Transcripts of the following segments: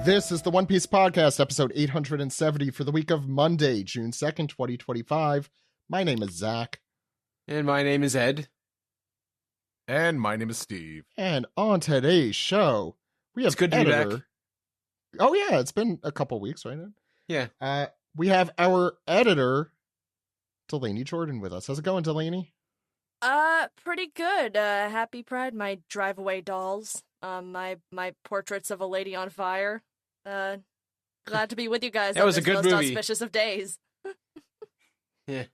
This is the One Piece Podcast, episode 870 for the week of Monday, June 2nd, 2025. My name is Zach. And my name is Ed. And my name is Steve. And on today's show, we have It's good to be back. Oh, yeah, it's been a couple weeks, right? Yeah. We have our editor, Delaney Jordan, with us. How's it going, Delaney? Pretty good. Happy Pride. My drive-away dolls. My portraits of a lady on fire. Glad to be with you guys. That on was a this good most movie. auspicious of days. Yeah.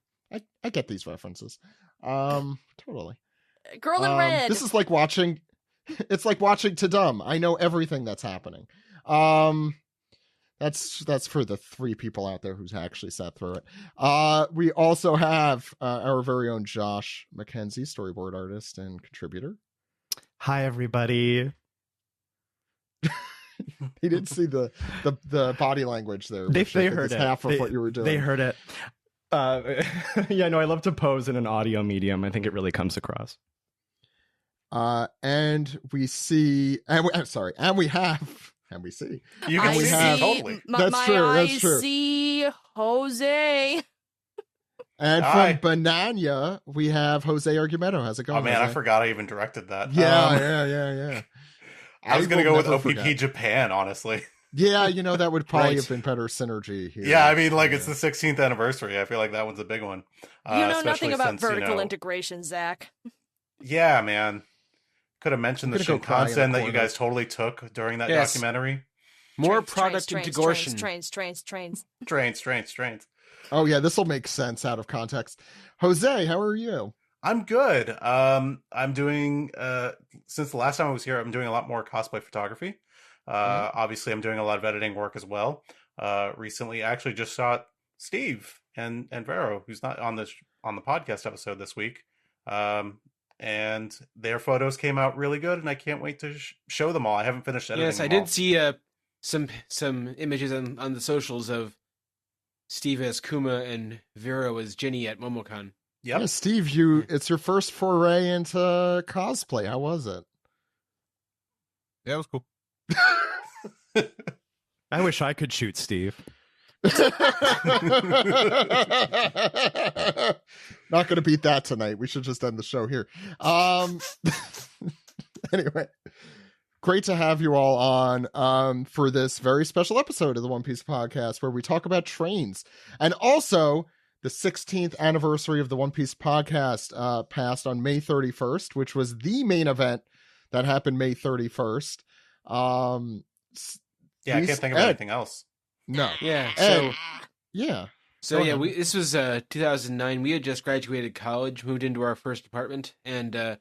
I get these references. Totally. Girl in red. This is like watching. It's like watching To Dumb. I know everything that's happening. That's for the three people out there who's actually sat through it. We also have our very own Josh McKenzie, storyboard artist and contributor. Hi, everybody. He didn't see the body language there. They which I think heard is it. half of what you were doing. They heard it. Yeah, no, I love to pose in an audio medium. I think it really comes across. And we see, and we have. And we see. You can we see have- totally. That's my true, that's eyes true. see Jose. And Hi. from Banana, we have Jose Argumedo. How's it going? Oh man, I Jose? forgot I even directed that. Yeah. I was going to will go with never OPP forget. Japan, honestly. Yeah, that would probably Right. have been better synergy here. Yeah, I mean, like, it's the 16th anniversary. I feel like that one's a big one. You know especially nothing about since, vertical integration, Zach. Yeah, man. Could have mentioned the Gonna go cry in the Shinkansen that you corner. guys totally took during that Yes. documentary. More Trains, product trains, integration. Trains. Trains. Oh, yeah, this will make sense out of context. Jose, how are you? I'm good. I'm doing, since the last time I was here, I'm doing a lot more cosplay photography. Obviously, I'm doing a lot of editing work as well. Recently, I actually just shot Steve and Vero, who's not on the podcast episode this week. And their photos came out really good, and I can't wait to show them all. I haven't finished editing Yes, I them all. did see some images on the socials of Steve as Kuma and Vero as Ginny at MomoCon. Yep. Yeah, Steve, it's your first foray into cosplay. How was it? Yeah, it was cool. I wish I could shoot Steve. Not going to beat that tonight. We should just end the show here. Anyway, great to have you all on for this very special episode of the One Piece Podcast, where we talk about trains, and also the 16th anniversary of the One Piece Podcast passed on May 31st, which was the main event that happened May 31st. Yeah, I can't think of anything else. No. Yeah. And- yeah. So Go yeah, ahead. this was 2009. We had just graduated college, moved into our first apartment, and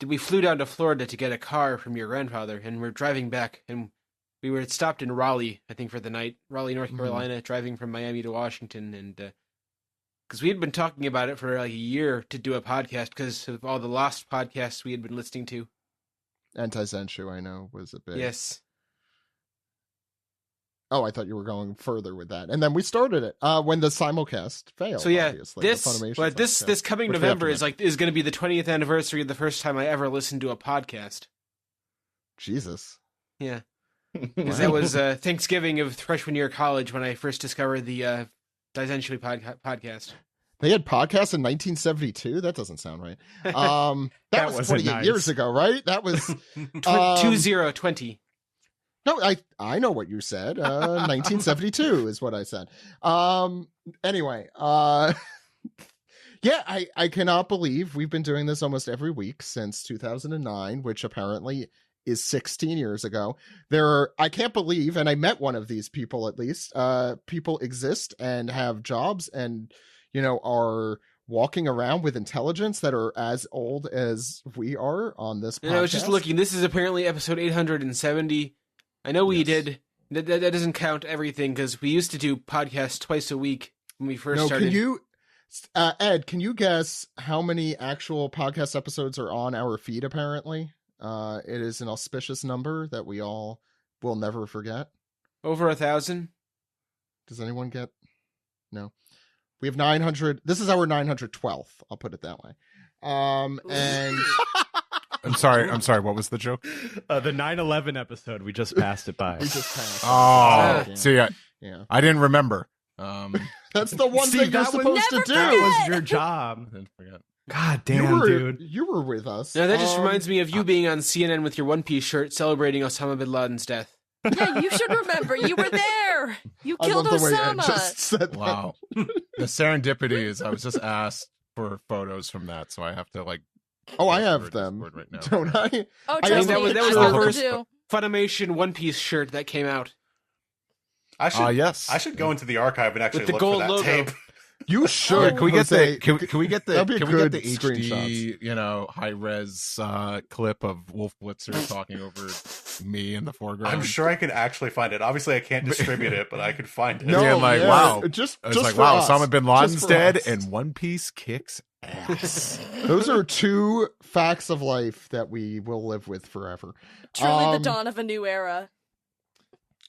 we flew down to Florida to get a car from your grandfather, and we're driving back, and we were stopped in Raleigh, I think, for the night. Raleigh, North Carolina, driving from Miami to Washington, and because we had been talking about it for like a year to do a podcast because of all the lost podcasts we had been listening to. Anti-Zenshu, I know, was a bit. Yes. Oh, I thought you were going further with that. And then we started it when the simulcast failed. So yeah, obviously, the Funimation simulcast, this coming which we have November to is going to be the 20th anniversary of the first time I ever listened to a podcast. Jesus. Yeah, because that was Thanksgiving of freshman year of college when I first discovered the Daizenshui podcast. They had podcasts in 1972? That doesn't sound right. That was wasn't 28 nice. years ago, right? That was... 2020. No, I know what you said. 1972 is what I said. Anyway, yeah, I cannot believe we've been doing this almost every week since 2009, which apparently is 16 years ago. I can't believe, and I met one of these people at least. People exist and have jobs and, are walking around with intelligence that are as old as we are on this podcast. And I was just looking. This is apparently episode 870. I know we did. That doesn't count everything because we used to do podcasts twice a week when we first started. Can you, Ed? Can you guess how many actual podcast episodes are on our feed? Apparently, it is an auspicious number that we all will never forget. Over 1,000. Does anyone get? No, we have 900. This is our 912th. I'll put it that way. And I'm sorry. What was the joke? The 9/11 episode. We just passed it by. We just passed. Oh, Yeah. see, Yeah. I didn't remember. That's the one See, thing you're that was- supposed to Never do. That forget. was your job. I didn't forget. God damn, dude. You were with us. No, that just reminds me of you being on CNN with your One Piece shirt celebrating Osama bin Laden's death. Yeah, you should remember. You were there. You I killed love the way Ed Osama. just said that. Wow. The serendipity is I was just asked for photos from that, so I have to like. Oh, I go have through them. Discord right now. Don't I? Oh, I trust mean, me, that I was got the them first- too. Funimation One Piece shirt that came out. Yes. I should go into the archive and actually With the look gold for that logo. tape. You should. Yeah, can we get Jose. the can we get the That'd be a can we get good the HD screenshots. high res clip of Wolf Blitzer talking over me in the foreground? I'm sure I can actually find it. Obviously, I can't distribute it, but I could find it. No, Yeah, I'm like, yeah, wow. Just I was just like, for wow, us. Osama bin Just Laden's for dead us. and One Piece kicks ass. Those are two facts of life that we will live with forever. Truly the dawn of a new era.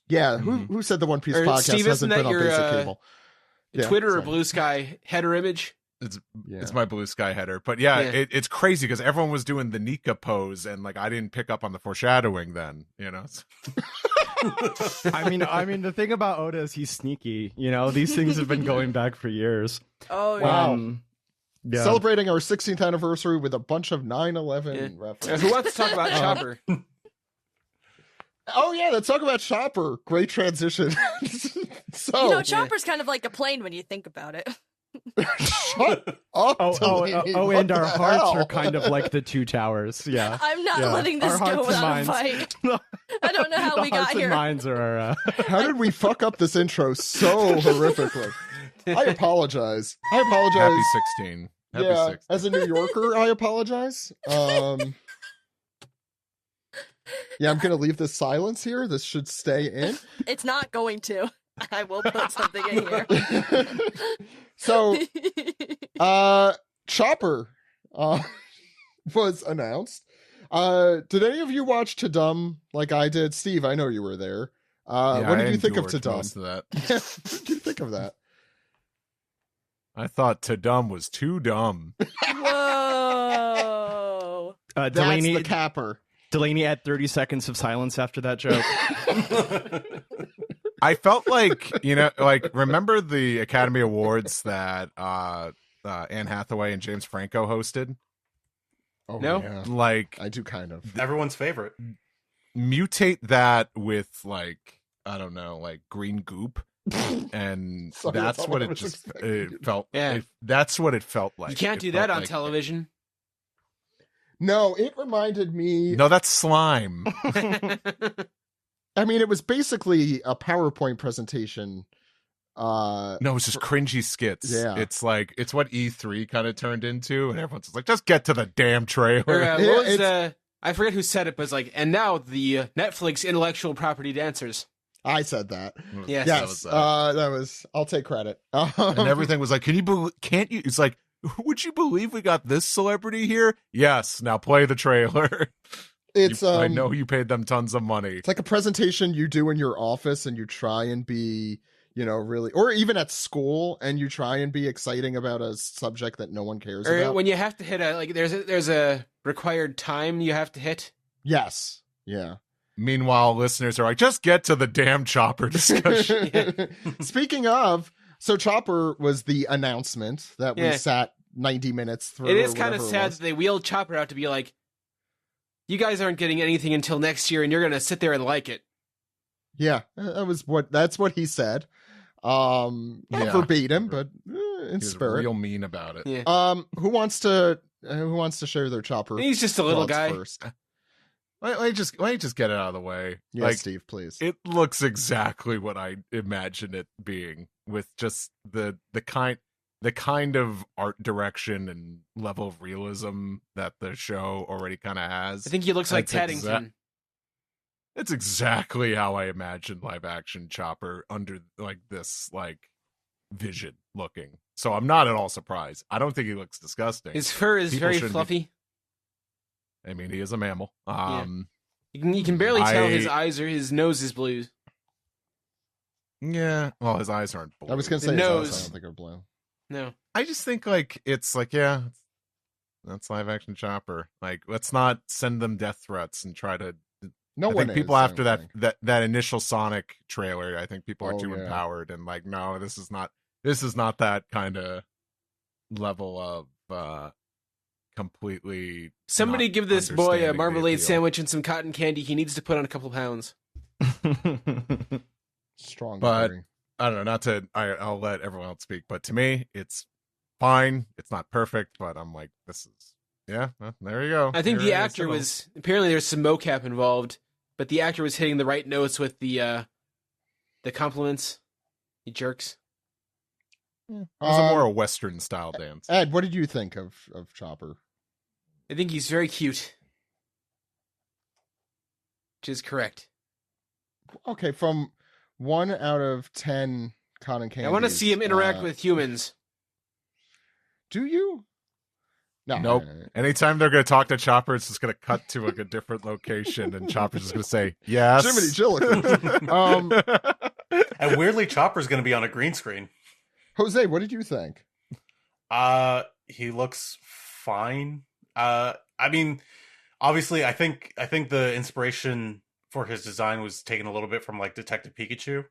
Yeah, who said the One Piece Or, podcast Steve, hasn't isn't that been on your, basic cable? Yeah, Twitter or sorry. Blue Sky header image? It's Yeah. it's my blue sky header, but yeah, Yeah. it's crazy because everyone was doing the Nika pose, and like I didn't pick up on the foreshadowing. Then I mean, the thing about Oda is he's sneaky. You know, these things have been going back for years. Oh, yeah. Wow. Yeah. Celebrating our 16th anniversary with a bunch of 9/11 references. Who wants to talk about Chopper? Oh yeah, let's talk about Chopper. Great transition. So You know, Chopper's kind of like a plane when you think about it. shut up. Delaney. What and our the hearts hell? are kind of like the two towers. Yeah. I'm not Yeah. letting Our this go hearts and without a minds. fight. I don't know how The we got hearts and here. minds are. How did we fuck up this intro so horrifically? I apologize. I apologize. happy 16. Happy Yeah, 16. as a New Yorker, I apologize. Yeah, I'm gonna leave this silence here. This should stay in. It's not going to. I will put something in here. So, Chopper was announced. Did any of you watch Tadum like I did? Steve, I know you were there. Yeah, What did I you think of endured Tadum? most of that. What did you think of that? I thought Tadum was too dumb. Whoa. That's Delaney, the capper. Delaney had 30 seconds of silence after that joke. I felt like, like remember the Academy Awards that Anne Hathaway and James Franco hosted? Oh, No? yeah. Like I do kind of. Everyone's favorite. mutate that with like I don't know, like green goop, and Sorry, that's that's what all I it was just expecting. it felt. Yeah. That's what it felt like. You can't It do felt that on like- television. No, it reminded me. No, that's slime. I mean, it was basically a PowerPoint presentation. No, it's just cringy skits. Yeah. It's like it's what E3 kind of turned into, and everyone's just like, just get to the damn trailer. Or, Yeah, what was, it's- I forget who said it, but it's like, and now the Netflix intellectual property dancers. I said that. Yes. Yes, that was. I'll take credit. And everything was like, can't you? It's like, would you believe we got this celebrity here? Yes. Now play the trailer. It's I know you paid them tons of money. It's like a presentation you do in your office, and you try and be, really, or even at school, and you try and be exciting about a subject that no one cares Or about. when you have to hit there's a required time you have to hit. Yes. Yeah. Meanwhile, listeners are like, just get to the damn Chopper discussion. Speaking of, so Chopper was the announcement that we Yeah. sat 90 minutes through. It or is kind of whatever it sad was. that they wheeled Chopper out to be like, you guys aren't getting anything until next year, and you're gonna sit there and like it. Yeah, that's what he said. Not Yeah. verbatim, but in He was spirit. real mean about it. Yeah. Who wants to share their Chopper? He's just a little thoughts guy. first. Let me just get it out of the way. Yeah, like, Steve, please. it looks exactly what I imagine it being, with just the kind of art direction and level of realism that the show already kind of has. I think he looks like That's Paddington. It's exactly how I imagine live action Chopper under like this like vision looking. So I'm not at all surprised. I don't think he looks disgusting. His fur is People very shouldn't be- fluffy. I mean, he is a mammal. You can barely tell his I- eyes or his nose is blue. Yeah. Well, his eyes aren't blue. I was going to The say his eyes, nose. I don't think are blue. No. I just think like it's like, yeah, That's live action Chopper. Like, let's not send them death threats and try to. No I one think people is, I after don't think. that initial Sonic trailer, I think people are Oh, too yeah. empowered and like, no, this is not that kind of level of completely. Somebody not give this boy a understanding the marmalade appeal. sandwich and some cotton candy. He needs to put on a couple pounds. Strong But- theory. I don't know. I'll let everyone else speak, but to me, it's fine. It's not perfect, but I'm like, this is well, there you go. I think Here the it is. actor was apparently there's some mocap involved, but the actor was hitting the right notes with the compliments. He jerks. It was a more a Western style dance. Ed, what did you think of Chopper? I think he's very cute, which is correct. Okay, from 1 out of 10 cotton candies. I want to see him interact with humans. Do you? No. Nope. Anytime they're going to talk to Chopper, it's just going to cut to a different location, and Chopper's just going to say, yes. Jiminy Jillikers. And weirdly, Chopper's going to be on a green screen. Jose, what did you think? He looks fine. I mean, obviously, I think the inspiration for his design was taken a little bit from like Detective Pikachu,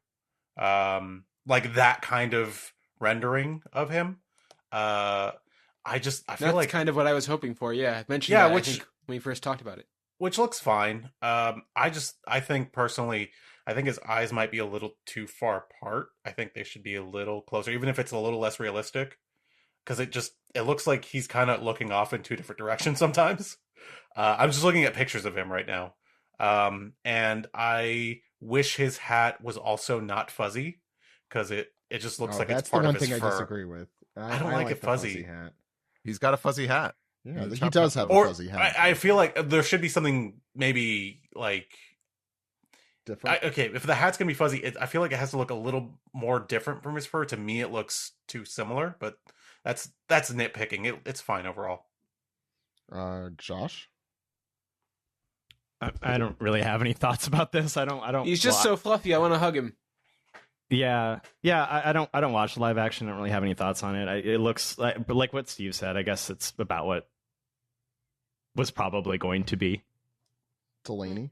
like that kind of rendering of him. I feel That's like kind of what I was hoping for. Yeah, I mentioned Yeah, that, which- I think, when we first talked about it. which looks fine. I think personally, I think his eyes might be a little too far apart. I think they should be a little closer, even if it's a little less realistic, because it looks like he's kind of looking off in two different directions sometimes. I'm just looking at pictures of him right now, and I wish his hat was also not fuzzy, because it just looks like that's it's part the one of his thing fur. I disagree with. I don't like it the fuzzy. hat. He's got a fuzzy hat. Yeah, he Chopper- does have a Or fuzzy hat. I feel like there should be something maybe like Different. okay, if the hat's gonna be fuzzy, I feel like it has to look a little more different from his fur. To me, it looks too similar, but that's nitpicking. It's fine overall. Josh? I don't really have any thoughts about this. I don't. He's just so fluffy. I want to hug him. Yeah. I don't watch live action. I don't really have any thoughts on it. It looks like, but like what Steve said, I guess it's about what was probably going to be. Delaney?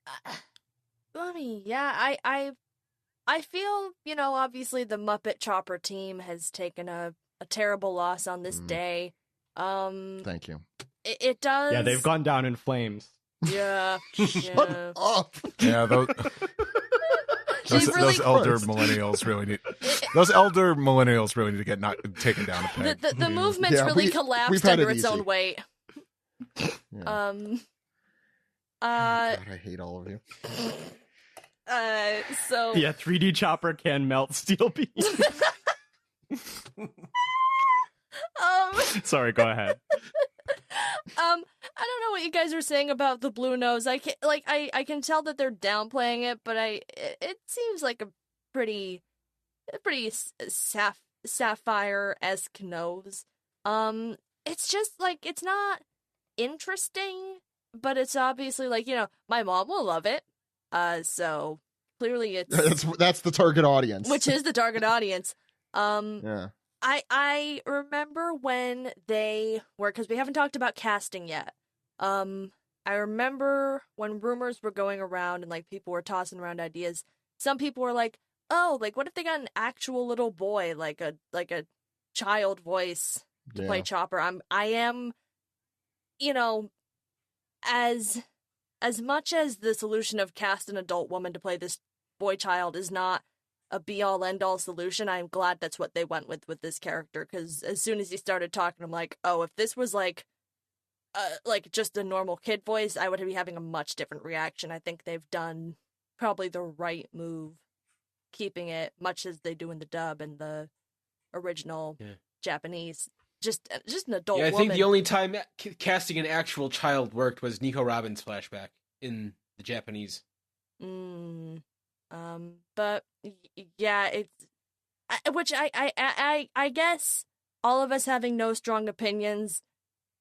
I mean, yeah, I feel, obviously the Muppet Chopper team has taken a terrible loss on this day. Thank you. It does. Yeah, they've gone down in flames. Yeah. Shut up! Yeah, those really elder Christ. millennials really need. Those elder millennials really need to get taken down a peg. The movement's Yeah, really we've collapsed had under it its own easy. weight. Yeah. God, I hate all of you. So Yeah, 3D Chopper can melt steel beams. Sorry, go ahead. I don't know what you guys are saying about the blue nose. I can tell that they're downplaying it, but it seems like a pretty sapphire-esque nose. It's just like it's not interesting, but it's obviously like, my mom will love it. So clearly it's That's the target audience. which is the target audience. Yeah. I remember when they were, because we haven't talked about casting yet. I remember when rumors were going around and like people were tossing around ideas. Some people were like, "Oh, like what if they got an actual little boy, like a child voice to play Chopper?" I am, as much as the solution of cast an adult woman to play this boy child is not a be-all, end-all solution, I'm glad that's what they went with this character, because as soon as he started talking, I'm like, oh, if this was like just a normal kid voice, I would be having a much different reaction. I think they've done probably the right move, keeping it much as they do in the dub and the original Japanese. Just an adult Yeah, I woman. think the only time casting an actual child worked was Nico Robin's flashback in the Japanese. But yeah, it's which I guess all of us having no strong opinions,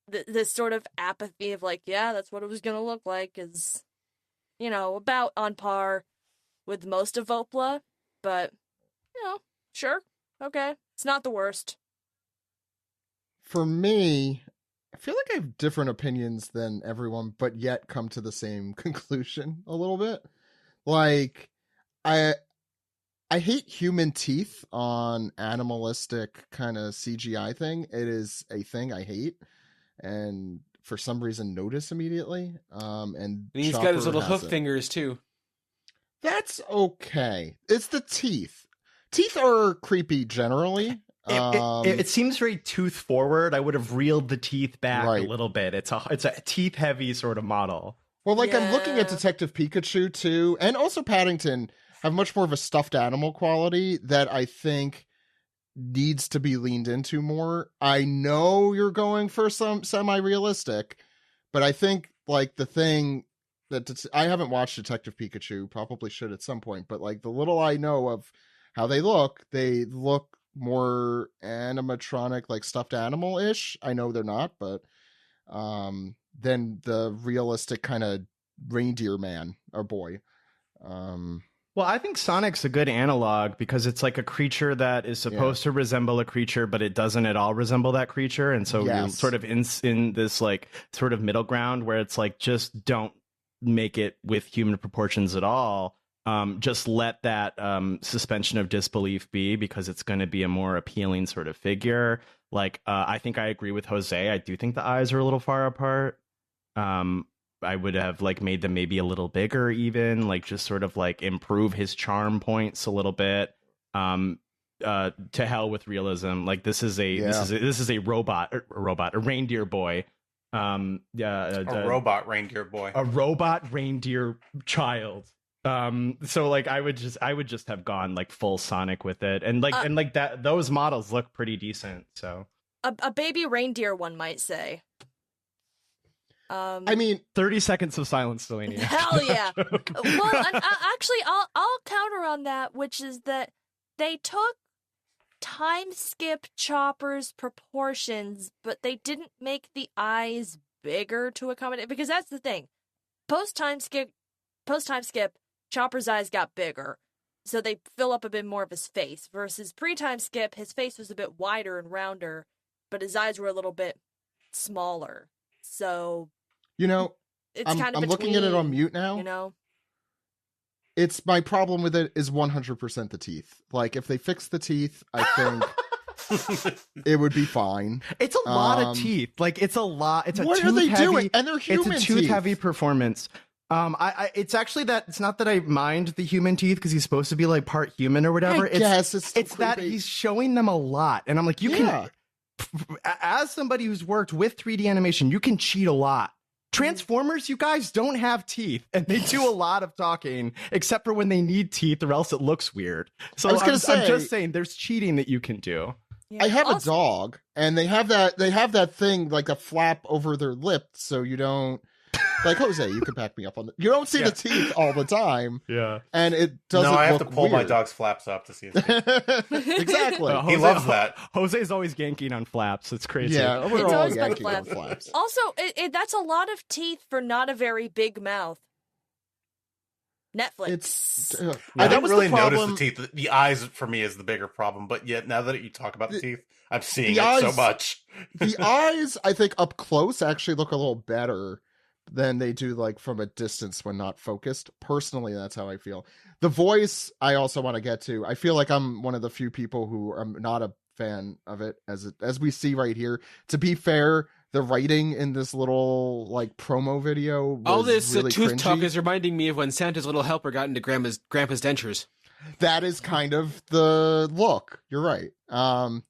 this sort of apathy of like, yeah, that's what it was gonna look like is, about on par with most of OPLA, but sure, okay, it's not the worst. For me, I feel like I have different opinions than everyone, but yet come to the same conclusion a little bit. Like, I hate human teeth on animalistic kind of CGI thing. It is a thing I hate, and for some reason notice immediately. And he's Chopper got his little hoof has it. fingers too. That's okay. It's the teeth. Teeth are creepy generally. It seems very tooth forward. I would have reeled the teeth back Right. a little bit. It's a teeth heavy sort of model. Well, like I'm looking at Yeah. Detective Pikachu too, and also Paddington have much more of a stuffed animal quality that I think needs to be leaned into more. I know you're going for some semi-realistic, but I think like the thing that I haven't watched Detective Pikachu, probably should at some point, but like the little I know of how they look more animatronic, like stuffed animal-ish. I know they're not, but than the realistic kind of reindeer man or boy. Well, I think Sonic's a good analog because it's like a creature that is supposed to resemble a creature, but it doesn't at all resemble that creature. And so you're sort of in this like sort of middle ground where it's like, just don't make it with human proportions at all. Just let that suspension of disbelief be, because it's going to be a more appealing sort of figure. Like, I think I agree with Jose. I do think the eyes are a little far apart. I would have like made them maybe a little bigger, even like just sort of like improve his charm points a little bit. To hell with realism. Like this is a robot, a reindeer boy. A robot reindeer boy. A robot reindeer child. So like I would just have gone like full Sonic with it, and like that those models look pretty decent. So a baby reindeer, one might say. I mean, 30 seconds of silence, Delaney. Hell yeah. Well, actually, I'll counter on that, which is that they took time skip Chopper's proportions, but they didn't make the eyes bigger to accommodate, because that's the thing. Post time skip, Chopper's eyes got bigger, so they fill up a bit more of his face. Versus pre-time skip, his face was a bit wider and rounder, but his eyes were a little bit smaller. So, you know, it's I'm kind of looking at it on mute now. You know, It's my problem with it is 100% the teeth. Like if they fix the teeth, I think it would be fine. It's a lot of teeth. Like it's a lot. It's a what tooth are they heavy, doing? And they're human It's a tooth teeth. heavy performance. It's actually that it's not that I mind the human teeth because he's supposed to be like part human or whatever. It's that he's showing them a lot, and I'm like, you can, as somebody who's worked with 3D animation, you can cheat a lot. Transformers, you guys don't have teeth, and they do a lot of talking, except for when they need teeth, or else it looks weird. So I'm just saying, there's cheating that you can do. yeah. I have a dog, and they have that thing like a flap over their lip, so you don't. Like Jose, you can back me up on that. You don't see the teeth all the time. Yeah. And it doesn't No, I have to look pull my weird. dog's flaps up to see his teeth. Exactly. He loves that. Jose's always ganking on flaps. It's crazy. Yeah, we're It's all always been yanking on flaps. flaps. Also, that's a lot of teeth for not a very big mouth. Netflix. It's I that didn't was really the notice problem. the teeth. The eyes for me is the bigger problem, but yet now that you talk about the teeth, I'm seeing the it so eyes- much. The eyes, I think, up close actually look a little better than they do like from a distance when not focused. Personally, that's how I feel. The voice, I also want to get to. I feel like I'm one of the few people who are not a fan of it, as we see right here. To be fair, the writing in this little like promo video was All this really tooth talk cringy. is reminding me of when Santa's little helper got into grandpa's dentures. That is kind of the look. You're right.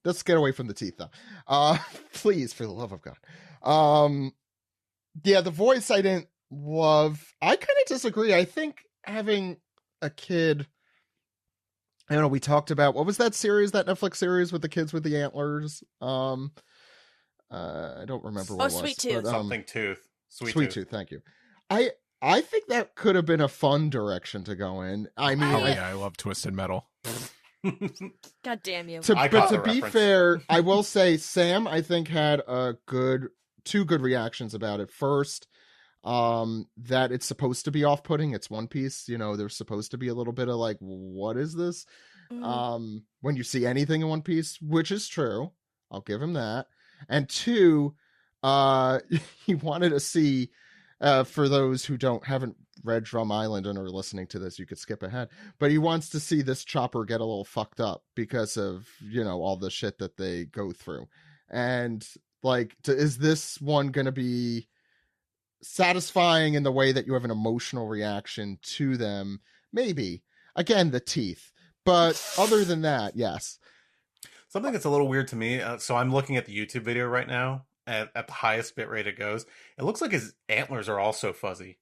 Let's get away from the teeth though. Please, for the love of God. Yeah, the voice I didn't love. I kind of disagree. I think having a kid, I don't know, we talked about, what was that series, that Netflix series with the kids with the antlers? I don't remember what it was. Sweet Tooth. but, Something tooth. Sweet Tooth, thank you. I think that could have been a fun direction to go in. I mean, I love Twisted Metal. God damn you. I but caught to the be reference. fair, I will say Sam, I think, had two good reactions about it. First, that it's supposed to be off-putting. It's One Piece. You know, there's supposed to be a little bit of like, what is this? When you see anything in One Piece, which is true. I'll give him that. And two, he wanted to see, for those who haven't read Drum Island and are listening to this, you could skip ahead, but he wants to see this chopper get a little fucked up because of, all the shit that they go through. And like, is this one going to be satisfying in the way that you have an emotional reaction to them? Maybe. Again, the teeth. But other than that, yes. Something that's a little weird to me. So I'm looking at the YouTube video right now at the highest bit rate it goes. It looks like his antlers are also fuzzy.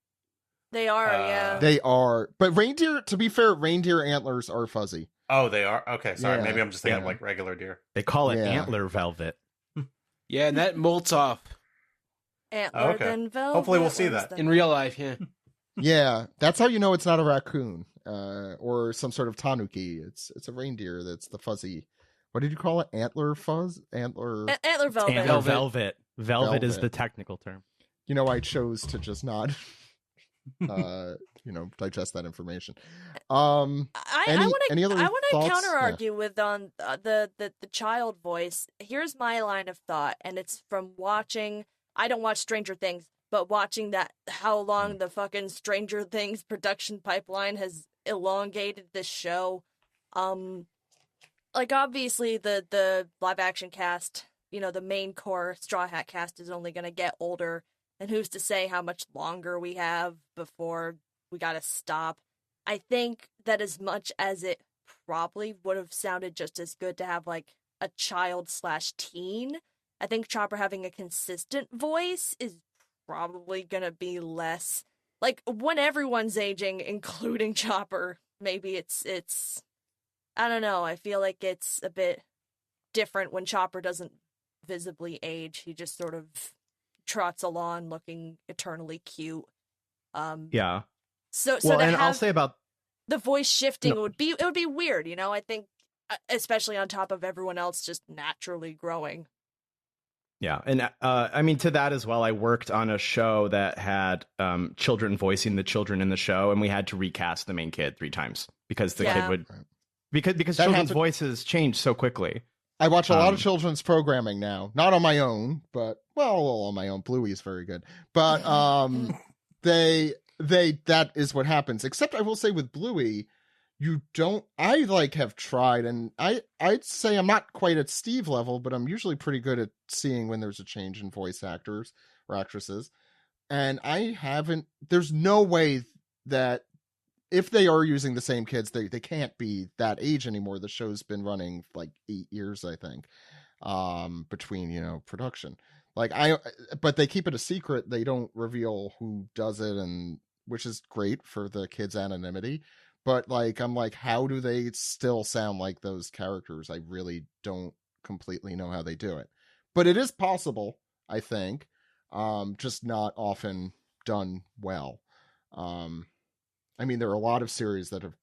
They are, yeah. They are. But reindeer, to be fair, reindeer antlers are fuzzy. Oh, they are? Okay, sorry. Yeah. Maybe I'm just thinking of like regular deer. They call it antler velvet. Yeah, and that molts off. Antler than velvet. Hopefully we'll see that. In real life, yeah. Yeah, that's how you know it's not a raccoon or some sort of tanuki. It's a reindeer that's the fuzzy. What did you call it? Antler fuzz? Antler velvet. Antler velvet. Velvet is the technical term. I chose to just not digest that information. I want to counter argue with the child voice. Here's my line of thought, and it's from watching. I don't watch Stranger Things, but watching how long the fucking Stranger Things production pipeline has elongated this show. Like obviously the live action cast, the main core Straw Hat cast is only going to get older. And who's to say how much longer we have before we gotta stop? I think that as much as it probably would have sounded just as good to have, like, a child/teen, I think Chopper having a consistent voice is probably gonna be less... Like, when everyone's aging, including Chopper, maybe it's... I don't know, I feel like it's a bit different when Chopper doesn't visibly age. He just sort of trots along looking eternally cute. Yeah. So and I'll say about the voice shifting, it would be weird, I think, especially on top of everyone else just naturally growing. Yeah, and I mean, to that as well, I worked on a show that had children voicing the children in the show, and we had to recast the main kid 3 times because the kid would because children's voices change so quickly. I watch a lot of children's programming now, not on my own, but on my own. Bluey is very good, but that is what happens. Except I will say with Bluey, I have tried, and I'd say I'm not quite at Steve level, but I'm usually pretty good at seeing when there's a change in voice actors or actresses, and there's no way that if they are using the same kids, they can't be that age anymore. The show's been running like 8 years, I think, between, production. But they keep it a secret. They don't reveal who does it, and which is great for the kids' anonymity. But I'm like, how do they still sound like those characters? I really don't completely know how they do it. But it is possible, I think, just not often done well. I mean, there are a lot of series that have,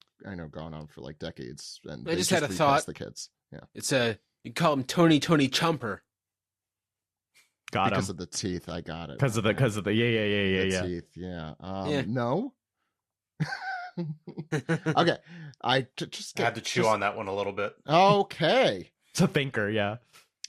gone on for like decades, and I just had a thought. The kids, yeah, it's you call him Tony Chumper. Got because him. of the teeth. I got it because of the yeah teeth. Yeah. No. Okay, I just had to chew on that one a little bit. Okay, it's a thinker. Yeah.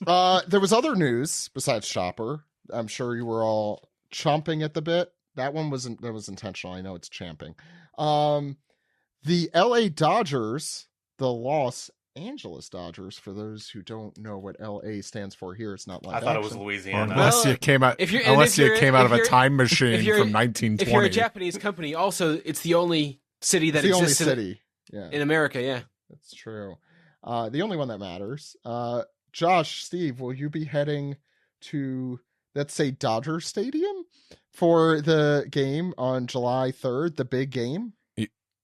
There was other news besides Chopper. I'm sure you were all chomping at the bit. That was intentional. I know it's champing. The LA Dodgers, the Los Angeles Dodgers, for those who don't know what LA stands for here, it's not like I thought it was Louisiana. Unless you came out of a time machine from 1920. If you're a Japanese company, also it's the only city that exists in America. Yeah, that's true. The only one that matters. Josh, Steve, will you be heading to, let's say, Dodger Stadium for the game on July 3rd, the big game?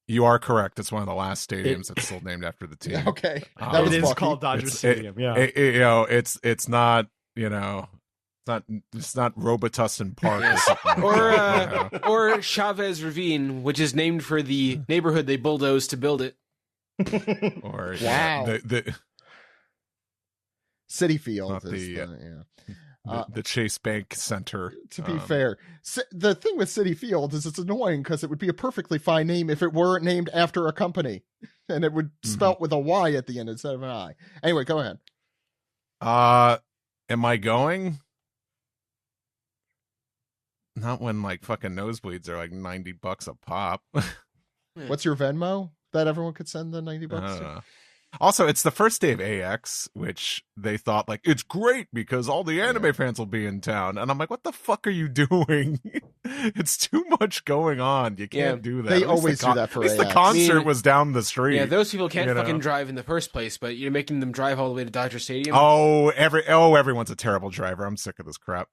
You are correct. It's one of the last stadiums that's still named after the team. Okay, it is called Dodger Stadium. It's not. It's not Robitussin Park or Chavez Ravine, which is named for the neighborhood they bulldozed to build it. Or the City Field. The Chase Bank Center. To be fair, the thing with City Field is it's annoying because it would be a perfectly fine name if it were named after a company, and it would spelt with a Y at the end instead of an I. Anyway, go ahead. Am I going? Not when like fucking nosebleeds are like $90 a pop. What's your Venmo that everyone could send the $90 to? Also, it's the first day of AX, which they thought like it's great because all the anime fans will be in town, and I'm like, what the fuck are you doing? It's too much going on. You can't do that. They always do that for AX. At least the concert was down the street. Yeah, those people can't fucking drive in the first place, but you're making them drive all the way to Dodger Stadium. Everyone's a terrible driver. I'm sick of this crap.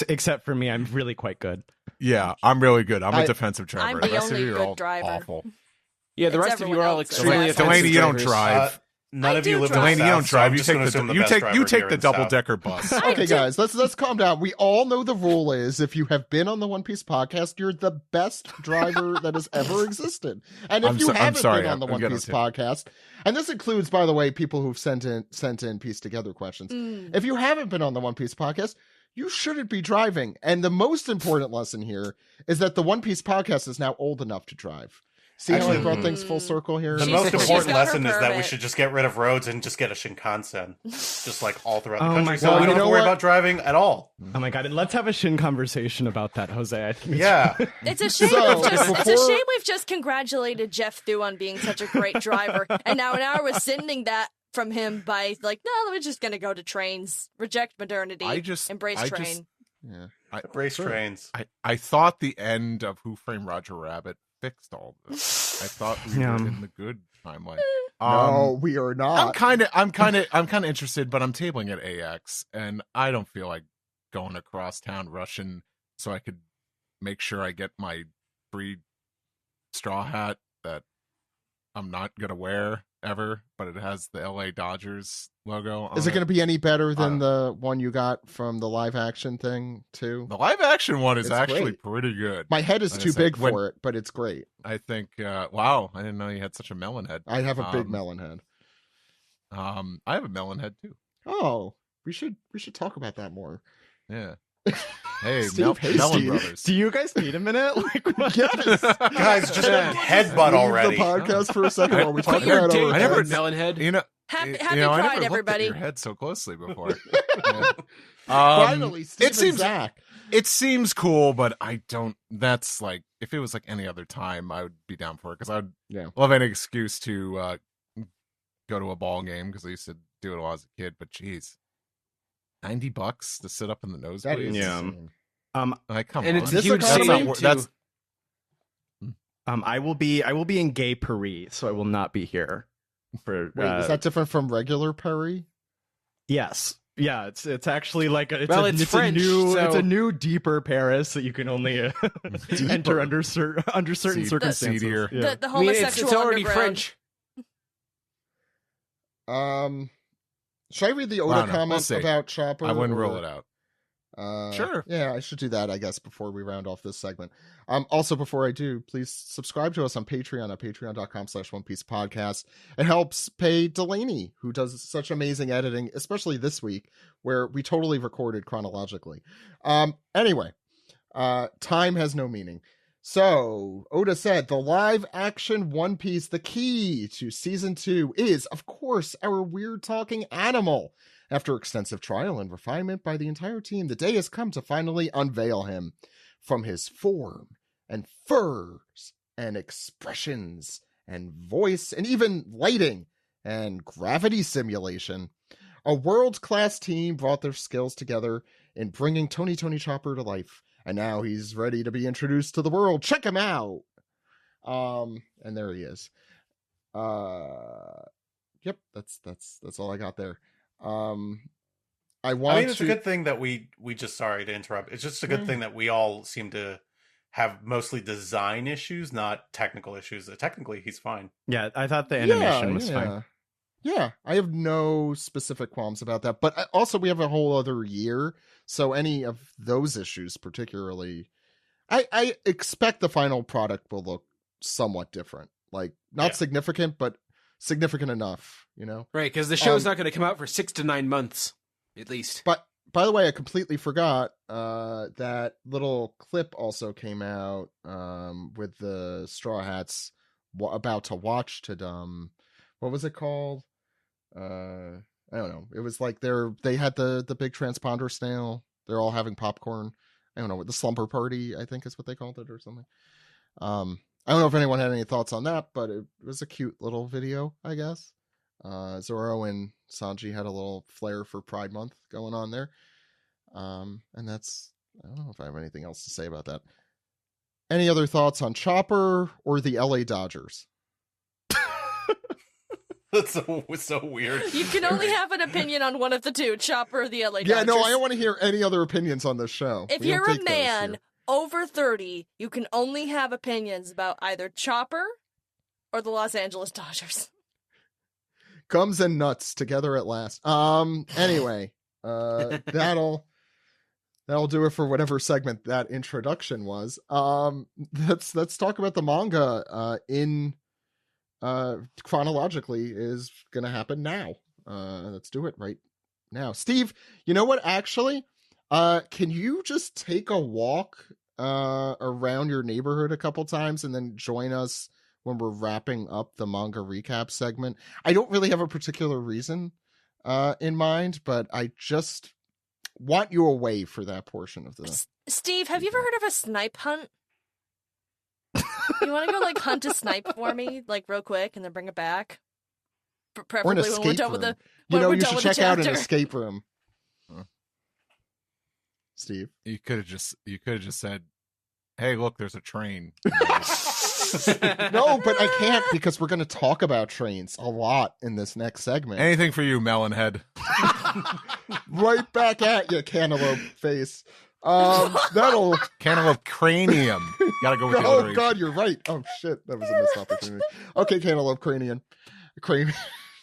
Except for me, I'm really quite good. Yeah, I'm really good. I'm a defensive driver. I'm the rest only of you are good all driver. awful. Yeah, the rest of you are all extremely offensive. Delaney, you don't drive. None of you live Delaney, you don't drive. You take the double decker. decker bus. Okay, guys, let's calm down. We all know the rule is if you have been on the One Piece podcast, you're the best driver that has ever existed. And if you haven't been on the One Piece podcast, and this includes, by the way, people who've sent in Piece Together questions. If you haven't been on the One Piece podcast, you shouldn't be driving. And the most important lesson here is that the One Piece podcast is now old enough to drive. See how I brought things full circle here? The most important lesson is that we should just get rid of roads and just get a Shinkansen. Just like all throughout the country. So we don't have to worry about driving at all. Oh my god, and let's have a Shin conversation about that, Jose. I think it's a shame we've just congratulated Jeff Thu on being such a great driver. And now we're rescinding that from him by like, no, we're just gonna go to trains. Reject modernity. Embrace train. Embrace trains. I thought the end of Who Framed Roger Rabbit fixed all this. I thought we were in the good timeline. No, we are not. I'm kind of interested, but I'm tabling at AX, and I don't feel like going across town rushing so I could make sure I get my free straw hat that I'm not gonna wear ever, but it has the LA Dodgers logo on Is it going to be any better than the one you got from the live action thing too? The live action one is actually pretty good. My head is too big for it, but it's great. I think wow, I didn't know you had such a melon head. I have a big melon head. I have a melon head too. Oh, we should talk about that more. Yeah. Hey, Melon Brothers. Do you guys need a minute? Yes. Guys, just headbutt already. The podcast for a second while we talk about our I never melon head. Happy I never Pride, everybody. Looked at your head so closely before. Finally, Steve Zach. It seems cool, but I don't. That's like if it was like any other time, I would be down for it because I would love any excuse to go to a ball game because I used to do it when I was a kid. But geez. $90 to sit up in the nosebleeds. Like, come on. It's a huge stadium too. I will be in Gay Paris, so I will not be here for. Wait, is that different from regular Paris? Yes. Yeah, it's actually like it's French, it's a new deeper Paris that you can only enter under certain circumstances. Yeah. The homosexual it's already underground. French. Should I read the Oda comment about Chopper? I wouldn't rule it out. Sure. Yeah, I should do that, I guess, before we round off this segment. Also, before I do, please subscribe to us on Patreon at patreon.com/OnePiecePodcast. It helps pay Delaney, who does such amazing editing, especially this week, where we totally recorded chronologically. Anyway, time has no meaning. So, Oda said, the live-action One Piece, the key to Season 2 is, of course, our weird-talking animal. After extensive trial and refinement by the entire team, the day has come to finally unveil him. From his form and furs and expressions and voice and even lighting and gravity simulation, a world-class team brought their skills together in bringing Tony Chopper to life. And now he's ready to be introduced to the world. Check him out. And there he is. Yep, that's all I got there. It's a good thing that we just, sorry to interrupt. It's just a good thing that we all seem to have mostly design issues, not technical issues. Technically, he's fine. Yeah, I thought the animation was fine. Yeah, I have no specific qualms about that. But also, we have a whole other year. So any of those issues, particularly, I expect the final product will look somewhat different. Like, not significant, but significant enough, you know? Right, because the show's not going to come out for 6 to 9 months, at least. But, by the way, I completely forgot that little clip also came out with the Straw Hats about to watch to what was it called? I don't know. It was like they had the big transponder snail They're all having popcorn. I don't know what the slumber party, I think is what they called it or something. I don't know if anyone had any thoughts on that, but it was a cute little video, I guess. Zoro and Sanji had a little flair for Pride Month going on there. And that's, I don't know if I have anything else to say about that. Any other thoughts on Chopper or the LA Dodgers? That's so weird. You can only have an opinion on one of the two, Chopper or the LA Dodgers. Yeah, no, I don't want to hear any other opinions on this show. If you're a man over 30, you can only have opinions about either Chopper or the Los Angeles Dodgers. Gums and nuts together at last. Anyway, that'll do it for whatever segment that introduction was. Let's talk about the manga in chronologically is gonna happen now. Let's do it right now. Steve, you know what, actually, can you just take a walk around your neighborhood a couple times and then join us when we're wrapping up the manga recap segment? I don't really have a particular reason in mind, but I just want you away for that portion of the... Steve, have you ever heard of a snipe hunt? You want to go like hunt a snipe for me, like real quick, and then bring it back? Preferably or an escape when we're done room. with the. You should check out an escape room. Steve, you could have just said, "Hey, look, there's a train." No, but I can't because we're going to talk about trains a lot in this next segment. Anything for you, Melonhead. Right back at you, cantaloupe face. That'll cantaloupe cranium. Gotta go with the Oh God, you're right. Oh shit, that was a missed opportunity. Okay, cantaloupe cranium.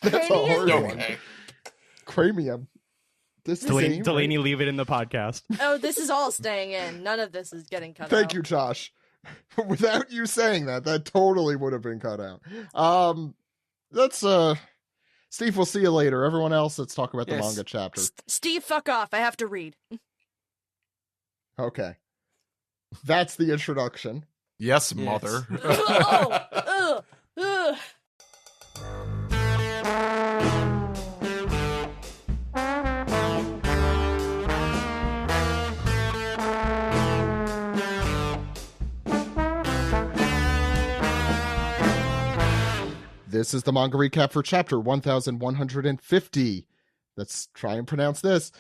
That's a hard one. Cranium. Delaney, leave it in the podcast. Oh, this is all staying in. None of this is getting cut out. Thank you, Josh. Without you saying that totally would have been cut out. That's Steve, we'll see you later. Everyone else, let's talk about the manga chapter. Steve, fuck off. I have to read. Okay. That's the introduction. Yes, mother. This is the manga recap for chapter 1150. Let's try and pronounce this.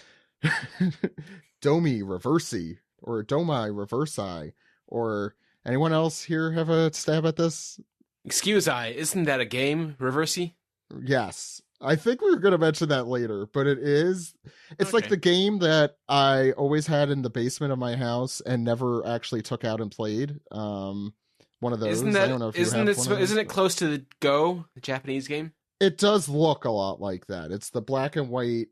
Domi Reversi, or Domi Reversi, or anyone else here have a stab at this? Excuse I, isn't that a game, Reversi? Yes. I think we were going to mention that later, but it is. It's like the game that I always had in the basement of my house and never actually took out and played. One of those. I don't know if isn't it close to the Go, the Japanese game? It does look a lot like that. It's the black and white,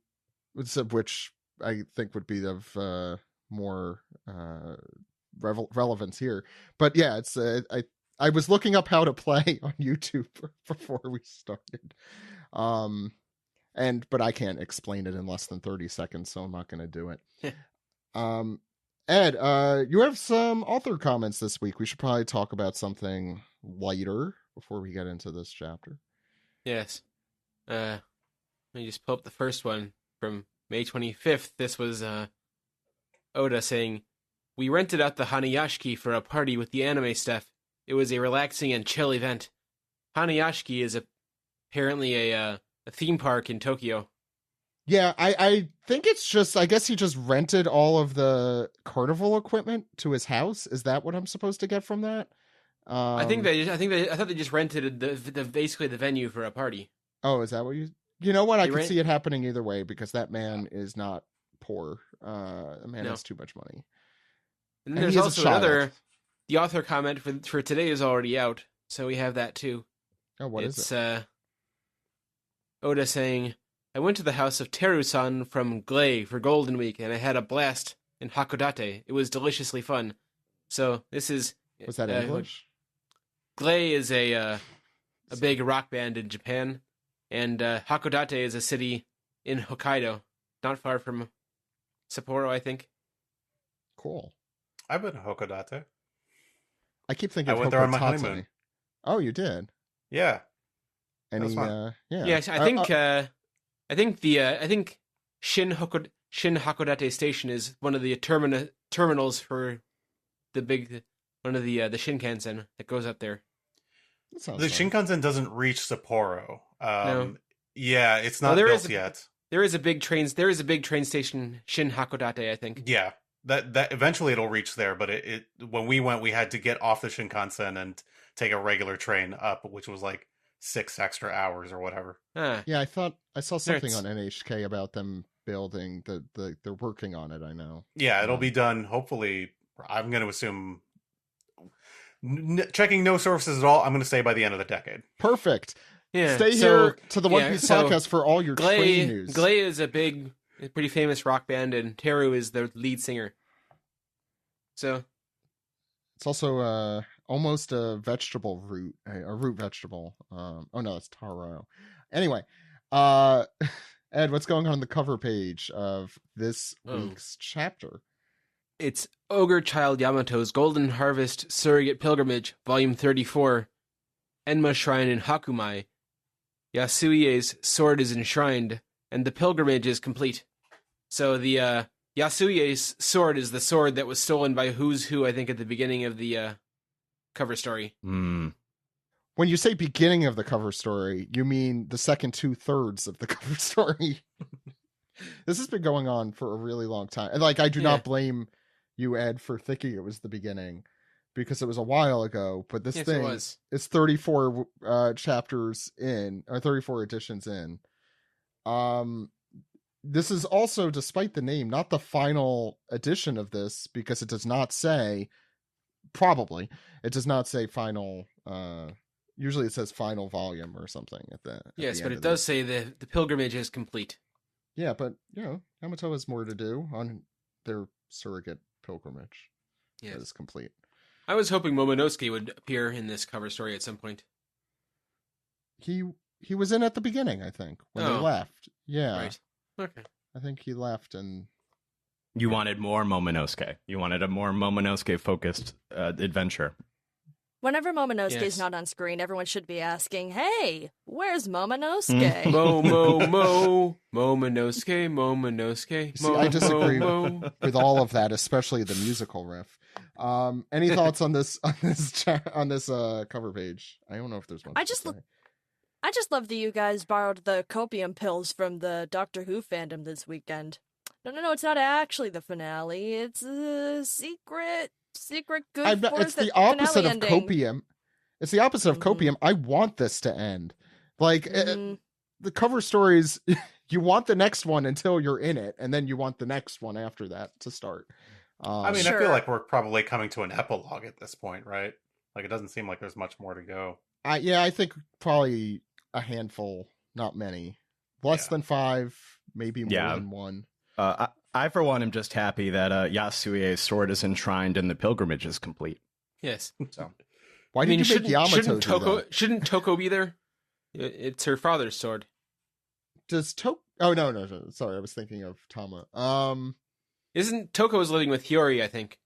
which I think would be of more relevance here. But yeah, it's I was looking up how to play on YouTube before we started. But I can't explain it in less than 30 seconds, so I'm not going to do it. Ed, you have some author comments this week. We should probably talk about something lighter before we get into this chapter. Yes. Let me just pull up the first one from May 25th. This was Oda saying, "We rented out the Hanayashiki for a party with the anime staff. It was a relaxing and chill event. Hanayashiki is apparently a theme park in Tokyo." Yeah, I think it's just, I guess he just rented all of the carnival equipment to his house. Is that what I'm supposed to get from that? I thought they just rented basically the venue for a party. Oh, is that what you know what? I could see it happening either way because that man is not poor. The man has too much money. And there's also the author comment for today is already out, so we have that too. Oh, what is it? It's Oda saying, "I went to the house of Teru-san from Glay for Golden Week, and I had a blast in Hakodate. It was deliciously fun." So this is... Was that English? Glay is a big rock band in Japan, and Hakodate is a city in Hokkaido, not far from Sapporo, I think. Cool. I've been to Hakodate. I keep thinking I went there on my honeymoon. Oh, you did? Yeah. Any? Yeah, I think Shin Shin Hakodate Station is one of the terminals for one of the Shinkansen that goes up there. The Shinkansen doesn't reach Sapporo. No. Yeah, it's not built yet. There is a big train station, Shin Hakodate, I think. Yeah, that eventually it'll reach there. But it when we went, we had to get off the Shinkansen and take a regular train up, which was like 6 extra hours or whatever. Yeah, I thought I saw something on NHK about them building they're working on it. I know. Yeah, it'll be done. Hopefully, I'm going to assume. Checking no sources at all, I'm going to say by the end of the decade. Perfect. Yeah. Stay here to the One Piece podcast for all your train news. Glay is a pretty famous rock band, and Teru is the lead singer. So it's also almost a vegetable root, a root vegetable. Oh no, it's taro. Anyway, Ed, what's going on the cover page of this week's chapter? It's Ogre Child Yamato's Golden Harvest Surrogate Pilgrimage, Volume 34, Enma Shrine in Hakumai. Yasuie's sword is enshrined, and the pilgrimage is complete. So the Yasuie's sword is the sword that was stolen by Who's Who, I think, at the beginning of the cover story. When you say beginning of the cover story, you mean the second 2/3 of the cover story. This has been going on for a really long time. And I do not blame you, Ed, for thinking it was the beginning, because it was a while ago. But this thing is 34 chapters in, or 34 editions in. This is also, despite the name, not the final edition of this, because it does not say, probably, it does not say final, usually it says final volume or something at the Yes, but it does say the pilgrimage is complete. Yeah, but, Yamato has more to do on their surrogate pilgrimage. Yes. That is complete. I was hoping Momonosuke would appear in this cover story at some point. He was in at the beginning, I think, when they left. Yeah. Right. Okay. I think he left and... You wanted more Momonosuke. You wanted a more Momonosuke-focused adventure. Whenever Momonosuke is not on screen, everyone should be asking, hey, where's Momonosuke? Momonosuke. See, I disagree with all of that, especially the musical riff. Any thoughts on this cover page? I don't know if there's one. I just love that you guys borrowed the copium pills from the Doctor Who fandom this weekend. No, it's not actually the finale. It's a secret good it's the opposite of copium. It's the opposite of copium. I want this to end. The cover stories, you want the next one until you're in it, and then you want the next one after that to start. I feel like we're probably coming to an epilogue at this point, right? It doesn't seem like there's much more to go. I think probably a handful, not many. Less than 5, maybe more than 1. I, for one, am just happy that Yasuie's sword is enshrined and the pilgrimage is complete. Yes. So, why did you make Yamato shouldn't Toko be there? It's her father's sword. Does Toko... Oh, no. Sorry, I was thinking of Tama. Isn't Toko's living with Hiyori, I think.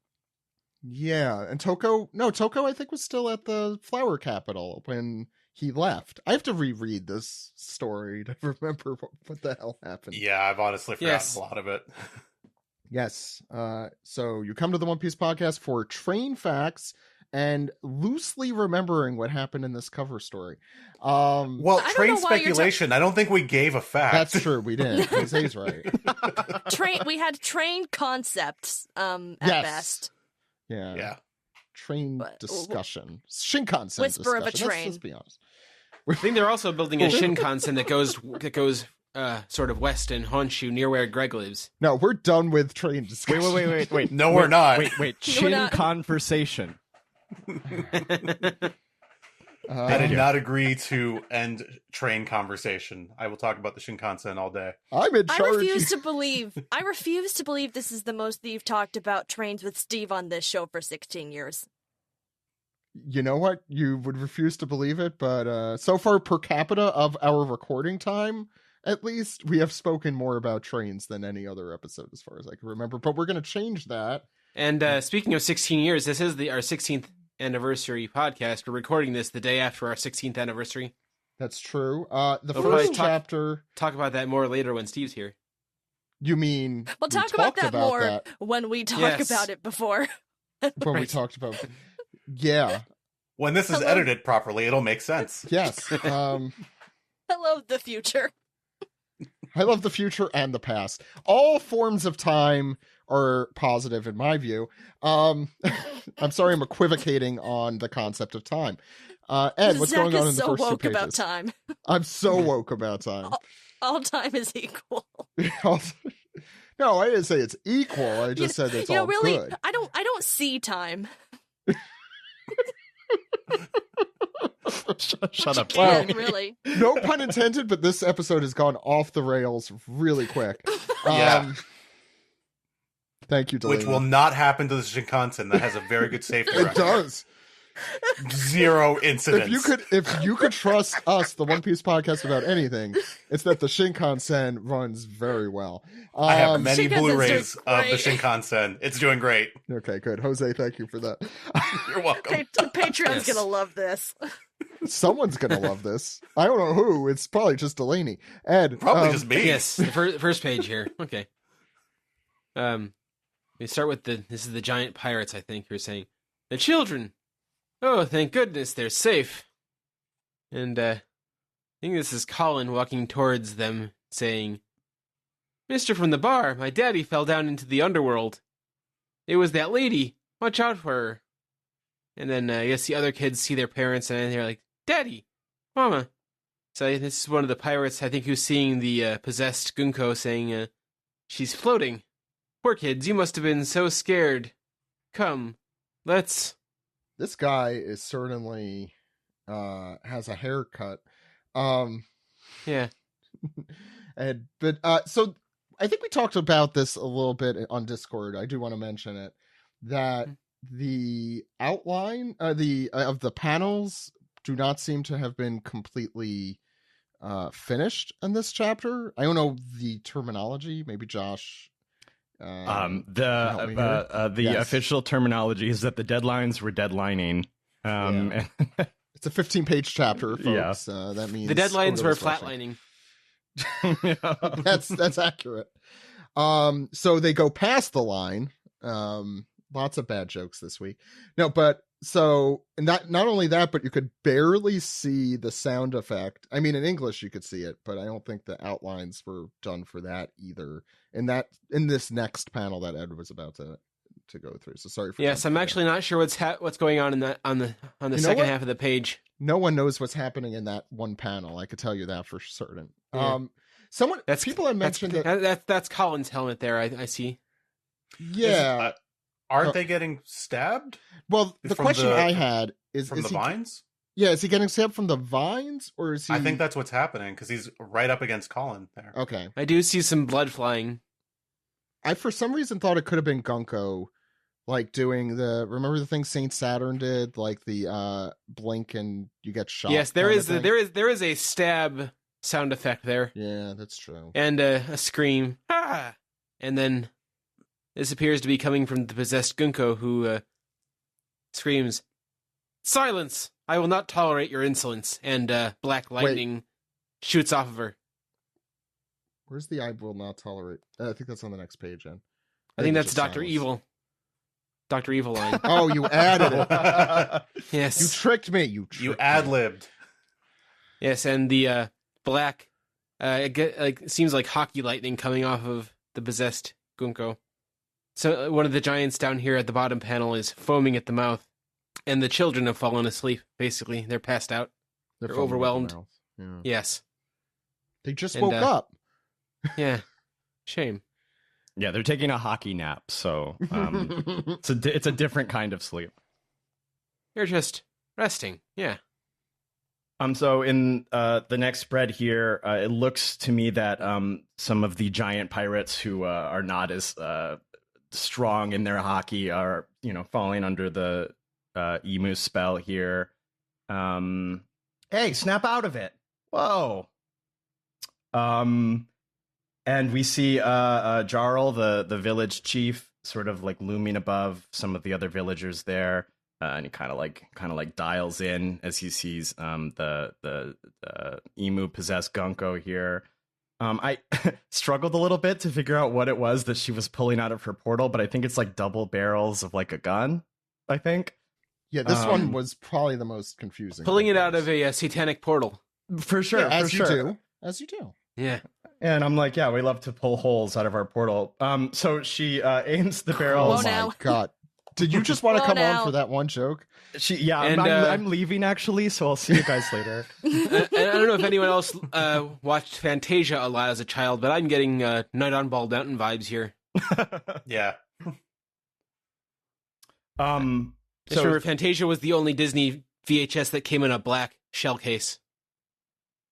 Yeah, and Toko I think was still at the Flower Capital when he left. I have to reread this story to remember what the hell happened. Yeah, I've honestly forgotten a lot of it. Yes. So you come to the One Piece podcast for train facts and loosely remembering what happened in this cover story. Train speculation. I don't think we gave a fact. That's true. We didn't. Jose's right. We had train concepts at best. Yeah. Train discussion. Shinkansen whisper discussion. Of a train. Let's be honest. I think they're also building a Shinkansen that goes sort of west in Honshu, near where Greg lives. No, we're done with train discussion. Wait. No, we're not. Wait. Shin conversation. I did not agree to end train conversation. I will talk about the Shinkansen all day. I'm in charge. I refuse to believe this is the most that you've talked about trains with Steve on this show for 16 years. You know what? You would refuse to believe it, but so far per capita of our recording time, at least, we have spoken more about trains than any other episode as far as I can remember. But we're going to change that. And speaking of 16 years, this is our 16th anniversary podcast. We're recording this the day after our 16th anniversary. That's true. The first chapter... Talk about that more later when Steve's here. You mean We'll talk about that more when we talk about it before. When we talked about yeah. When this is edited properly, it'll make sense. Yes. I love the future. I love the future and the past. All forms of time are positive in my view. I'm sorry I'm equivocating on the concept of time. Ed, what's going on in the first 2 pages? About time. I'm so woke about time. All time is equal. No, I didn't say it's equal. I just said it's all really, good. I don't see time. Shut up. Wow. Really. No pun intended, but this episode has gone off the rails really quick. Yeah. Thank you, Delaney. Which will not happen to the Shinkansen. That has a very good safety record. It does. 0 incidents. If you could trust us, the One Piece podcast, about anything, it's that the Shinkansen runs very well. I have many Shinkansen's Blu-rays doing of the great. Shinkansen. It's doing great. Okay, good. Jose, thank you for that. You're welcome. Patreon's gonna love this. Someone's gonna love this. I don't know who. It's probably just Delaney. Ed, Probably just me. Yes, the first page here. Okay. We start with this is the giant pirates, I think you're saying. The children. Oh, thank goodness they're safe. And I think this is Colin walking towards them, saying, Mister from the bar, my daddy fell down into the underworld. It was that lady. Watch out for her. And then I guess the other kids see their parents and they're like, Daddy, Mama. So this is one of the pirates, I think, who's seeing the possessed Gunko saying, she's floating. Poor kids, you must have been so scared. Come, let's... This guy is certainly has a haircut. Yeah. But so I think we talked about this a little bit on Discord. I do want to mention it, that the outline of the panels do not seem to have been completely finished in this chapter. I don't know the terminology. Maybe Josh. The official terminology is that the deadlines were deadlining. It's a 15-page chapter, folks. Yeah. That means the deadlines were flatlining. That's accurate. So they go past the line. Lots of bad jokes this week. No, but so, and not only that, but you could barely see the sound effect. I mean, in English you could see it, but I don't think the outlines were done for that either. In this next panel that Ed was about to go through. So sorry for Yes, I'm actually not sure what's going on in that on the second half of the page. No one knows what's happening in that one panel. I could tell you that for certain. Yeah. People had mentioned that's Colin's helmet there. I see. Yeah. Aren't they getting stabbed? Well, the question I had is from the vines? Yeah, is he getting stabbed from the vines, or is he? I think that's what's happening because he's right up against Colin there. Okay, I do see some blood flying. I for some reason thought it could have been Gunko, like doing remember the thing Saint Saturn did, like the blink and you get shot. Yes, there is a stab sound effect there. Yeah, that's true. And a scream, and then this appears to be coming from the possessed Gunko, who screams, "Silence! I will not tolerate your insolence!" And black lightning shoots off of her. Where's the "I will not tolerate"? I think that's on the next page, Jen. I think that's Dr. Evil. Dr. Evil line. Oh, you added it. Yes. You tricked me. You ad-libbed. Yes, and the black, it seems like hockey lightning coming off of the possessed Gunko. So one of the giants down here at the bottom panel is foaming at the mouth, and the children have fallen asleep, basically. They're passed out. They're overwhelmed. Yeah. Yes. They just woke up. Yeah. Shame. Yeah, they're taking a hockey nap, so it's a different kind of sleep. They're just resting. Yeah. So in the next spread here, it looks to me that some of the giant pirates who are not as strong in their hockey are, falling under the emu spell here. Hey, snap out of it! Whoa. And we see Jarl, the village chief, sort of like looming above some of the other villagers there, and he kind of like dials in as he sees the emu possessed Gunko here. I struggled a little bit to figure out what it was that she was pulling out of her portal, but I think it's like double barrels of like a gun, I think. Yeah, this one was probably the most confusing. Pulling it out of a satanic portal. For sure, yeah, as you do. As you do. Yeah. And I'm like, yeah, we love to pull holes out of our portal. So she aims the barrels. Oh my god. Did you just want to come on for that one joke? I'm leaving actually, so I'll see you guys later. I don't know if anyone else watched Fantasia a lot as a child, but I'm getting Night on Bald Mountain vibes here. Yeah. So remember, Fantasia was the only Disney VHS that came in a black shell case.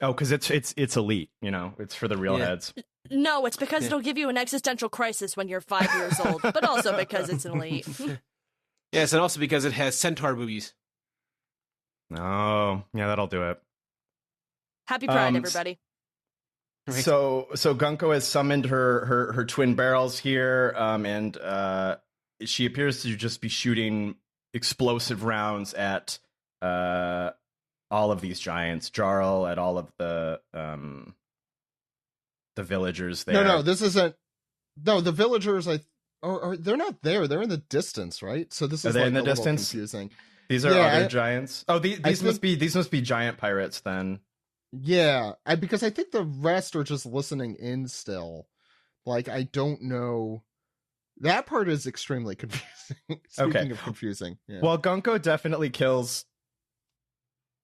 Oh, because it's elite, you know, it's for the real heads. No, it's because it'll give you an existential crisis when you're 5 years old, but also because it's an elite. Yes, and also because it has centaur boobies. Oh, yeah, that'll do it. Happy Pride, everybody. Right. So Gunko has summoned her twin barrels here, and she appears to just be shooting explosive rounds at all of these giants, Jarl, at all of the villagers there. No, this isn't. No, the villagers, or they're not there. They're in the distance, right? So this is in the a little distance? confusing. These are other giants. Oh, these must be giant pirates then. Yeah, because I think the rest are just listening in still. Like, I don't know. That part is extremely confusing. Speaking of confusing. Yeah. Well, Gunko definitely kills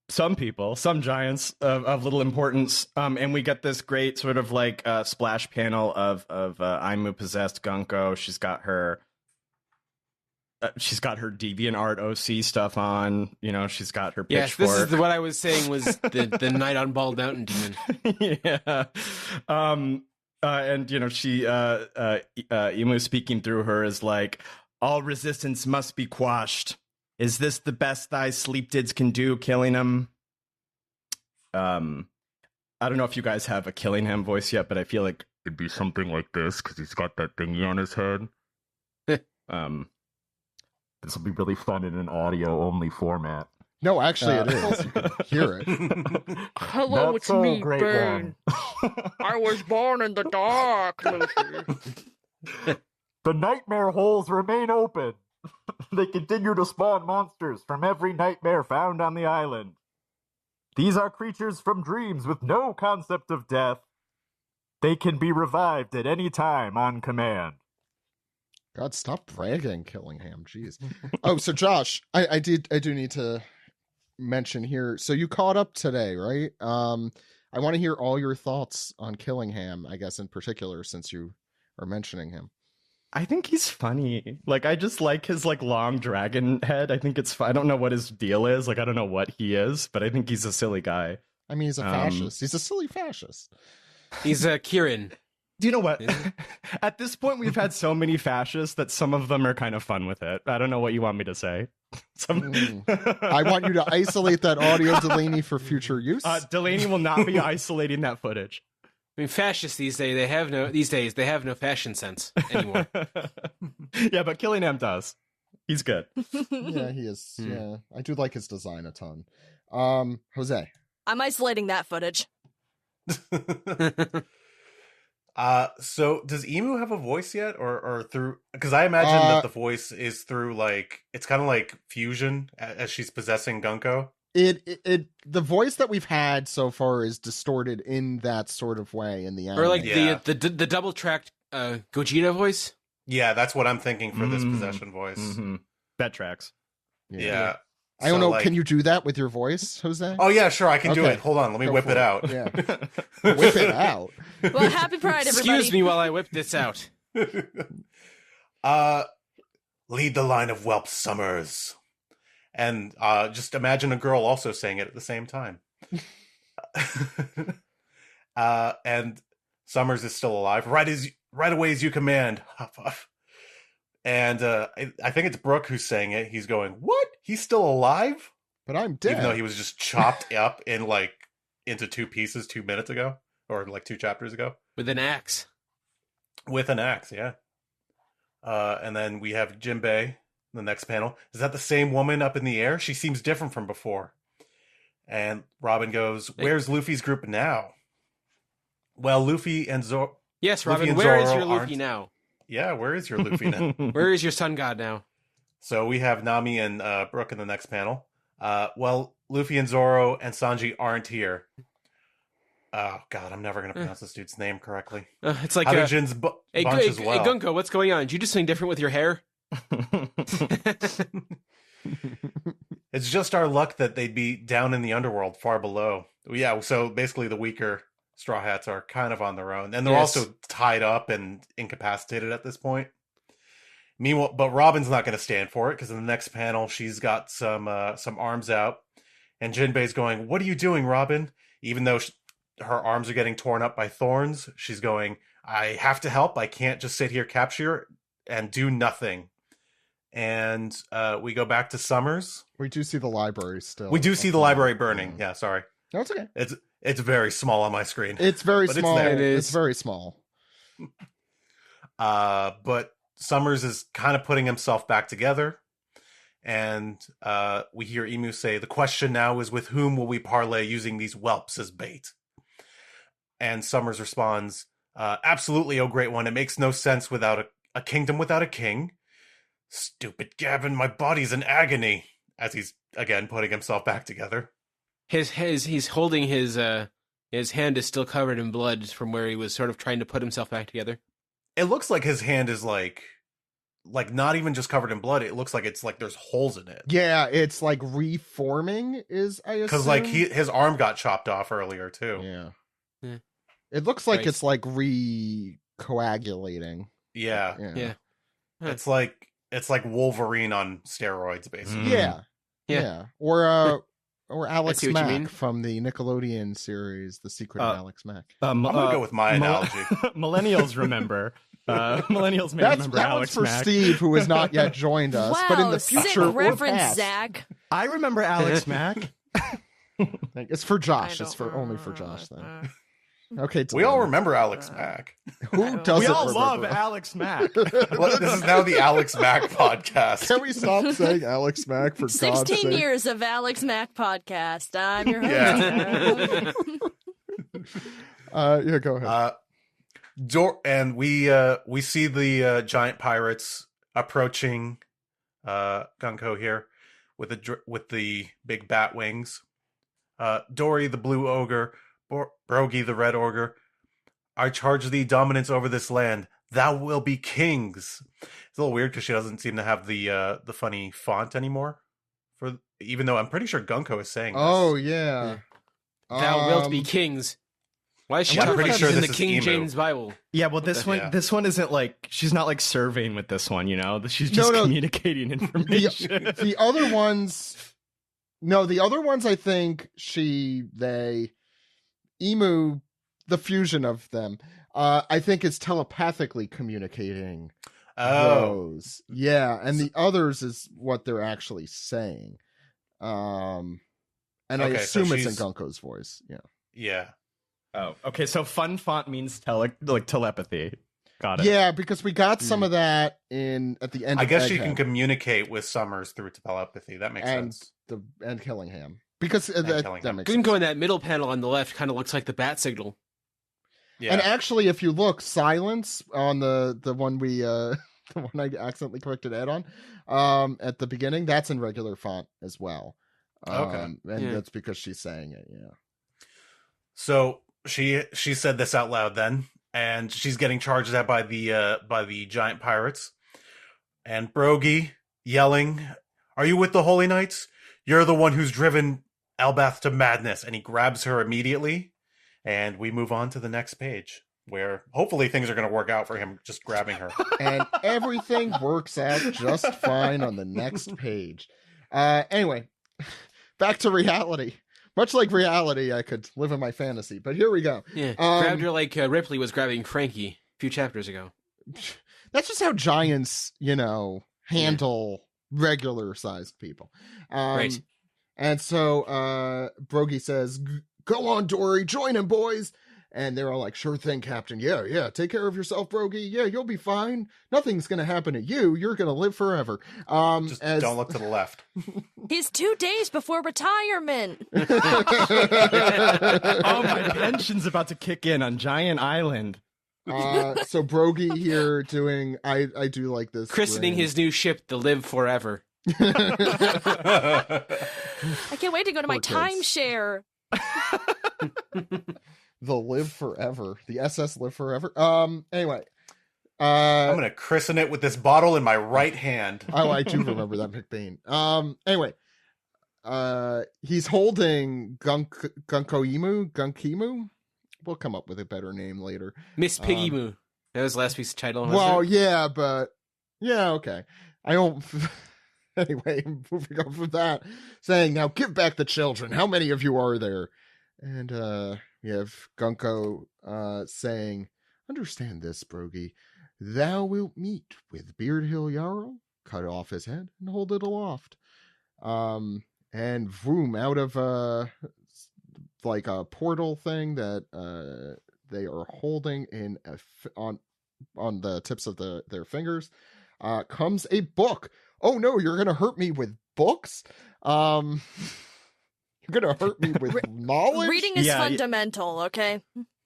some people, some giants of little importance, and we get this great sort of like splash panel of Aimu possessed Gunko. She's got her DeviantArt OC stuff on. You know, she's got her pitchfork. Yes, this is what I was saying was the Night on Bald Mountain demon. Yeah. And you know, she Imu speaking through her is like, all resistance must be quashed. Is this the best thy sleep dids can do, killing him? I don't know if you guys have a killing him voice yet, but I feel like it'd be something like this because he's got that thingy on his head. This will be really fun in an audio-only format. No, actually, it is. You can hear it. Hello, it's me, Bane. I was born in the dark, Luffy. The nightmare holes remain open. They continue to spawn monsters from every nightmare found on the island. These are creatures from dreams with no concept of death. They can be revived at any time on command. God, stop bragging, Killingham. Jeez. Oh, so Josh, I do need to mention here. So you caught up today, right? I want to hear all your thoughts on Killingham, I guess in particular, since you are mentioning him. I think he's funny. Like, I just like his like long dragon head. I think it's fun. I don't know what his deal is. Like, I don't know what he is, but I think he's a silly guy. I mean, he's a fascist. He's a silly fascist. He's a Kieran. Do you know what? At this point, we've had so many fascists that some of them are kind of fun with it. I don't know what you want me to say. I want you to isolate that audio, Delaney, for future use. Delaney will not be isolating that footage. I mean, fascists these days they have no fashion sense anymore. Yeah, but Killingham does. He's good. Yeah, he is. Yeah, I do like his design a ton. Jose, I'm isolating that footage. So does Emu have a voice yet, or through? Because I imagine that the voice is through like it's kind of like fusion as she's possessing Gunko. The voice that we've had so far is distorted in that sort of way in the anime. Or like the double tracked Gogeta voice. Yeah, that's what I'm thinking for this possession voice. Mm-hmm. That tracks. Yeah. I don't know. Like, can you do that with your voice, Jose? Oh yeah, sure. I can do it. Hold on. Let me whip it out. Yeah. Whip it out. Well, happy Pride, everybody. Excuse me while I whip this out. Lead the line of Whelp Summers. And just imagine a girl also saying it at the same time. And Summers is still alive. Right away as you command. Huff, huff. And I think it's Brooke who's saying it. He's going, "What? He's still alive? But I'm dead." Even though he was just chopped up in like into two pieces 2 minutes ago, or like 2 chapters ago, with an axe. With an axe, yeah. And then we have Jinbei. The next panel. Is that the same woman up in the air? She seems different from before. And Robin goes, "Where's Luffy's group now?" Well, Luffy and Zoro. Yes, Luffy Robin, and where is Zoro your Luffy aren't- now? Yeah, where is your Luffy now? Where is your sun god now? So we have Nami and Brooke in the next panel. Well, Luffy and Zoro and Sanji aren't here. Oh, God, I'm never going to pronounce this dude's name correctly. It's like Havijin's hey, bunch as well. Hey, Gunko, what's going on? Did you do something different with your hair? It's just our luck that they'd be down in the underworld far below. Yeah, so basically the weaker Straw Hats are kind of on their own. And they're also tied up and incapacitated at this point. Meanwhile, but Robin's not going to stand for it because in the next panel, she's got some arms out. And Jinbei's going, "What are you doing, Robin?" Even though her arms are getting torn up by thorns, she's going, "I have to help. I can't just sit here, capture, and do nothing." And we go back to Summers. We do see the library still. We do see the library burning. Yeah, sorry. No, it's okay. It's very small on my screen. It's very small. It's very small. But Summers is kind of putting himself back together. And we hear Emu say, "The question now is with whom will we parlay using these whelps as bait?" And Summers responds, "Absolutely, oh great one. It makes no sense without a kingdom without a king. Stupid Gavin, my body's in agony." As he's, again, putting himself back together. He's holding his hand is still covered in blood from where he was sort of trying to put himself back together. It looks like his hand is like not even just covered in blood. It looks like it's like there's holes in it. Yeah, it's like reforming is, I assume. Because like his arm got chopped off earlier too. Yeah. Yeah. It looks like it's like recoagulating. Yeah. Yeah. It's like Wolverine on steroids, basically. Yeah. Or Alex I see what you mean. Mack from the Nickelodeon series, The Secret of Alex Mack. I'm gonna go with my analogy. Millennials remember. Millennials may remember that Alex one's for Mack. Steve, who has not yet joined us. Wow, but in the future, sick or reference, past, Zach. I remember Alex Mack. It's for Josh. It's for only for Josh then. Okay, we all remember Alex Mack. Who doesn't? We all remember? love Alex Mack. Well, this is now the Alex Mack podcast. Can we stop saying Alex Mack for God's 16 sake? years of Alex Mack podcast. I'm your host. Yeah. Go ahead. And we see the giant pirates approaching Gunko here with the big bat wings. Dory the blue ogre, Brogy the red ogre, I charge thee dominance over this land. Thou will be kings. It's a little weird because she doesn't seem to have the funny font anymore. Even though I'm pretty sure Gunko is saying this. Oh yeah. Thou wilt be kings. Why is she I'm pretty talking sure in this the is King Emu. James Bible? Yeah, well, this one isn't like she's not like surveying with this one, you know. She's just communicating information. The other ones, I think Emu, the fusion of them, I think is telepathically communicating those. Yeah, and the others is what they're actually saying. And I assume it's in Gunko's voice. Yeah. Yeah. Oh, okay. So fun font means telepathy. Got it. Yeah, because we got some of that at the end. I guess of you Egghead. can communicate with Summers through telepathy. That makes sense. And Killingham, because that makes sense. Gunko in that middle panel on the left kind of looks like the bat signal. Yeah. And actually, if you look, silence on the one we the one I accidentally corrected Ed on at the beginning, that's in regular font as well. And that's because she's saying it. Yeah. So she said this out loud then, and she's getting charged at by the giant pirates, and Brogy yelling, "Are you with the Holy Knights? You're the one who's driven Elbath to madness," and he grabs her immediately. And we move on to the next page, where hopefully things are going to work out for him just grabbing her. And everything works out just fine on the next page. Anyway, back to reality. Much like reality, I could live in my fantasy, but here we go. Yeah, grabbed her like Ripley was grabbing Frankie a few chapters ago. That's just how giants, handle regular-sized people. Right. And so Brogy says, "Go on, Dory, join him, boys." And they're all like, sure thing, Captain. Yeah. Take care of yourself, Brogy. Yeah, you'll be fine. Nothing's going to happen to you. You're going to live forever. Just don't look to the left. He's 2 days before retirement. Oh, my pension's about to kick in on Giant Island. So Brogy here doing, I do like this. Christening his new ship, the Live Forever. I can't wait to go to my timeshare. The Live Forever. The SS Live Forever. Anyway. I'm going to christen it with this bottle in my right hand. Oh, I do remember that, McBain. Anyway. He's holding Gunkimu. We'll come up with a better name later. Miss Piggy Moo. That was last week's title. Well, yeah, but yeah, okay. I don't. Anyway, moving on from that, saying, now give back the children. How many of you are there? And you have Gunko saying, understand this, Brogy. Thou wilt meet with Beardhill Jarl, cut off his head, and hold it aloft. And vroom, out of like a portal thing that they are holding in on the tips of their fingers, comes a book. Oh no, you're gonna hurt me with books? You're gonna hurt me with knowledge? Reading is fundamental, okay?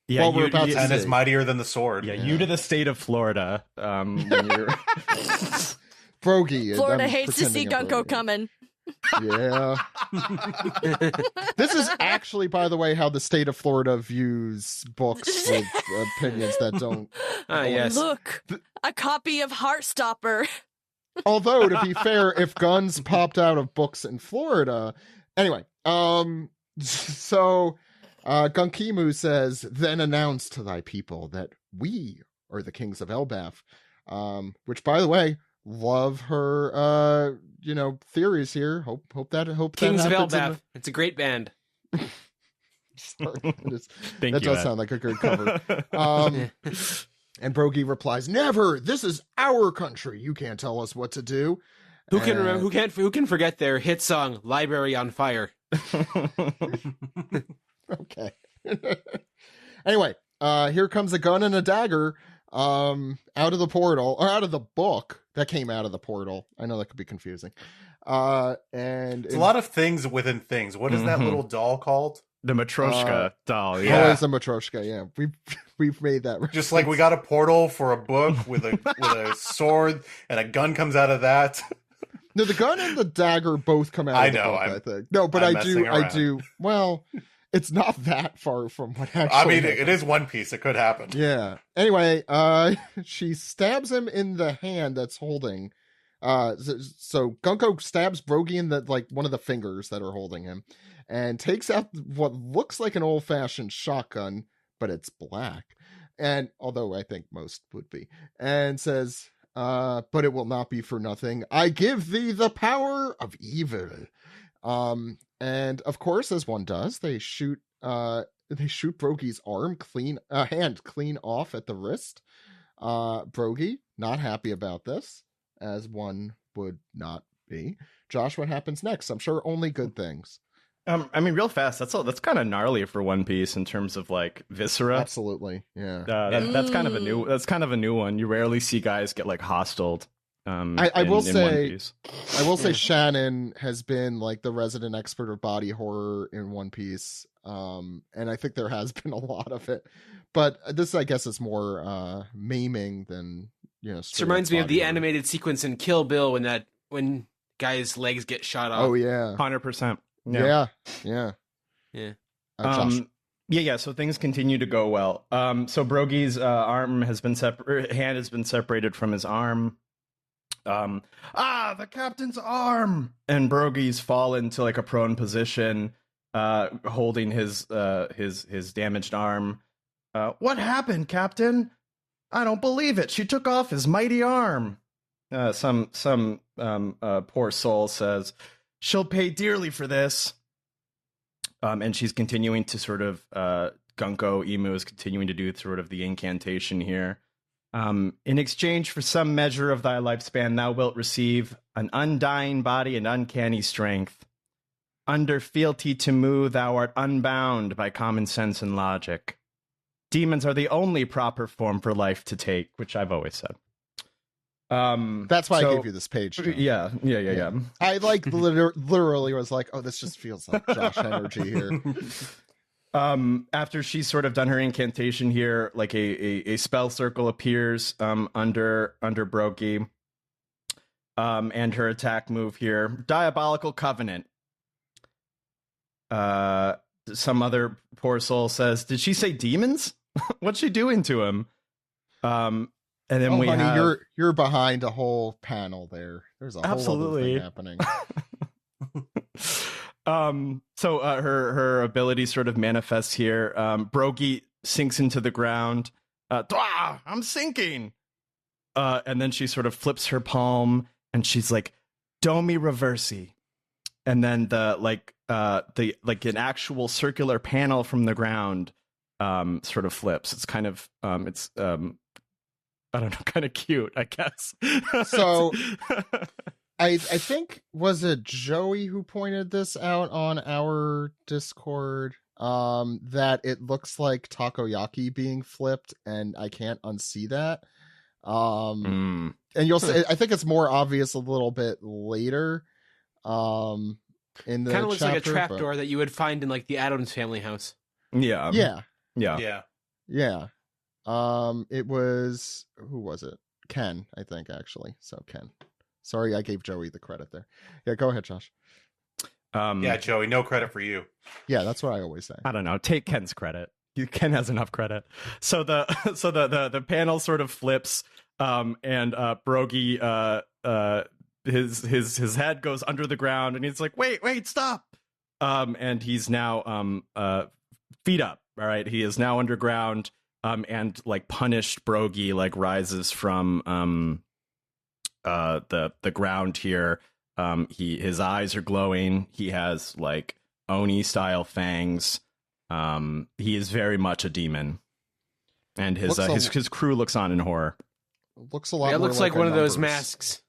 Yeah, well, we're about to and it's mightier than the sword. Yeah, you to the state of Florida. When you're Brogy. Florida hates to see Gunko coming. Yeah. This is actually, by the way, how the state of Florida views books with opinions that don't. Yes. Look, a copy of Heartstopper. Although, to be fair, if guns popped out of books in Florida. Anyway, so Gunkimu says, then announce to thy people that we are the kings of Elbaf. Which, by the way, love her theories here. Hope that Kings of happens Elbaf. It's a great band. Sorry, that does sound like a good cover. And Brogy replies, never. This is our country. You can't tell us what to do. Who can remember? Who can forget their hit song "Library on Fire"? Okay. Anyway, here comes a gun and a dagger out of the portal, or out of the book that came out of the portal. I know that could be confusing. And it's a lot of things within things. What is that little doll called? The Matryoshka doll. Yeah, it's a Matryoshka. Yeah, we've made that. Just like we got a portal for a book with a sword, and a gun comes out of that. No, the gun and the dagger both come out. I think. No, but I do. Well, it's not that far from what actually. I mean, it is One Piece. It could happen. Yeah. Anyway, she stabs him in the hand that's holding. So Gunko stabs Brogy in one of the fingers that are holding him, and takes out what looks like an old-fashioned shotgun, but it's black. And although I think most would be, and says, but it will not be for nothing. I give thee the power of evil. And of course, as one does, they shoot Brogy's hand clean off at the wrist. Brogy, not happy about this, as one would not be. Josh, what happens next? I'm sure only good things. I mean, real fast. That's kind of gnarly for One Piece in terms of like viscera. Absolutely, yeah. That's kind of a new one. You rarely see guys get like hostiled. I will say Shannon has been like the resident expert of body horror in One Piece, and I think there has been a lot of it. But this, I guess, is more maiming than This reminds me of the animated sequence in Kill Bill when guys' legs get shot off. Oh yeah, 100%. Yeah. Josh. Yeah. So things continue to go well. So Brogy's hand has been separated from his arm. The captain's arm, and Brogy's fallen to like a prone position, holding his damaged arm. What happened, Captain? I don't believe it. She took off his mighty arm. Some poor soul says she'll pay dearly for this. And she's continuing to sort of Gunko Imu is continuing to do sort of the incantation here. In exchange for some measure of thy lifespan, thou wilt receive an undying body and uncanny strength. Under fealty to Mu, thou art unbound by common sense and logic. demons are the only proper form for life to take, which I've always said. That's why I gave you this page. Joe. Yeah. I like literally was like, oh, this just feels like Josh energy here. After she's sort of done her incantation here, like a spell circle appears under Brokey. And her attack move here, Diabolical Covenant. Some other poor soul says, did she say demons? What's she doing to him? And then honey, you're behind a whole panel there. There's a whole other thing happening. So her ability sort of manifests here. Brokey sinks into the ground. I'm sinking. And then she sort of flips her palm and she's like, Domi Reversi. And then an actual circular panel from the ground sort of flips. It's kind of I don't know, kind of cute, I guess. So I think, was it Joey who pointed this out on our Discord, that it looks like takoyaki being flipped, and I can't unsee that. And you'll say, I think it's more obvious a little bit later. In the kind of looks chapter, like a trapdoor that you would find in like the Addams Family house. Yeah. It was, who was it? Ken, I think, actually. So Ken. Sorry, I gave Joey the credit there. Yeah, go ahead, Josh. Yeah, Joey, no credit for you. Yeah, that's what I always say. I don't know. Take Ken's credit. Ken has enough credit. So the panel sort of flips, and Brokey, his head goes under the ground, and he's like, wait, stop. And he's now feet up. All right, he is now underground. And like punished Brokey like rises from the ground here. His eyes are glowing. He has like Oni style fangs. He is very much a demon, and his crew looks on in horror. Looks a lot. Yeah, it more looks like one of those Numbers. Masks.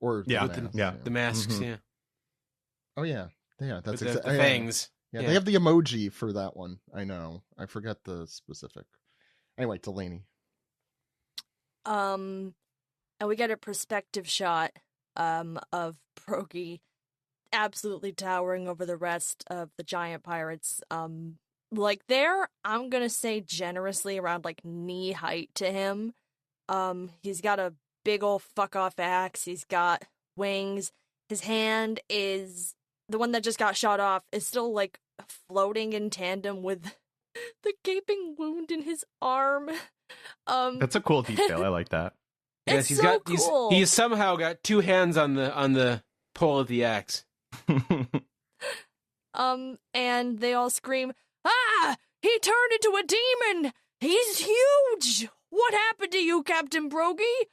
Or yeah, the masks. Mm-hmm. Yeah. Oh yeah. That's the exactly fangs. Yeah, they have the emoji for that one. I know. I forget the specific. Anyway, Delaney. And we get a perspective shot of Brokey absolutely towering over the rest of the giant pirates. Like they're, I'm gonna say generously around like knee height to him. He's got a big old fuck off axe. He's got wings. His hand is the one that just got shot off is still like floating in tandem with the gaping wound in his arm. That's a cool detail. I like that. Yes, It's so cool. He's somehow got two hands on the pole of the axe. And they all scream, "Ah! He turned into a demon! He's huge! What happened to you, Captain Brokey?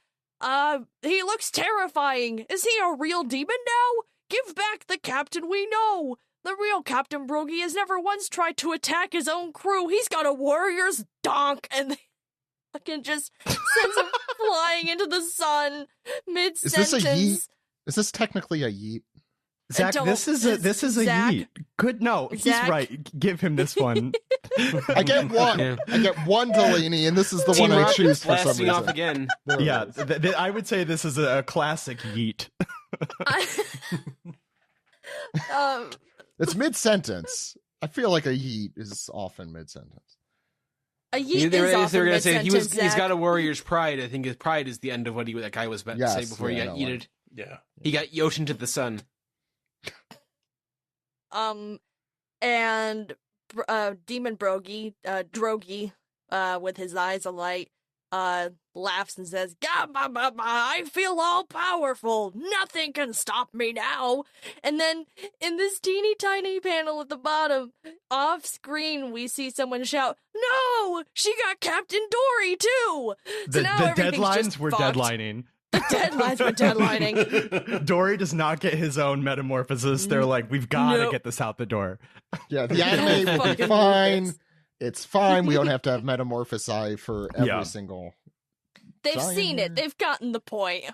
He looks terrifying. Is he a real demon now? Give back the captain we know! The real Captain Brokey has never once tried to attack his own crew. He's got a warrior's donk!" And they fucking just sends him flying into the sun mid-sentence. Is this a yeet? Is this technically a yeet? Zach, this is a yeet. Good, no, he's Zach? right. Give him this one. I get one. Yeah. I get one Delaney, and this is the Team one I Rocket choose for some blasting reason. off again. There it Yeah, is. I would say this is a classic yeet. It's mid-sentence. I feel like a yeet is often mid-sentence. A yeet They were is often gonna say mid-sentence, he's got Zach. a warrior's pride. I think his pride is the end of what that guy was about to say before he got yeeted. Yeah. He got yotioned to the sun. And Demon Brokey, Drogi, with his eyes alight, laughs and says, I feel all powerful. Nothing can stop me now. And then in this teeny tiny panel at the bottom, off screen, we see someone shout, "No! She got Captain Dory too!" So now The everything's deadlines just were fucked. deadlining. The deadlines were deadlining. Dory does not get his own metamorphosis. They're like, we've got to Nope. get this out the door. Yeah, the anime will be Fucking fine. Lucas. It's fine. We don't have to have metamorphosis for every Yeah. single. They've Giant. seen it. They've gotten the point.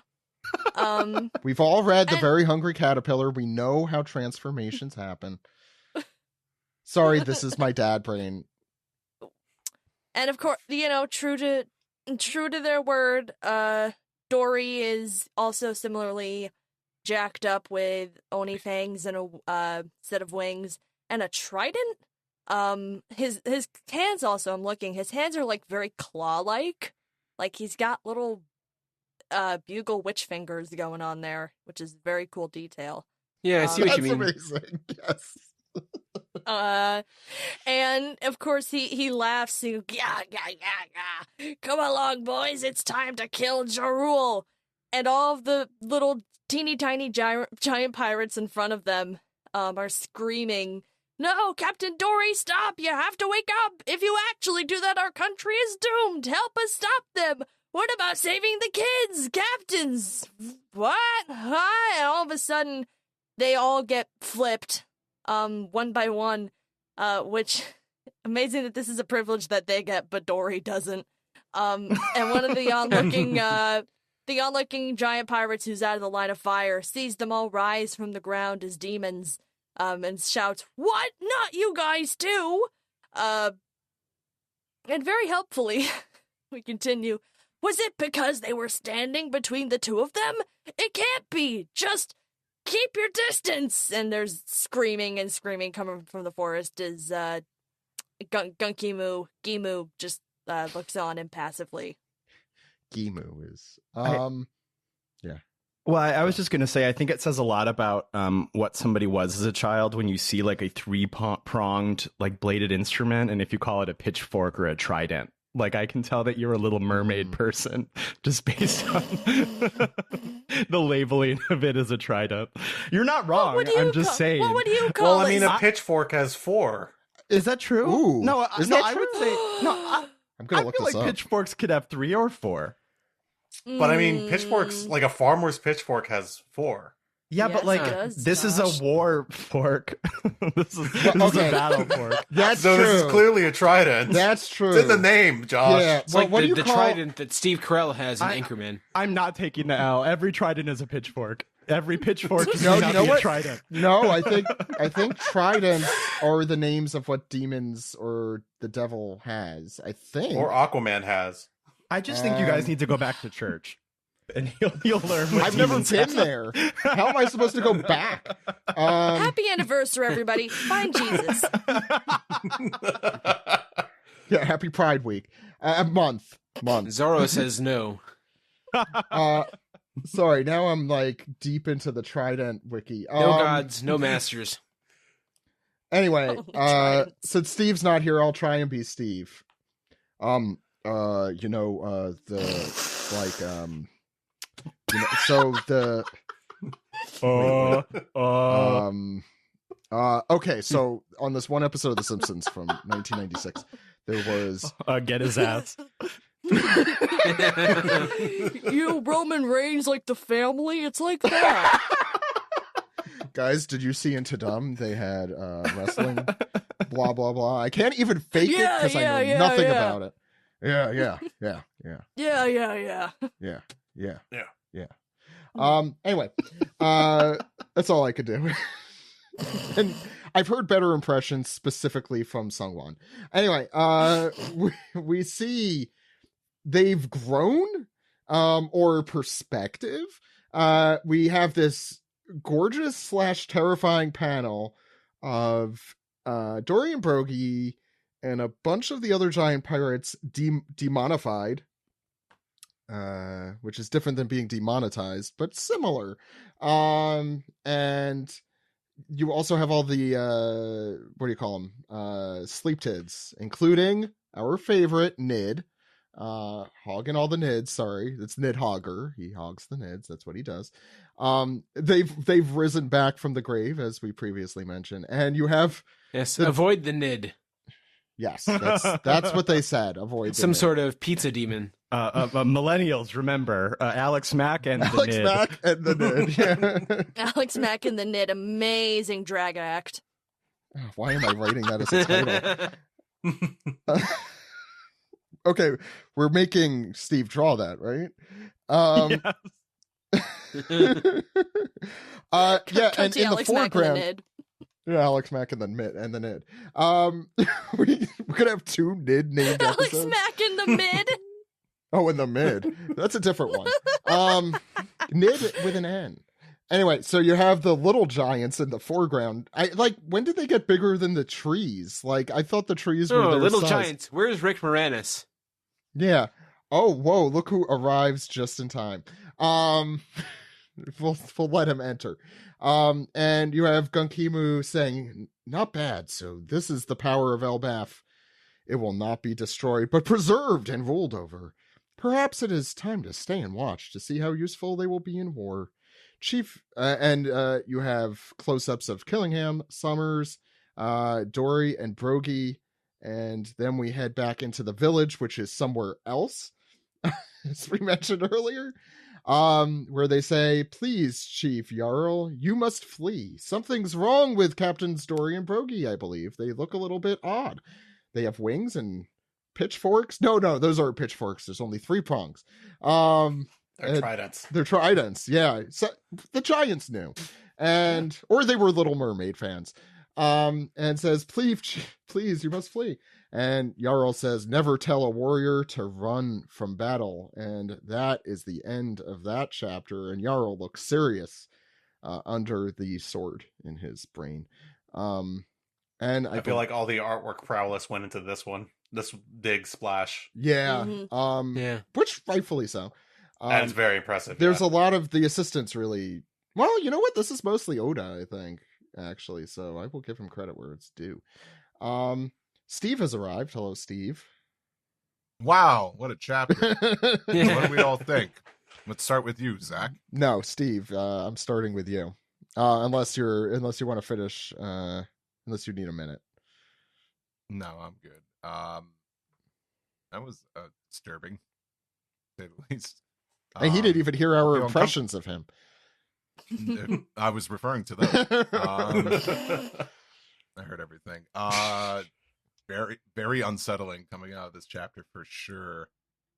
We've all read The And- Very Hungry Caterpillar. We know how transformations happen. Sorry, this is my dad brain. And of course, true to their word, Dory is also similarly jacked up with Oni fangs and a set of wings and a trident. His hands also, I'm looking, his hands are like very claw-like. Like he's got little bugle witch fingers going on there, which is very cool detail. Yeah, I see what you mean. That's amazing. Yes. And of course he laughs. Yeah. Come along, boys. It's time to kill Jarul. And all of the little teeny tiny giant pirates in front of them are screaming, "No, Captain Dory, stop! You have to wake up! If you actually do that, our country is doomed! Help us stop them! What about saving the kids? Captains! What? Huh?" And all of a sudden, they all get flipped, one by one, which, amazing that this is a privilege that they get, but Dory doesn't. And one of the onlooking giant pirates who's out of the line of fire sees them all rise from the ground as demons, and shouts, "What? Not you guys too!" And very helpfully, we continue, "Was it because they were standing between the two of them? It can't be! Just keep your distance!" And there's screaming coming from the forest as Gimu just looks on impassively. Gimu is yeah. Well, I was just going to say, I think it says a lot about what somebody was as a child when you see like a three-pronged, like bladed instrument, and if you call it a pitchfork or a trident. Like, I can tell that you're a little mermaid person just based on the labeling of it as a trident. You're not wrong. I'm just saying. What would you call it? Well, I mean, a pitchfork has 4. Is that true? Ooh, no, is no, that I true? would say no. I'm gonna I look feel this like up. pitchforks could have 3 or 4. But I mean, pitchforks, like a farmer's pitchfork has 4. Yeah, Yes, but like it does, this is Josh. a war fork. this is a battle fork. That's So true. this is clearly a trident. That's true. It's in the name, Josh. Yeah. It's Well, like what do you the call trident that Steve Carell has in Anchorman. I'm not taking the L. Every trident is a pitchfork. Every pitchfork No, may you not know be what? a trident. No, I think tridents are the names of what demons or the devil has. I think. Or Aquaman has. I just think you guys need to go back to church. And you'll learn what I've never demons been have. there. How am I supposed to go back? Happy anniversary, everybody. Find Jesus. Yeah, happy Pride Week. Month. Zorro says no. Sorry, now I'm like deep into the Trident wiki. No gods, no masters. Anyway, Tridents. since Steve's not here, I'll try and be Steve. Okay, so on this one episode of The Simpsons from 1996, there was Get his ass. You Roman Reigns like the family? It's like that. guys, did you see Into Dumb? They had wrestling, blah blah blah. I can't even fake it because I know nothing about it. Yeah. Anyway, that's all I could do. And I've heard better impressions specifically from Sungwon. Anyway, we see they've grown, or perspective. We have this gorgeous / terrifying panel of Dory and Brogy and a bunch of the other giant pirates demonified, which is different than being demonetized, but similar. And you also have all the what do you call them? Sleep tids, including our favorite Nid, hogging all the Nids. Sorry, it's Nidhogger. He hogs the Nids. That's what he does. They've risen back from the grave, as we previously mentioned, and you have avoid the Nid. Yes, that's what they said. Avoid some sort of pizza demon. Millennials, remember Alex Mack and the Nid. Mack and the Nid. Yeah. Alex Mack and the Nid, amazing drag act. Why am I writing that as a title? Okay, we're making Steve draw that, right? Yes. Yeah, and in the foreground, Yeah, Alex Mack and then Mid and the Nid. We're gonna have 2 Nid named Alex episodes. Mack in the mid. Oh, in the mid. That's a different one. Nid with an N. Anyway, so you have the little giants in the foreground. When did they get bigger than the trees? Like, I thought the trees were their little size. giants. Where's Rick Moranis? Yeah. Oh, whoa, look who arrives just in time. We'll let him enter. And you have Gunkimu saying, not bad, so this is the power of Elbaf. It will not be destroyed, but preserved and ruled over. Perhaps it is time to stay and watch to see how useful they will be in war. Chief, and you have close-ups of Killingham, Summers, Dory, and Brogy, and then we head back into the village, which is somewhere else, as we mentioned earlier, where they say, please, Chief Jarl, you must flee. Something's wrong with Captains Dory and Brogy, I believe. They look a little bit odd. They have wings and pitchforks. No, those aren't pitchforks. There's only 3 prongs. They're tridents. They're tridents, yeah. So the giants knew. Or they were Little Mermaid fans. And says, please, you must flee. And Jarl says, never tell a warrior to run from battle. And that is the end of that chapter. And Jarl looks serious under the sword in his brain. And I feel like all the artwork prowess went into this one. This big splash. Yeah. Yeah. Which rightfully so. And it's very impressive. There's a lot of the assistants really. Well, you know what? This is mostly Oda, I think, actually. So I will give him credit where it's due. Steve has arrived. Hello, Steve. Wow, what a chapter. What do we all think? Let's start with you, Zach. No, Steve, I'm starting with you. Unless you want to finish, unless you need a minute. No, I'm good. That was disturbing, to say the least. And he didn't even hear our impressions of him. I was referring to that. I heard everything. Very, very unsettling coming out of this chapter for sure.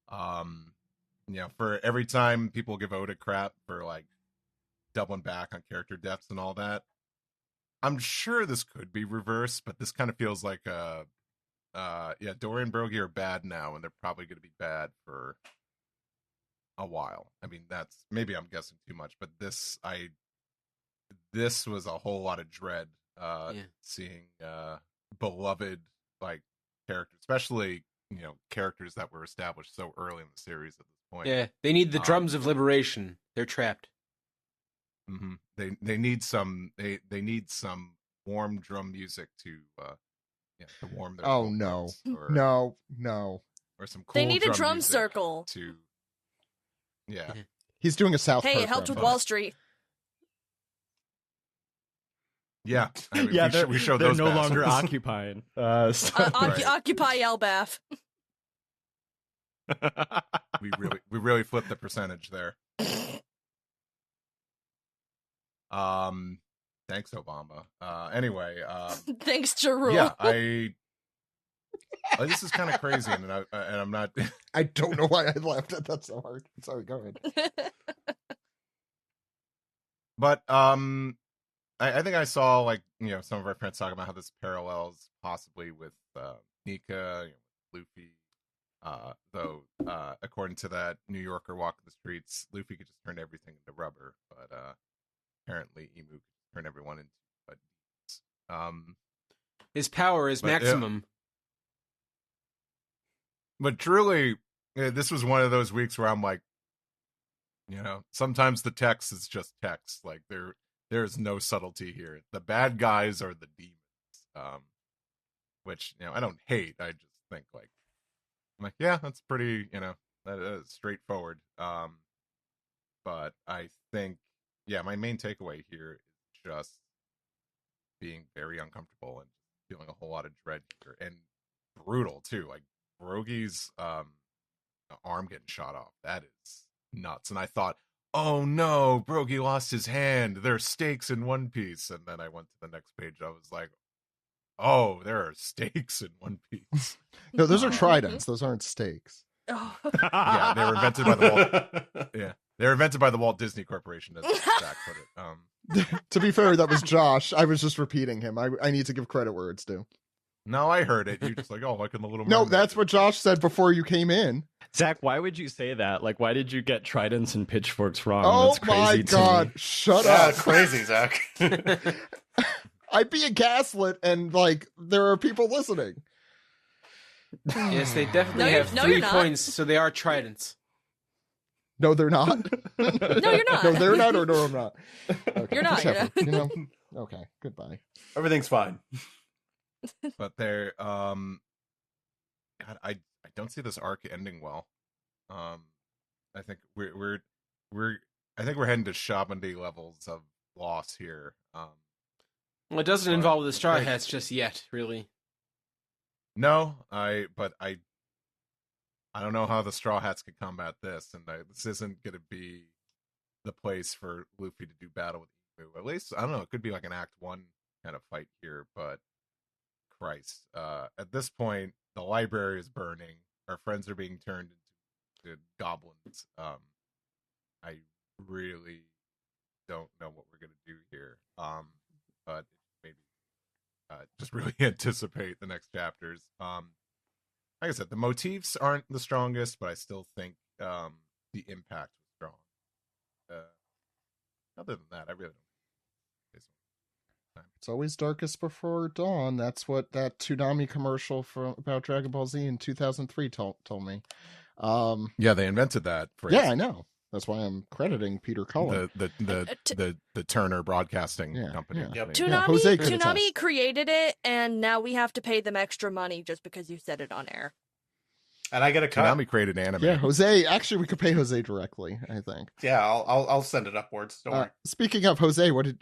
For every time people give Oda crap for like doubling back on character deaths and all that, I'm sure this could be reversed, but this kind of feels like Dory and Brogy are bad now, and they're probably going to be bad for a while. I mean, that's maybe I'm guessing too much, but this was a whole lot of dread seeing beloved like characters, especially characters that were established so early in the series at this point. Yeah, they need the drums of liberation. They're trapped. Mm-hmm. They need some warm drum music to warm their. Oh no, or, no. Or some cool. They need a drum music circle. To. Yeah. He's doing a South. Hey, it helped with Wall Street. Yeah, I mean, yeah, we showed they're those no bastards. longer occupying. Occupy Elbaf. we really flipped the percentage there. Thanks, Obama. Anyway, thanks, Jerome. Yeah, this is kind of crazy, and I'm not. I don't know why I laughed at that so hard. Sorry, go ahead. But I think I saw some of our friends talking about how this parallels possibly with Nika, Luffy. Though according to that New Yorker walk the streets, Luffy could just turn everything into rubber, but apparently Emu could turn everyone into his power is maximum. But truly, this was one of those weeks where I'm like, sometimes the text is just text. Like there is no subtlety here. The bad guys are the demons, which I don't hate. I just think I'm like, yeah, that's pretty, that is straightforward. But I think, my main takeaway here is just being very uncomfortable and feeling a whole lot of dread here, and brutal too. Like Brogy's arm getting shot off. That is nuts. And I thought, oh no, Brogy lost his hand. There are stakes in One Piece. And then I went to the next page. I was like, oh, there are stakes in One Piece. No, those are tridents. Those aren't stakes. Oh. Yeah, they were invented by the They're invented by the Walt Disney Corporation, as Zach put it. To be fair, that was Josh. I was just repeating him. I need to give credit where it's due. No, I heard it. You're just like, oh, like in the Little No, Mermaid. that's what Josh said before you came in. Zach, why would you say that? Like, why did you get tridents and pitchforks wrong? Oh That's crazy my to God. me. Shut Yeah, up. it's crazy, Zach. I'd be a gaslit and like there are people listening. Yes, they definitely No, have no, 3 you're not. points, so they are tridents. No, they're not. No, you're not. No, they're not, or no, I'm not. Okay, You're not, whichever, you know? Okay, goodbye. Everything's fine. But they're God, I don't see this arc ending well. I think we're I think we're heading to Shabandi levels of loss here. Well, it doesn't involve the Straw Hats just yet, really. No, I don't know how the Straw Hats could combat this, and this isn't going to be the place for Luffy to do battle with Emu. At least, I don't know, it could be like an Act 1 kind of fight here, but Christ. At this point, the library is burning. Our friends are being turned into goblins. I really don't know what we're going to do here. But maybe just really anticipate the next chapters. Like I said, the motifs aren't the strongest, but I still think the impact was strong. Other than that, I really don't. It's always darkest before dawn. That's what that Toonami commercial about Dragon Ball Z in 2003 told me. Yeah, they invented that phrase. Yeah, I know. That's why I'm crediting Peter Cullen. The Turner Broadcasting Company. Yeah. Yep. Toonami created it, and now we have to pay them extra money just because you said it on air. And I get a cut. Toonami created anime. Yeah, Jose. Actually, we could pay Jose directly, I think. Yeah, I'll send it upwards. Don't worry. Speaking of Jose, what did...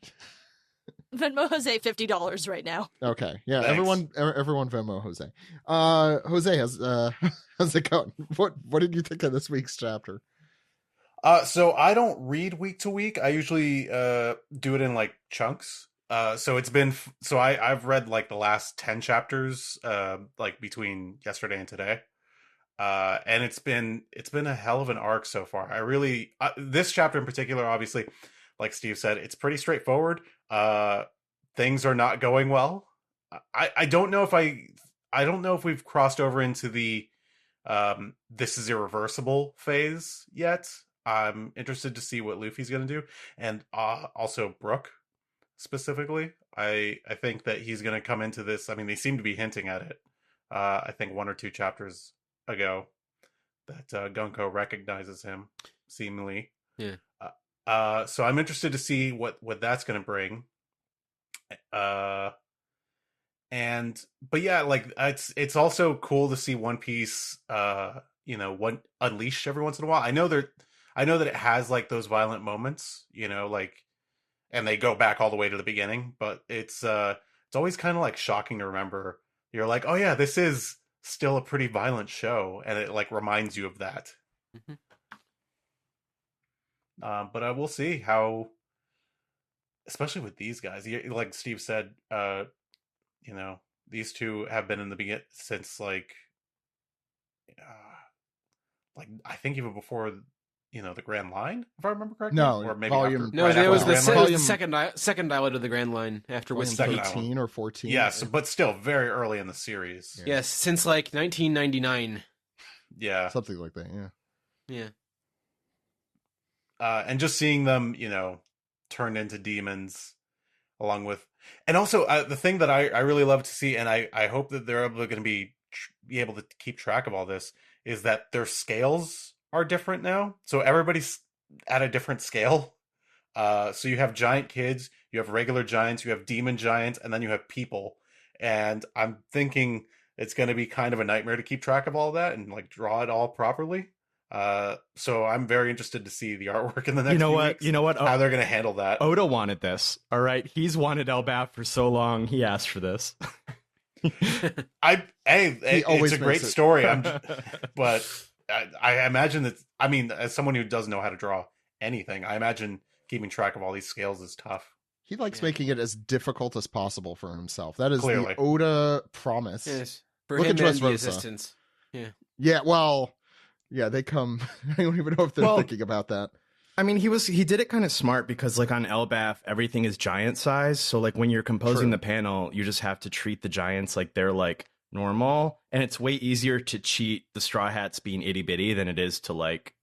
Venmo Jose $50 right now. Okay, yeah, Thanks. everyone Venmo Jose. Jose, how's it going? What did you think of this week's chapter? So I don't read week to week. I usually do it in like chunks. So it's been I've read like the last 10 chapters like between yesterday and today. And it's been a hell of an arc so far. I really this chapter in particular, obviously, like Steve said, it's pretty straightforward. Things are not going well. I don't know if we've crossed over into the this is irreversible phase yet. I'm interested to see what Luffy's going to do, and also Brook specifically. I think that he's going to come into this. I mean, they seem to be hinting at it. I think 1 or 2 chapters ago that Gunko recognizes him, seemingly. Yeah. So I'm interested to see what that's going to bring. But yeah, like it's also cool to see One Piece, unleash every once in a while. I know that it has like those violent moments, like, and they go back all the way to the beginning, but it's always kind of like shocking to remember. You're like, oh yeah, this is still a pretty violent show, and it like reminds you of that. Mm-hmm. But I will see how, especially with these guys, like Steve said, these two have been in the beginning since like I think even before the Grand Line, if I remember correctly. No, or maybe volume. after, No, right it was after the Grand Line. second dialogue of the Grand Line after Volume Whiskey. Second 13 or 14. Yes, but still very early in the series. Yeah. Yes, since like 1999. Yeah. Something like that, yeah. Yeah. And just seeing them, turned into demons, along with, and also the thing that I really love to see, and I hope that they're going to be able to keep track of all this, is that their scales are different now. So everybody's at a different scale. So you have giant kids, you have regular giants, you have demon giants, and then you have people. And I'm thinking it's going to be kind of a nightmare to keep track of all that and like draw it all properly. So I'm very interested to see the artwork in the next few weeks. You know what? How they're going to handle that. Oda wanted this. All right. He's wanted Elbaf for so long. He asked for this. It's a great story. But I imagine that, I mean, as someone who doesn't know how to draw anything, I imagine keeping track of all these scales is tough. He likes making it as difficult as possible for himself. That is Clearly. the Oda promise. Yes. For Look him at and the Dressrosa. assistants. Yeah. Yeah, well, yeah, they come. I don't even know if they're Well, thinking about that. I mean, he did it kind of smart because like on Elbaf, everything is giant size. So like when you're composing the panel, you just have to treat the giants like they're like normal, and it's way easier to cheat the Straw Hats being itty bitty than it is to like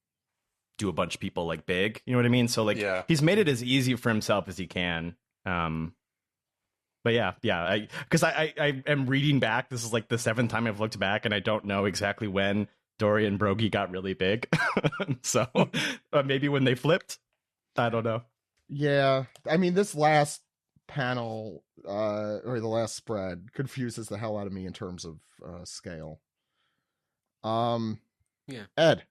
do a bunch of people like big. You know what I mean? So like he's made it as easy for himself as he can. But yeah, because I am reading back. This is like the 7th time I've looked back, and I don't know exactly when Dory and Brogy got really big. So maybe when they flipped, I don't know. Yeah, I mean, this last panel or the last spread confuses the hell out of me in terms of scale. Ed,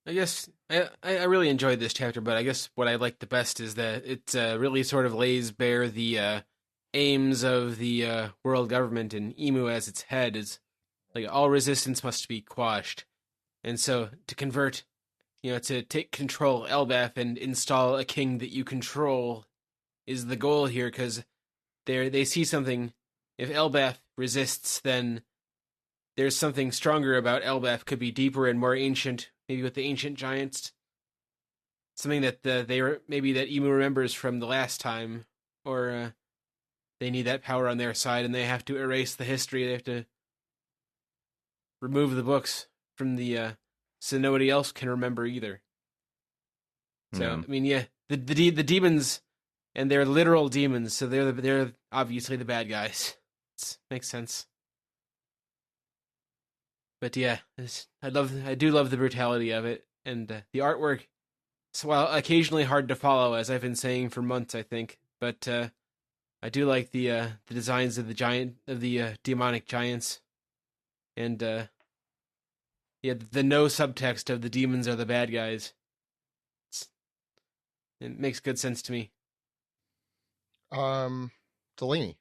I guess I really enjoyed this chapter, but I guess what I liked the best is that it really sort of lays bare the aims of the world government, and Emu as its head is like all resistance must be quashed. And so to convert, to take control of Elbaf and install a king that you control is the goal here, because they see something. If Elbaf resists, then there's something stronger about Elbaf, could be deeper and more ancient, maybe with the ancient giants. Something that maybe that Emu remembers from the last time, or they need that power on their side, and they have to erase the history. They have to remove the books from the so nobody else can remember either. So I mean, the demons, and they're literal demons, so they're obviously the bad guys. Makes sense. But yeah, I do love the brutality of it, and the artwork. So while occasionally hard to follow, as I've been saying for months, I think, but I do like the designs of the demonic giants, and the no subtext of the demons are the bad guys. It makes good sense to me. Delaney.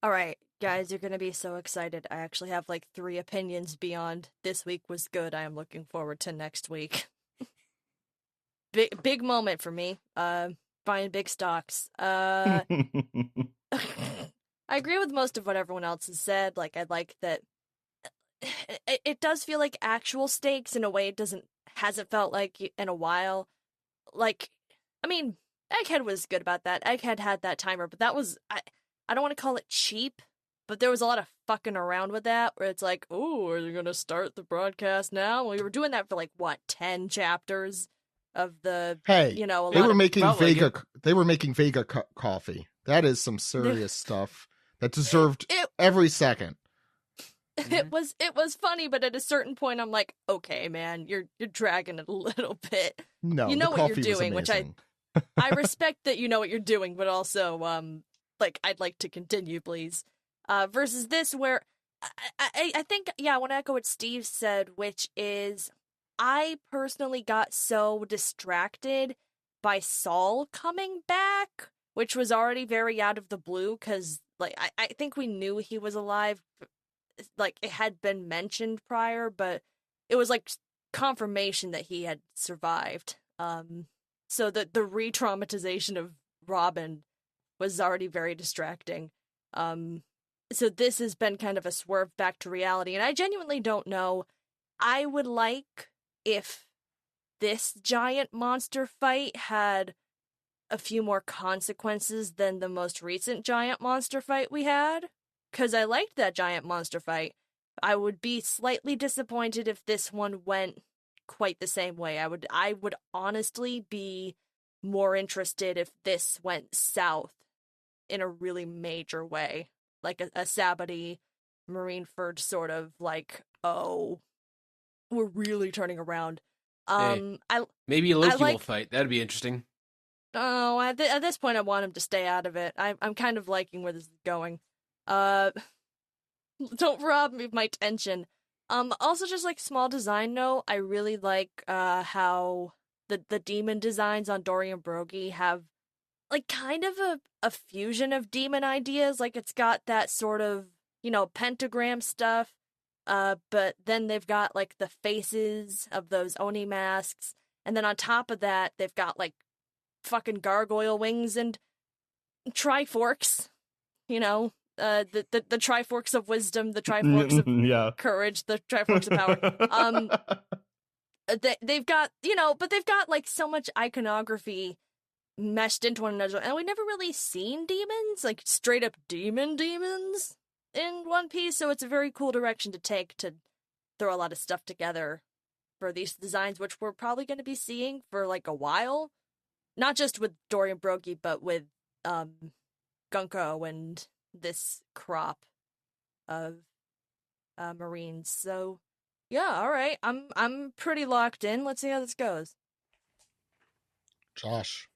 All right, guys, you're going to be so excited. I actually have like 3 opinions beyond this week was good. I am looking forward to next week. Big moment for me. Buying big stocks. I agree with most of what everyone else has said. Like, I like that it does feel like actual stakes in a way it hasn't felt like in a while. Like, I mean, Egghead was good about that. Egghead had that timer, but that was, I don't want to call it cheap, but there was a lot of fucking around with that, where it's like, oh, are you going to start the broadcast now? We were doing that for like, 10 chapters of the, they were making Vega, they were making Vega coffee. That is some serious stuff that deserved every second. It was funny, but at a certain point, I'm like, okay, man, you're dragging it a little bit. No, you know what you're doing, which I respect that you know what you're doing, but also, I'd like to continue, please. Versus this, where I think, I want to echo what Steve said, which is, I personally got so distracted by Saul coming back, which was already very out of the blue, because, I think we knew he was alive. Like, it had been mentioned prior, but it was like confirmation that he had survived. So the re-traumatization of Robin was already very distracting. So this has been kind of a swerve back to reality, and I genuinely don't know. I would like if this giant monster fight had a few more consequences than the most recent giant monster fight we had. Because I liked that giant monster fight. I would be slightly disappointed if this one went quite the same way. I would honestly be more interested if this went south in a really major way. Like a Sabbaty, Marineford sort of like, oh, we're really turning around. Maybe a Loki will fight. That'd be interesting. Oh, at this point I want him to stay out of it. I'm kind of liking where this is going. Don't rob me of my tension. Also just like small design note, I really like how the demon designs on Dory and Brogy have like kind of a fusion of demon ideas. Like it's got that sort of, pentagram stuff, but then they've got like the faces of those Oni masks, and then on top of that they've got like fucking gargoyle wings and Triforks, the Triforks of wisdom, the Triforks of courage, the Triforks of power. they've got, but they've got like so much iconography meshed into one another, and we've never really seen demons, like straight up demons in One Piece, so it's a very cool direction to take to throw a lot of stuff together for these designs, which we're probably going to be seeing for like a while, not just with Dorian Broggie, but with Gunko and this crop of Marines. So yeah, all right, I'm pretty locked in. Let's see how this goes. Josh.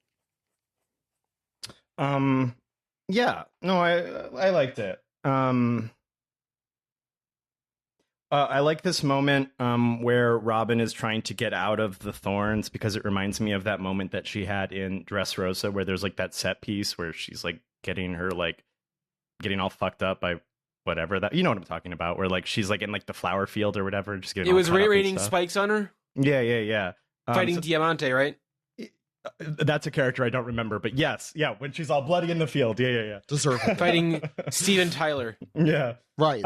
Yeah, no, I liked it. I like this moment where Robin is trying to get out of the thorns, because it reminds me of that moment that she had in Dressrosa, where there's like that set piece where she's like getting all fucked up by whatever that, you know what I'm talking about, where like she's like in like the flower field or whatever, just getting it was raining spikes on her. Yeah. Fighting Diamante, right? That's a character I don't remember, but yes, yeah, when she's all bloody in the field, yeah. Deserving. Fighting Steven Tyler. Yeah, right.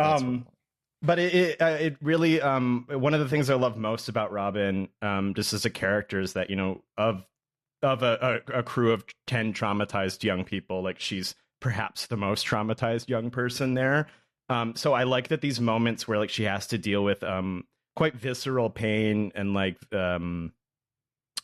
But it really one of the things I love most about Robin, just as a character, is that, of a crew of 10 traumatized young people, like she's perhaps the most traumatized young person there. So I like that these moments where like she has to deal with quite visceral pain and like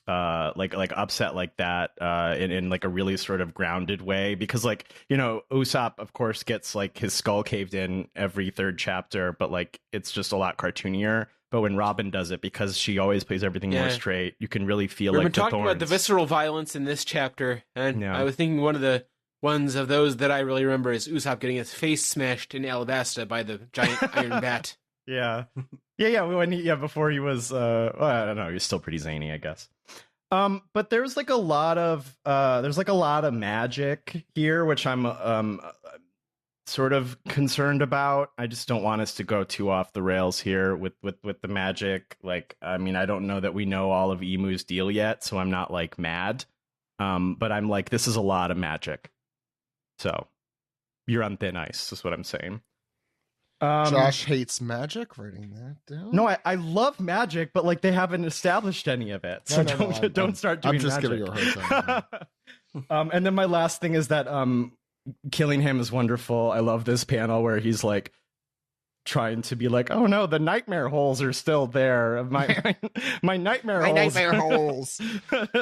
upset like that in like a really sort of grounded way, because like, Usopp of course gets like his skull caved in every third chapter, but like it's just a lot cartoonier. But when Robin does it, because she always plays everything more straight, you can really feel We've like been talking about the visceral violence in this chapter, and I was thinking one of the ones of those that I really remember is Usopp getting his face smashed in Alabasta by the giant iron bat. Yeah. Before he was I don't know, he was still pretty zany, I guess. But there's like a lot of magic here, which I'm sort of concerned about. I just don't want us to go too off the rails here with the magic. Like, I mean, I don't know that we know all of Emu's deal yet, so I'm not like mad. But I'm like, this is a lot of magic. So you're on thin ice, is what I'm saying. Josh hates magic, writing that down. No, I love magic, but like they haven't established any of it. So don't start doing magic. I'm just giving you a hard time. And then my last thing is that killing him is wonderful. I love this panel where he's like trying to be like, oh no, the nightmare holes are still there. My nightmare holes. My nightmare holes.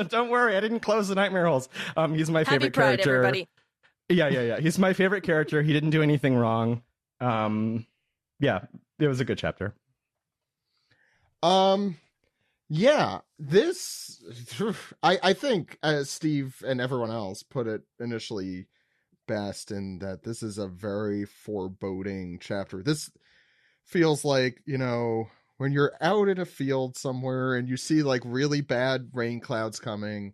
Don't worry, I didn't close the nightmare holes. He's my favorite Pride, character. everybody. Yeah. He's my favorite character. He didn't do anything wrong. Yeah, it was a good chapter. Yeah, this, I think, as Steve and everyone else put it initially best, in that this is a very foreboding chapter. This feels like, when you're out in a field somewhere and you see like really bad rain clouds coming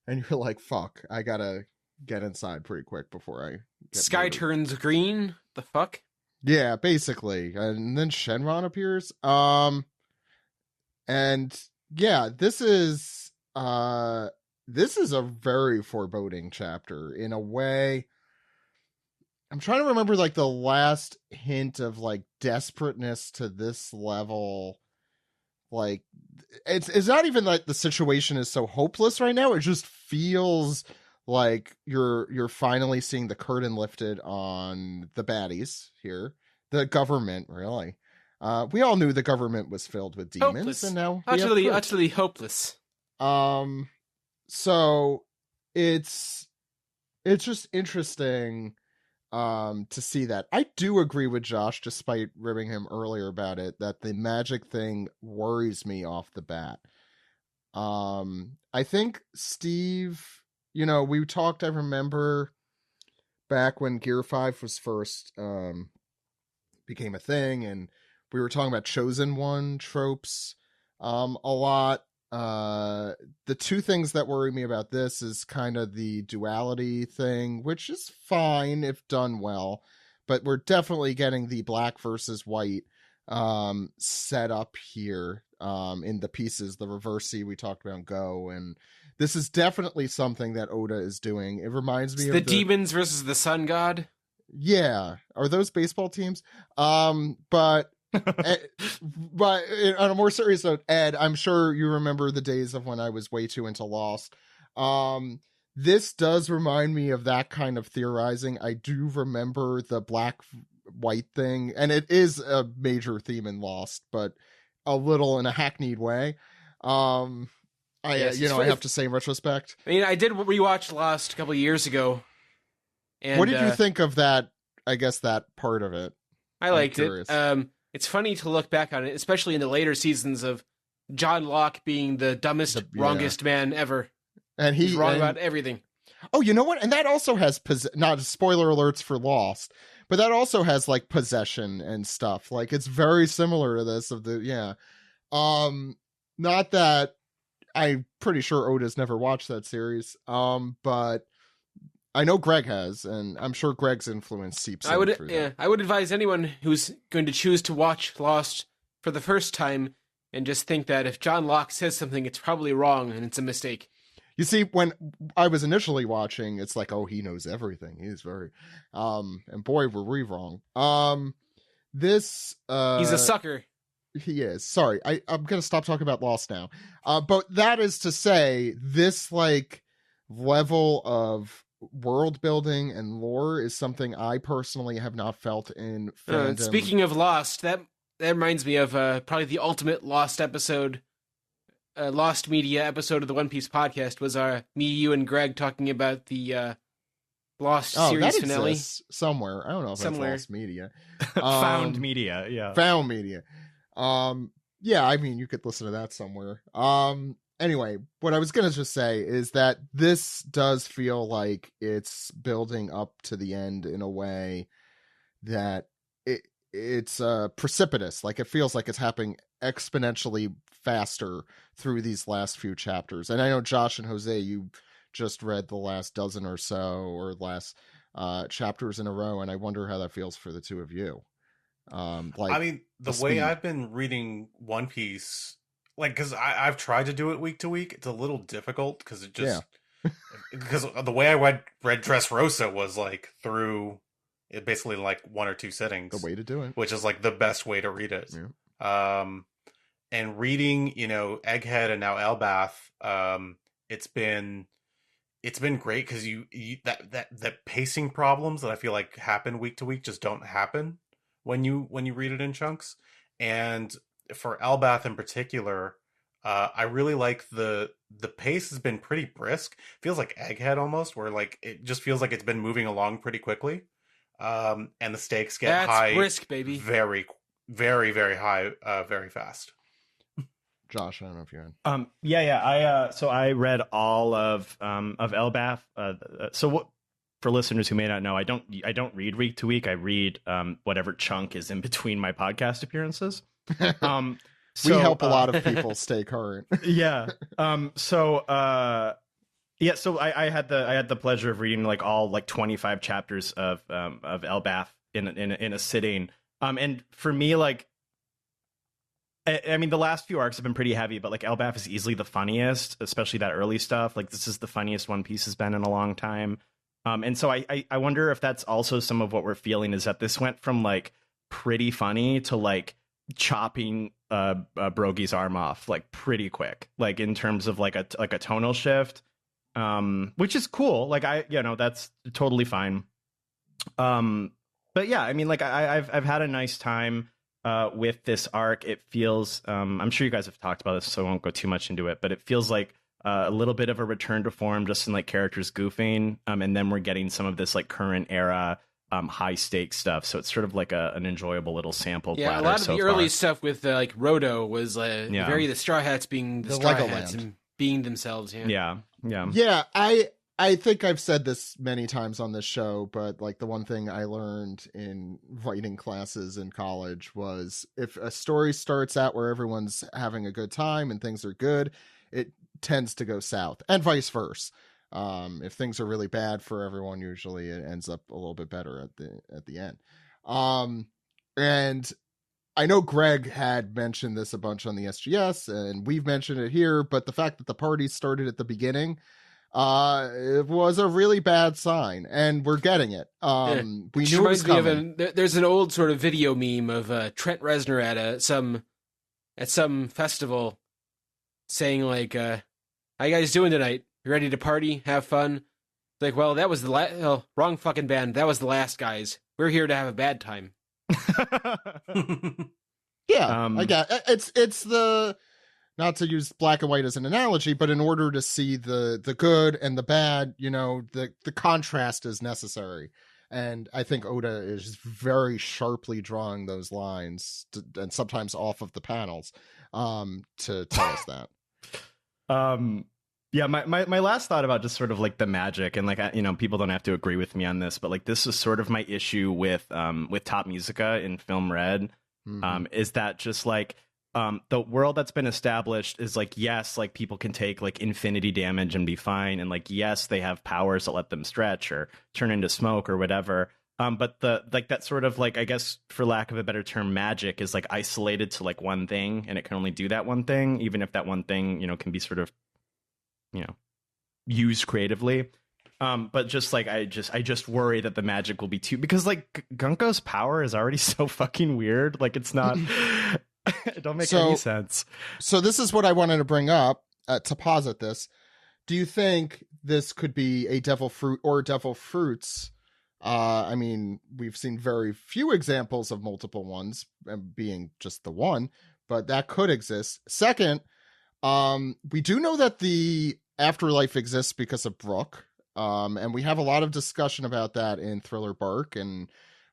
and you're like, fuck, I gotta get inside pretty quick before I get Sky murdered. turns green. The fuck? Yeah, basically. And then Shenron appears. And yeah, this is a very foreboding chapter in a way. I'm trying to remember like the last hint of like desperateness to this level. Like it's not even like the situation is so hopeless right now. It just feels like you're finally seeing the curtain lifted on the baddies here. The government, really. We all knew the government was filled with demons, hopeless. And now utterly hopeless. So it's just interesting to see that. I do agree with Josh, despite ribbing him earlier about it, that the magic thing worries me off the bat. I think Steve, we talked, I remember back when Gear 5 was first became a thing, and we were talking about Chosen One tropes a lot. The two things that worry me about this is kind of the duality thing, which is fine if done well, but we're definitely getting the black versus white set up here in the pieces, the Reversi we talked about, Go, and this is definitely something that Oda is doing. It reminds me of the demons versus the sun god. Yeah, are those baseball teams? But But on a more serious note, Ed, I'm sure you remember the days of when I was way too into Lost. This does remind me of that kind of theorizing. I do remember the black-white thing, and it is a major theme in Lost, but a little in a hackneyed way. I have to say in retrospect. I mean, I did rewatch Lost a couple of years ago. And, what did you think of that? I guess that part of it. I liked it. It's funny to look back on it, especially in the later seasons of John Locke being the dumbest, wrongest man ever. And he's wrong about everything. Oh, you know what? And that also has not spoiler alerts for Lost, but that also has like possession and stuff. Like it's very similar to this not that I'm pretty sure Oda's never watched that series. But I know Greg has, and I'm sure Greg's influence seeps in through that. I would advise anyone who's going to choose to watch Lost for the first time and just think that if John Locke says something, it's probably wrong and it's a mistake. You see, when I was initially watching, it's like, oh, he knows everything. He's very, and boy, were we wrong. He's a sucker. He is. Sorry, I'm gonna stop talking about Lost now. But that is to say, this like level of world building and lore is something I personally have not felt in fandom. Speaking of Lost, that reminds me of probably the ultimate Lost episode. Lost Media episode of the One Piece podcast was me, you, and Greg talking about the Lost series that finale. Somewhere. I don't know if that's Lost Media. Found Media, yeah. Found Media. Yeah, I mean, you could listen to that somewhere. Anyway, what I was going to just say is that this does feel like it's building up to the end in a way that it's precipitous. Like it feels like it's happening exponentially faster through these last few chapters. And I know Josh and Jose, you just read the last dozen or so or last chapters in a row, and I wonder how that feels for the two of you. I mean, the way I've been reading One Piece, like, because I've tried to do it week to week, it's a little difficult because it just because the way I read Dressrosa was like through it basically like one or two sittings. The way to do it, which is like the best way to read it. Yeah. And reading, Egghead and now Elbath, it's been great because you that pacing problems that I feel like happen week to week just don't happen when you read it in chunks. And for Elbath in particular, I really like the pace has been pretty brisk. Feels like Egghead almost, where like it just feels like it's been moving along pretty quickly. And the stakes get high, brisk, baby, very, very, very high, very fast. Josh, I don't know if you had. So I read all of Elbath. So what, for listeners who may not know, I don't read week to week. I read whatever chunk is in between my podcast appearances. We help a lot of people stay current. Yeah. So I had the pleasure of reading like all like 25 chapters of Elbath in a sitting. And for me, like, I mean, the last few arcs have been pretty heavy, but like Elbath is easily the funniest, especially that early stuff. Like this is the funniest One Piece has been in a long time. And so I wonder if that's also some of what we're feeling is that this went from like pretty funny to like chopping Brogy's arm off like pretty quick, like in terms of like a tonal shift, which is cool. Like that's totally fine. But yeah, I mean, like I've had a nice time with this arc. It feels I'm sure you guys have talked about this, so I won't go too much into it, but it feels like a little bit of a return to form just in like characters goofing, and then we're getting some of this like current era high stakes stuff, so it's sort of like an enjoyable little sample platter. A lot of the early stuff with like Roto was very the Straw Hats being the Straw Hats and being themselves. I think I've said this many times on this show, but like the one thing I learned in writing classes in college was if a story starts out where everyone's having a good time and things are good, it tends to go south, and vice versa. If things are really bad for everyone, usually it ends up a little bit better at the end. And I know Greg had mentioned this a bunch on the SGS, and we've mentioned it here, but the fact that the party started at the beginning, it was a really bad sign, and we're getting it. We knew it was coming. There's an old sort of video meme of Trent Reznor at some festival saying like, "How you guys doing tonight? You ready to party, have fun?" Like, well, that was the wrong fucking band. That was the last, guys. We're here to have a bad time. Yeah, I get it's the, not to use black and white as an analogy, but in order to see the good and the bad, the contrast is necessary. And I think Oda is very sharply drawing those lines and sometimes off of the panels to tell us that. Yeah, my last thought about just sort of like the magic, and like, people don't have to agree with me on this, but like this is sort of my issue with Top Musica in Film Red. Is that just like the world that's been established is like, yes, like people can take like infinity damage and be fine, and like, yes, they have powers that let them stretch or turn into smoke or whatever, but the like that sort of like, I guess for lack of a better term, magic is like isolated to like one thing, and it can only do that one thing, even if that one thing can be sort of used creatively. But just like I just worry that the magic will be too, because like Gunko's power is already so fucking weird. Like it's not it don't make any sense. So this is what I wanted to bring up to posit this. Do you think this could be a devil fruit or devil fruits? I mean, we've seen very few examples of multiple ones being just the one, but that could exist. Second, we do know that the afterlife exists because of Brooke. And we have a lot of discussion about that in Thriller Bark, and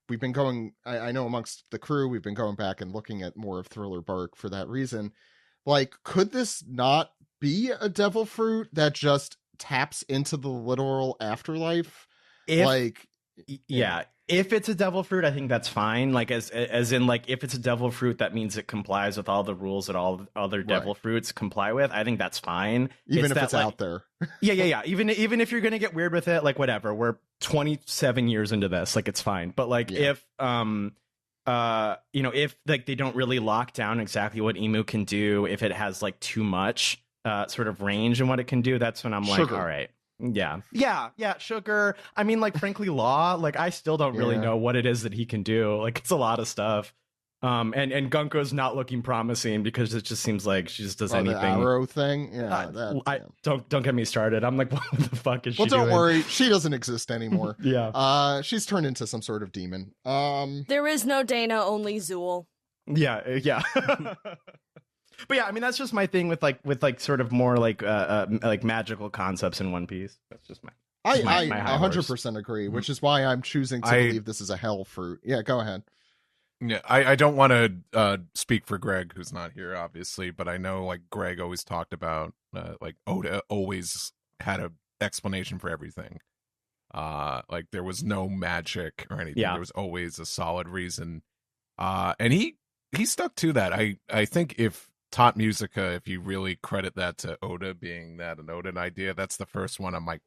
we've been going, I know amongst the crew, we've been going back and looking at more of Thriller Bark for that reason. Like, could this not be a devil fruit that just taps into the literal afterlife? If it's a devil fruit, I think that's fine. Like as in like, if it's a devil fruit, that means it complies with all the rules that all other devil fruits comply with. I think that's fine. Even if it's out there. Yeah. Even if you're gonna get weird with it, like whatever. We're 27 years into this, like it's fine. But like if if like they don't really lock down exactly what Emu can do, if it has like too much sort of range in what it can do, that's when I'm like, all right. Yeah, Sugar. I mean, like, frankly, Law, like, I still don't really know what it is that he can do. Like, it's a lot of stuff. And Gunko's not looking promising because it just seems like she just does anything. The arrow thing? Don't get me started. I'm like, what the fuck is she doing? Well, don't worry. She doesn't exist anymore. Yeah. She's turned into some sort of demon. There is no Dana, only Zool. Yeah. But yeah, I mean, that's just my thing with sort of more like magical concepts in One Piece. That's just my I 100% agree, which is why I'm choosing to believe this is a hell fruit. Yeah, go ahead. Yeah, I don't want to speak for Greg, who's not here, obviously, but I know like Greg always talked about like Oda always had an explanation for everything. Like there was no magic or anything. There was always a solid reason. And he stuck to that. I think if Top Musica, if you really credit that to Oda being that an Oda idea, that's the first one. I'm like,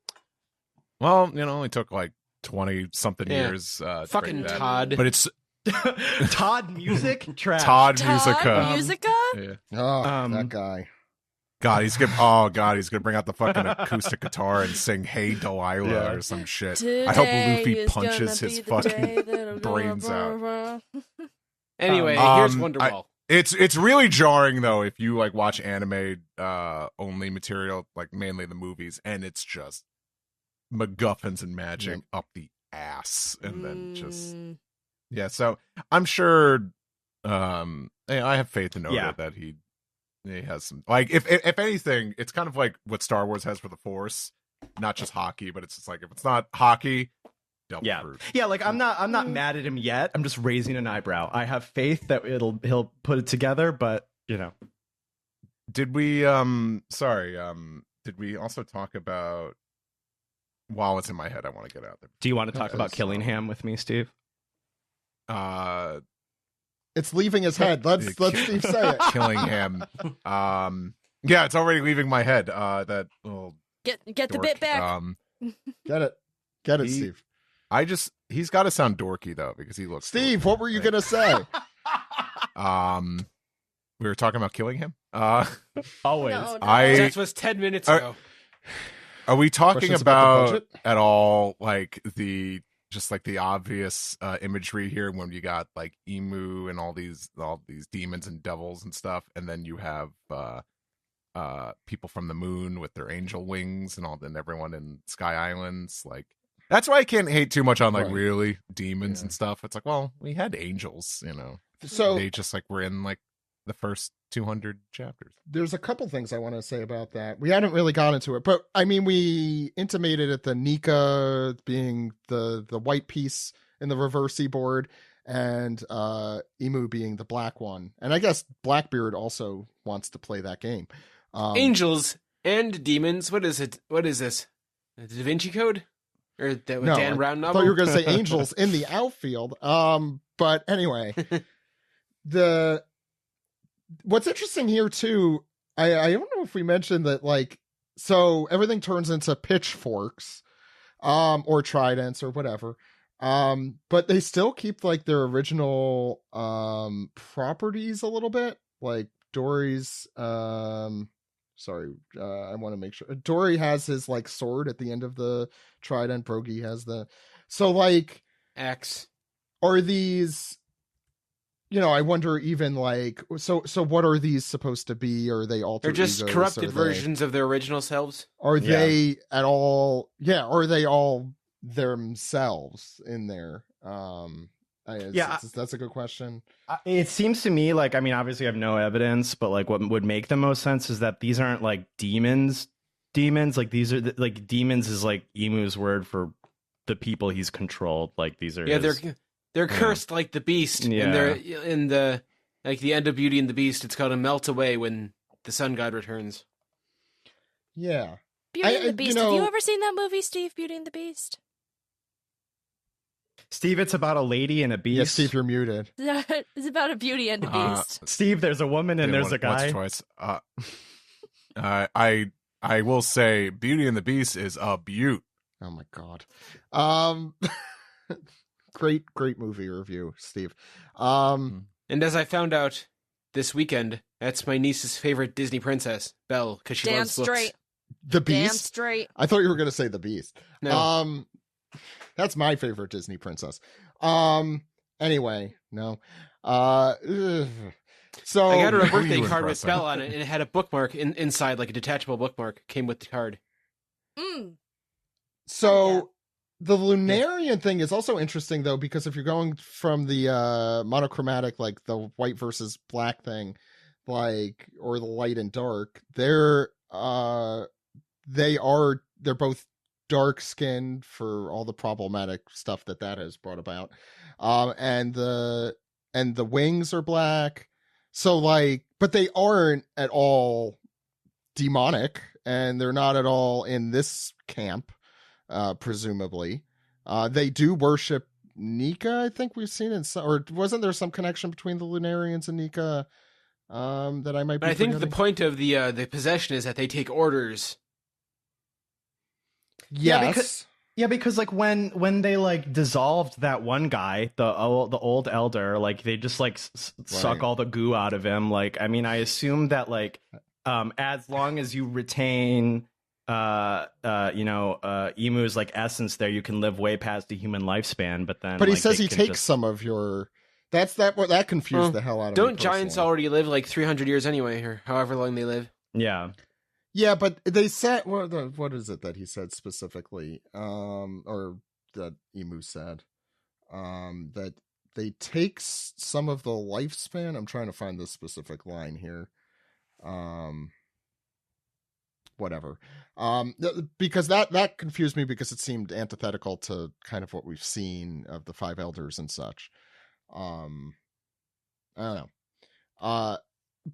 well, it only took like 20 something years. Fucking Todd. But it's Todd Music trash. Todd Musica. Yeah. Oh, that guy. God, he's gonna bring out the fucking acoustic guitar and sing "Hey Delilah" or some shit. Today I hope Luffy punches his fucking brains out. Anyway, here's Wonderwall. It's really jarring though if you like watch anime only material, like mainly the movies, and it's just MacGuffins and magic up the ass, and then just So I'm sure. I have faith in Oda that he has some, like if anything, it's kind of like what Star Wars has for the Force, not just hockey, but it's just like if it's not hockey. Fruit. Yeah, like I'm not mad at him yet. I'm just raising an eyebrow. I have faith that he'll put it together, but did we did we also talk about, while it's in my head, I want to get out there. Do you want to talk about Killingham with me, Steve? It's leaving his head. Let's Steve say it. Killingham. Yeah, it's already leaving my head. That little get the bit back. Get it, Steve. He's got to sound dorky though, because he looks Steve, dorky, what were you gonna say? We were talking about Killingham. Always. That was 10 minutes ago. Are we talking Questions about the budget? at all like the obvious imagery here when you got like emu and all these demons and devils and stuff, and then you have people from the moon with their angel wings and everyone in Sky Islands? Like, that's why I can't hate too much on like really demons and stuff. It's like, well, we had angels, So they just like were in like the first 200 chapters. There's a couple things I want to say about that. We hadn't really gone into it, but I mean, we intimated at the Nika being the white piece in the Reversi board, and Emu being the black one. And I guess Blackbeard also wants to play that game. Angels and demons. What is it? What is this? The Da Vinci Code? Or the No, Dan Brown I novel? thought you were going to say angels in the outfield. But anyway, what's interesting here too, I don't know if we mentioned that, like, so everything turns into pitchforks, or tridents or whatever. But they still keep like their original properties a little bit, like Dory's I want to make sure Dory has his like sword at the end of the trident. Brogy has so like Axe. Are these, I wonder even like, so what are these supposed to be? Are they alter They're just egos? corrupted versions of their original selves. Are they at all? Yeah. Are they all themselves in there? That's a good question. It seems to me like, I mean, obviously I have no evidence, but like what would make the most sense is that these aren't like demons. Like these are like demons is like Emu's word for the people he's controlled. Like these are they're cursed like the beast. Yeah. And they're in the end of Beauty and the Beast. It's called a melt away when the sun god returns. Yeah. Beauty and the Beast. Have you ever seen that movie, Steve? Beauty and the Beast. Steve, it's about a lady and a beast. Yeah, Steve, you're muted. It's about a beauty and a beast. Steve, there's a woman and there's a guy. Once or twice. I will say Beauty and the Beast is a beaut. Oh my God. Great movie review, Steve. And as I found out this weekend, that's my niece's favorite Disney princess, Belle, because she loves books. The Beast? Damn straight. I thought you were going to say the Beast. No. That's my favorite Disney princess. Anyway, no. So I got her a birthday card with Belle on it, and it had a bookmark inside, like a detachable bookmark, came with the card. So the Lunarian thing is also interesting, though, because if you're going from the monochromatic, like the white versus black thing, like, or the light and dark, they're both dark skinned for all the problematic stuff that has brought about. And the wings are black. So like, but they aren't at all demonic, and they're not at all in this camp, presumably. They do worship Nika, I think we've seen in some, or wasn't there some connection between the Lunarians and Nika that I might be But I think forgetting? the point of the possession is that they take orders. Yes. Because like when they like dissolved that one guy, the old elder, like they just like suck all the goo out of him. Like, I mean, I assume that like as long as you retain Emu's like essence there, you can live way past the human lifespan. But then he says he takes some of your. That confused the hell out of me. Don't giants already live like 300 years anyway, or however long they live? Yeah. Yeah, but they said what is it that he said specifically, or that Emu said, that they take some of the lifespan. I'm trying to find the specific line here. Whatever. Because that confused me because it seemed antithetical to kind of what we've seen of the five elders and such. I don't know.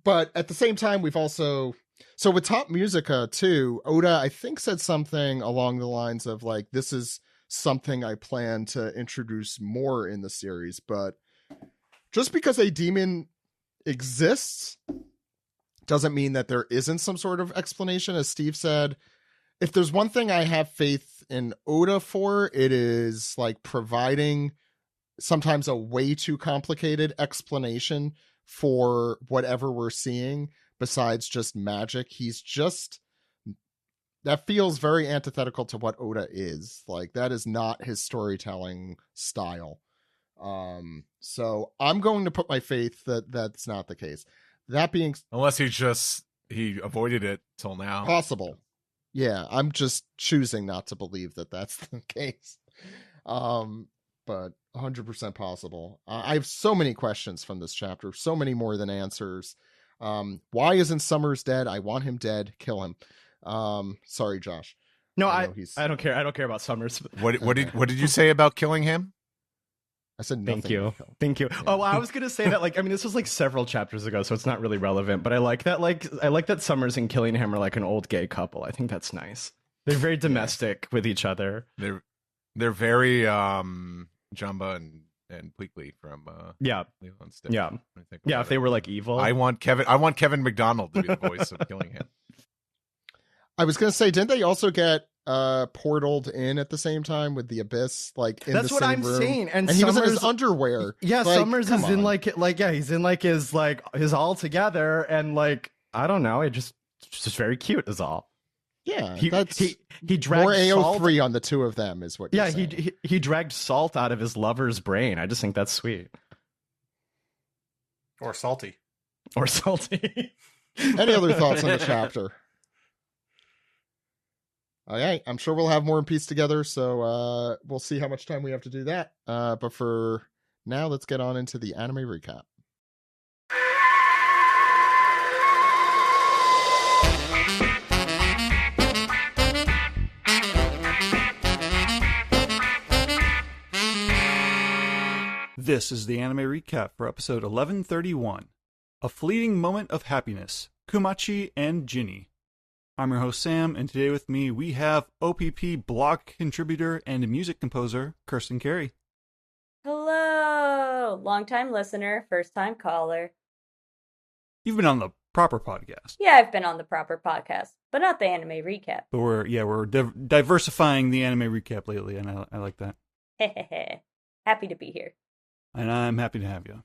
But at the same time, we've also. So with Top Musica too, Oda, I think, said something along the lines of like, this is something I plan to introduce more in the series, but just because a demon exists doesn't mean that there isn't some sort of explanation. As Steve said, if there's one thing I have faith in Oda for, it is like providing sometimes a way too complicated explanation for whatever we're seeing. Besides just magic, he's just that feels very antithetical to what Oda is. Like, that is not his storytelling style. So I'm going to put my faith that that's not the case. That being, unless he avoided it till now. Possible. Yeah, I'm just choosing not to believe that that's the case. But 100% possible. I have so many questions from this chapter, so many more than answers. Why isn't Summers dead? I want him dead. Kill him. Sorry, Josh. No, I don't care. I don't care about Summers. What did you say about killing him? I said nothing. Thank you. Yeah. Oh, well, I was gonna say that, like, I mean, this was like several chapters ago, so it's not really relevant. But I like that Summers and Killingham are like an old gay couple. I think that's nice. They're very domestic with each other. They're very Jumba and Pleakley from Lilo and Stitch. Yeah. If they were like evil, I want Kevin McDonald to be the voice of Killingham. I was gonna say, didn't they also get portaled in at the same time with the Abyss? Like, in that's the what same I'm room? saying. And he was in his underwear. Yeah, like, Summers is in like he's in like his all together, and like, I don't know, it's just very cute is all. Yeah, he dragged more AO3 salt on the two of them is what. You're saying. he dragged salt out of his lover's brain. I just think that's sweet. Or salty. Any other thoughts on the chapter? Okay, I'm sure we'll have more in Piece together, so we'll see how much time we have to do that. But for now, let's get on into the anime recap. This is the anime recap for episode 1131, A Fleeting Moment of Happiness, Kumachi and Ginny. I'm your host, Sam, and today with me we have OPP blog contributor and music composer, Kirsten Carey. Hello! Long-time listener, first-time caller. You've been on the proper podcast. Yeah, I've been on the proper podcast, but not the anime recap. But we're diversifying the anime recap lately, and I like that. Hehehe. Happy to be here. And I'm happy to have you.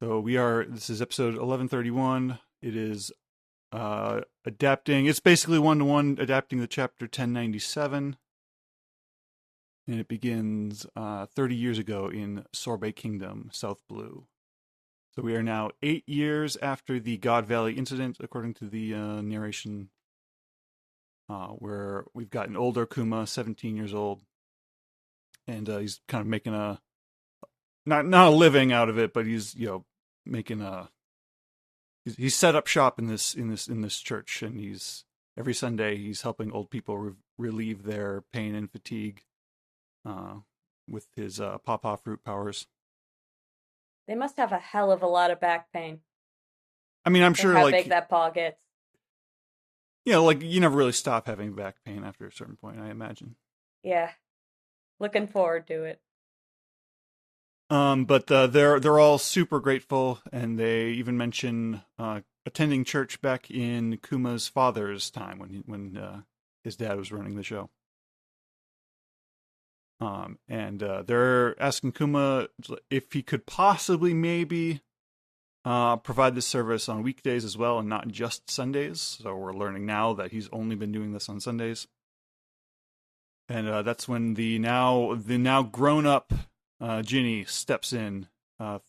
So this is episode 1131. It is adapting, it's basically one-to-one adapting the chapter 1097, and it begins 30 years ago in Sorbet Kingdom, South Blue. So we are now 8 years after the God Valley incident, according to the narration, where we've got an older Kuma, 17 years old, and he's kind of making not a living out of it, but he's making he's set up shop in this church, and every Sunday he's helping old people relieve their pain and fatigue with his pawpaw fruit powers. They must have a hell of a lot of back pain. I mean, I'm sure how big that paw gets. Yeah, like you never really stop having back pain after a certain point, I imagine. Yeah, looking forward to it. But they're all super grateful, and they even mention attending church back in Kuma's father's time when his dad was running the show. And they're asking Kuma if he could possibly maybe provide this service on weekdays as well, and not just Sundays. So we're learning now that he's only been doing this on Sundays. And that's when the now grown up Ginny steps in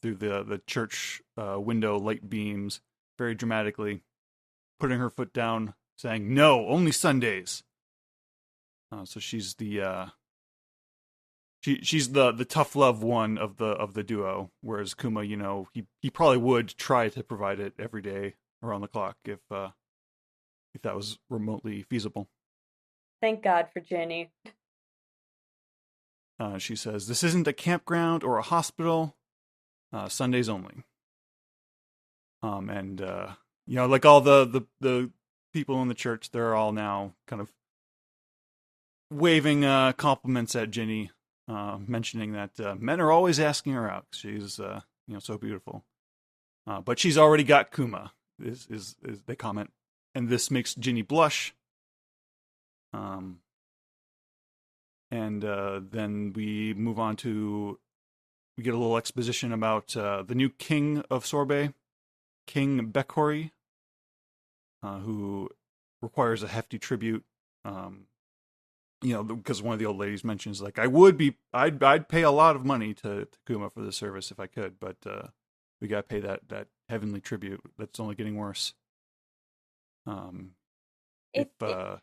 through the church window light beams very dramatically, putting her foot down, saying, "No, only Sundays." So she's she's the tough love one of the duo, whereas Kuma, he probably would try to provide it every day around the clock if that was remotely feasible. Thank God for Ginny. She says, "This isn't a campground or a hospital. Sundays only." And like all the people in the church, they're all now kind of waving compliments at Ginny, mentioning that men are always asking her out. She's so beautiful, but she's already got Kuma. Is they comment, and this makes Ginny blush. And then we move on to, we get a little exposition about the new king of Sorbet, King Bekori, who requires a hefty tribute Because one of the old ladies mentions like I'd pay a lot of money to Kuma for this service if I could, but we gotta pay that heavenly tribute that's only getting worse. Yeah.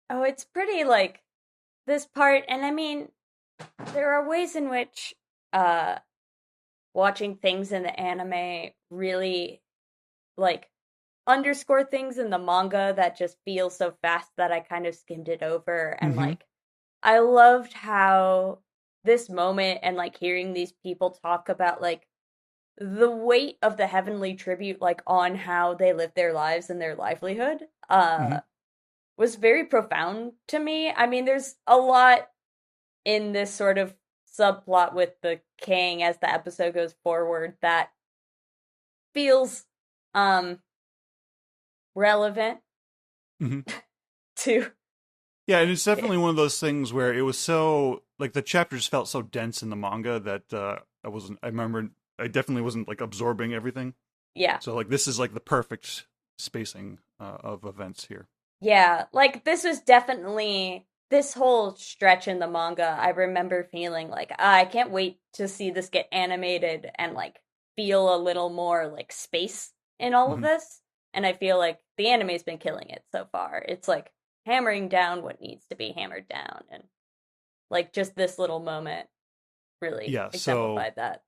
Oh, it's pretty like this part, and I mean, there are ways in which watching things in the anime really like underscore things in the manga that just feel so fast that I kind of skimmed it over. And like I loved how this moment and like hearing these people talk about like the weight of the heavenly tribute like on how they live their lives and their livelihood was very profound to me. I mean, there's a lot in this sort of subplot with the king as the episode goes forward that feels relevant to yeah, and it's definitely one of those things where it was so like the chapters felt so dense in the manga that I definitely wasn't like absorbing everything. Yeah, so like this is like the perfect spacing of events here. Yeah, like this was definitely this whole stretch in the manga. I remember feeling like I can't wait to see this get animated and like feel a little more like space in all of this. And I feel like the anime's been killing it so far. It's like hammering down what needs to be hammered down, and like just this little moment really exemplified that.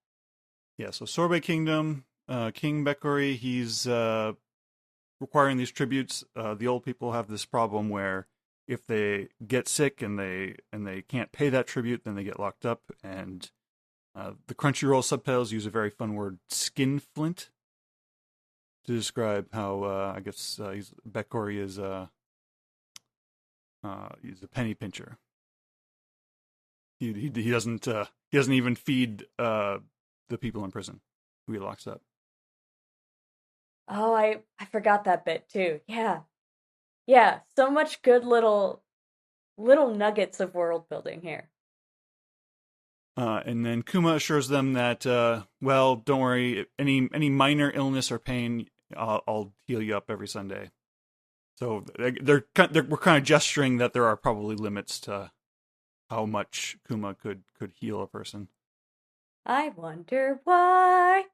Yeah, so Sorbet Kingdom, King Bekori, he's requiring these tributes. The old people have this problem where if they get sick and they can't pay that tribute, then they get locked up. And the Crunchyroll subtitles use a very fun word, skin flint, to describe how I guess Bekori is he's a penny pincher. He doesn't even feed the people in prison who he locks up. Oh, I forgot that bit too. Yeah, so much good little nuggets of world building here. And then Kuma assures them that, well, don't worry, any minor illness or pain, I'll heal you up every Sunday. So we're kind of gesturing that there are probably limits to how much Kuma could heal a person. I wonder why.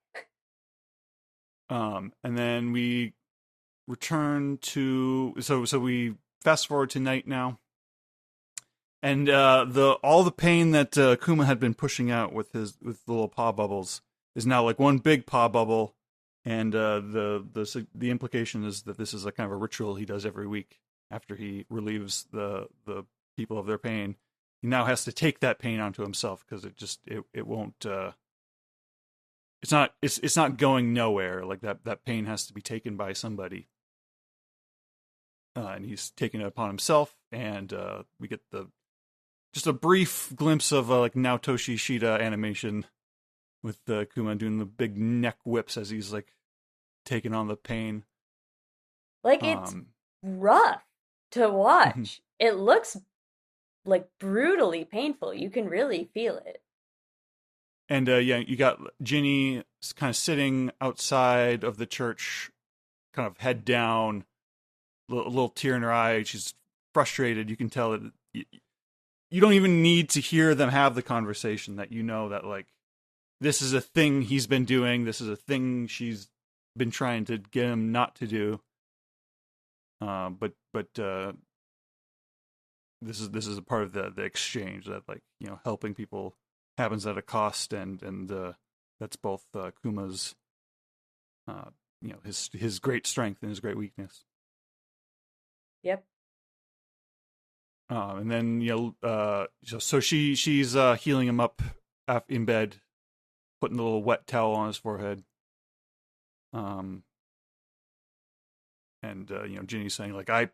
And then we return to so we fast forward to night now, and all the pain that Kuma had been pushing out with the little paw bubbles is now like one big paw bubble, and the implication is that this is a kind of a ritual he does every week after he relieves the people of their pain. He now has to take that pain onto himself because it won't. It's not going nowhere. Like that pain has to be taken by somebody, and he's taking it upon himself. And we get just a brief glimpse of like Naotoshi Shida animation with Kuma doing the big neck whips as he's like taking on the pain. Like it's rough to watch. It looks like brutally painful. You can really feel it. And you got Ginny kind of sitting outside of the church, kind of head down, a little tear in her eye. She's frustrated. You can tell that you don't even need to hear them have the conversation, that you know that like this is a thing he's been doing. This is a thing she's been trying to get him not to do. But this is a part of the exchange that, like, you know, helping people happens at a cost, and that's both Kuma's his great strength and his great weakness. Yep. And then so she's healing him up in bed, putting a little wet towel on his forehead. And Ginny's saying, like, I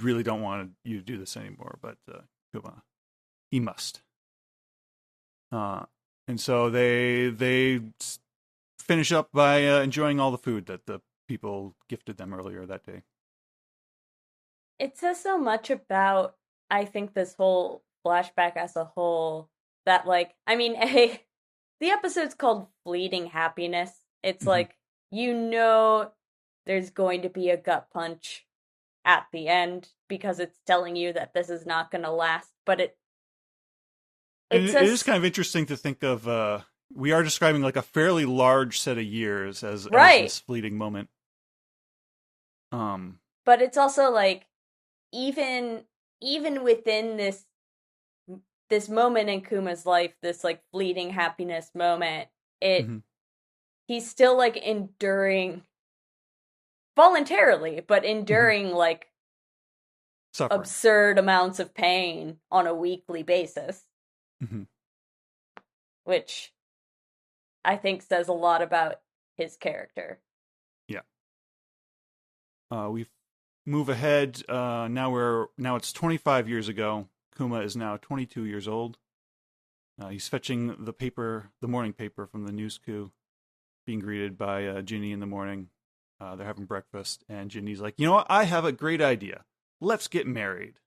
really don't want you to do this anymore, but Kuma, he must. And so they finish up by enjoying all the food that the people gifted them earlier that day. It says so much about, I think, this whole flashback as a whole, that, like, I mean, the episode's called Fleeting Happiness. It's like, there's going to be a gut punch at the end because it's telling you that this is not going to last. But it is kind of interesting to think of. We are describing like a fairly large set of years as this fleeting moment. But it's also like even within this moment in Kuma's life, this like fleeting happiness moment, he's still like enduring voluntarily, but enduring like suffering. Absurd amounts of pain on a weekly basis. Which I think says a lot about his character. Yeah. We move ahead. Now it's 25 years ago. Kuma is now 22 years old. He's fetching the morning paper from the news coup, being greeted by Ginny in the morning. They're having breakfast, and Ginny's like, you know what? I have a great idea. Let's get married.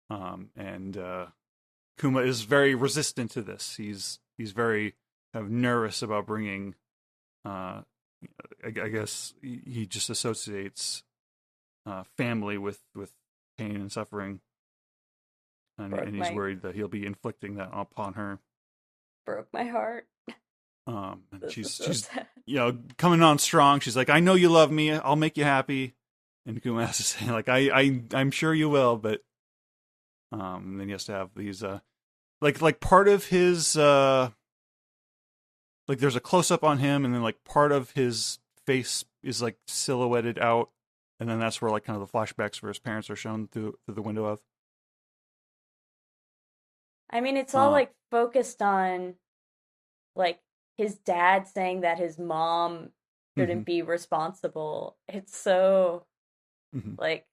And Kuma is very resistant to this. He's very kind of nervous about bringing. I guess he just associates family with pain and suffering, and he's worried that he'll be inflicting that upon her. Broke my heart. And she's coming on strong. She's like, I know you love me. I'll make you happy. And Kuma has to say, like, I'm sure you will, but then he has to have these like part of his like there's a close up on him, and then like part of his face is like silhouetted out, and then that's where like kind of the flashbacks for his parents are shown through the window of. I mean, it's all like focused on like his dad saying that his mom shouldn't be responsible. It's so like,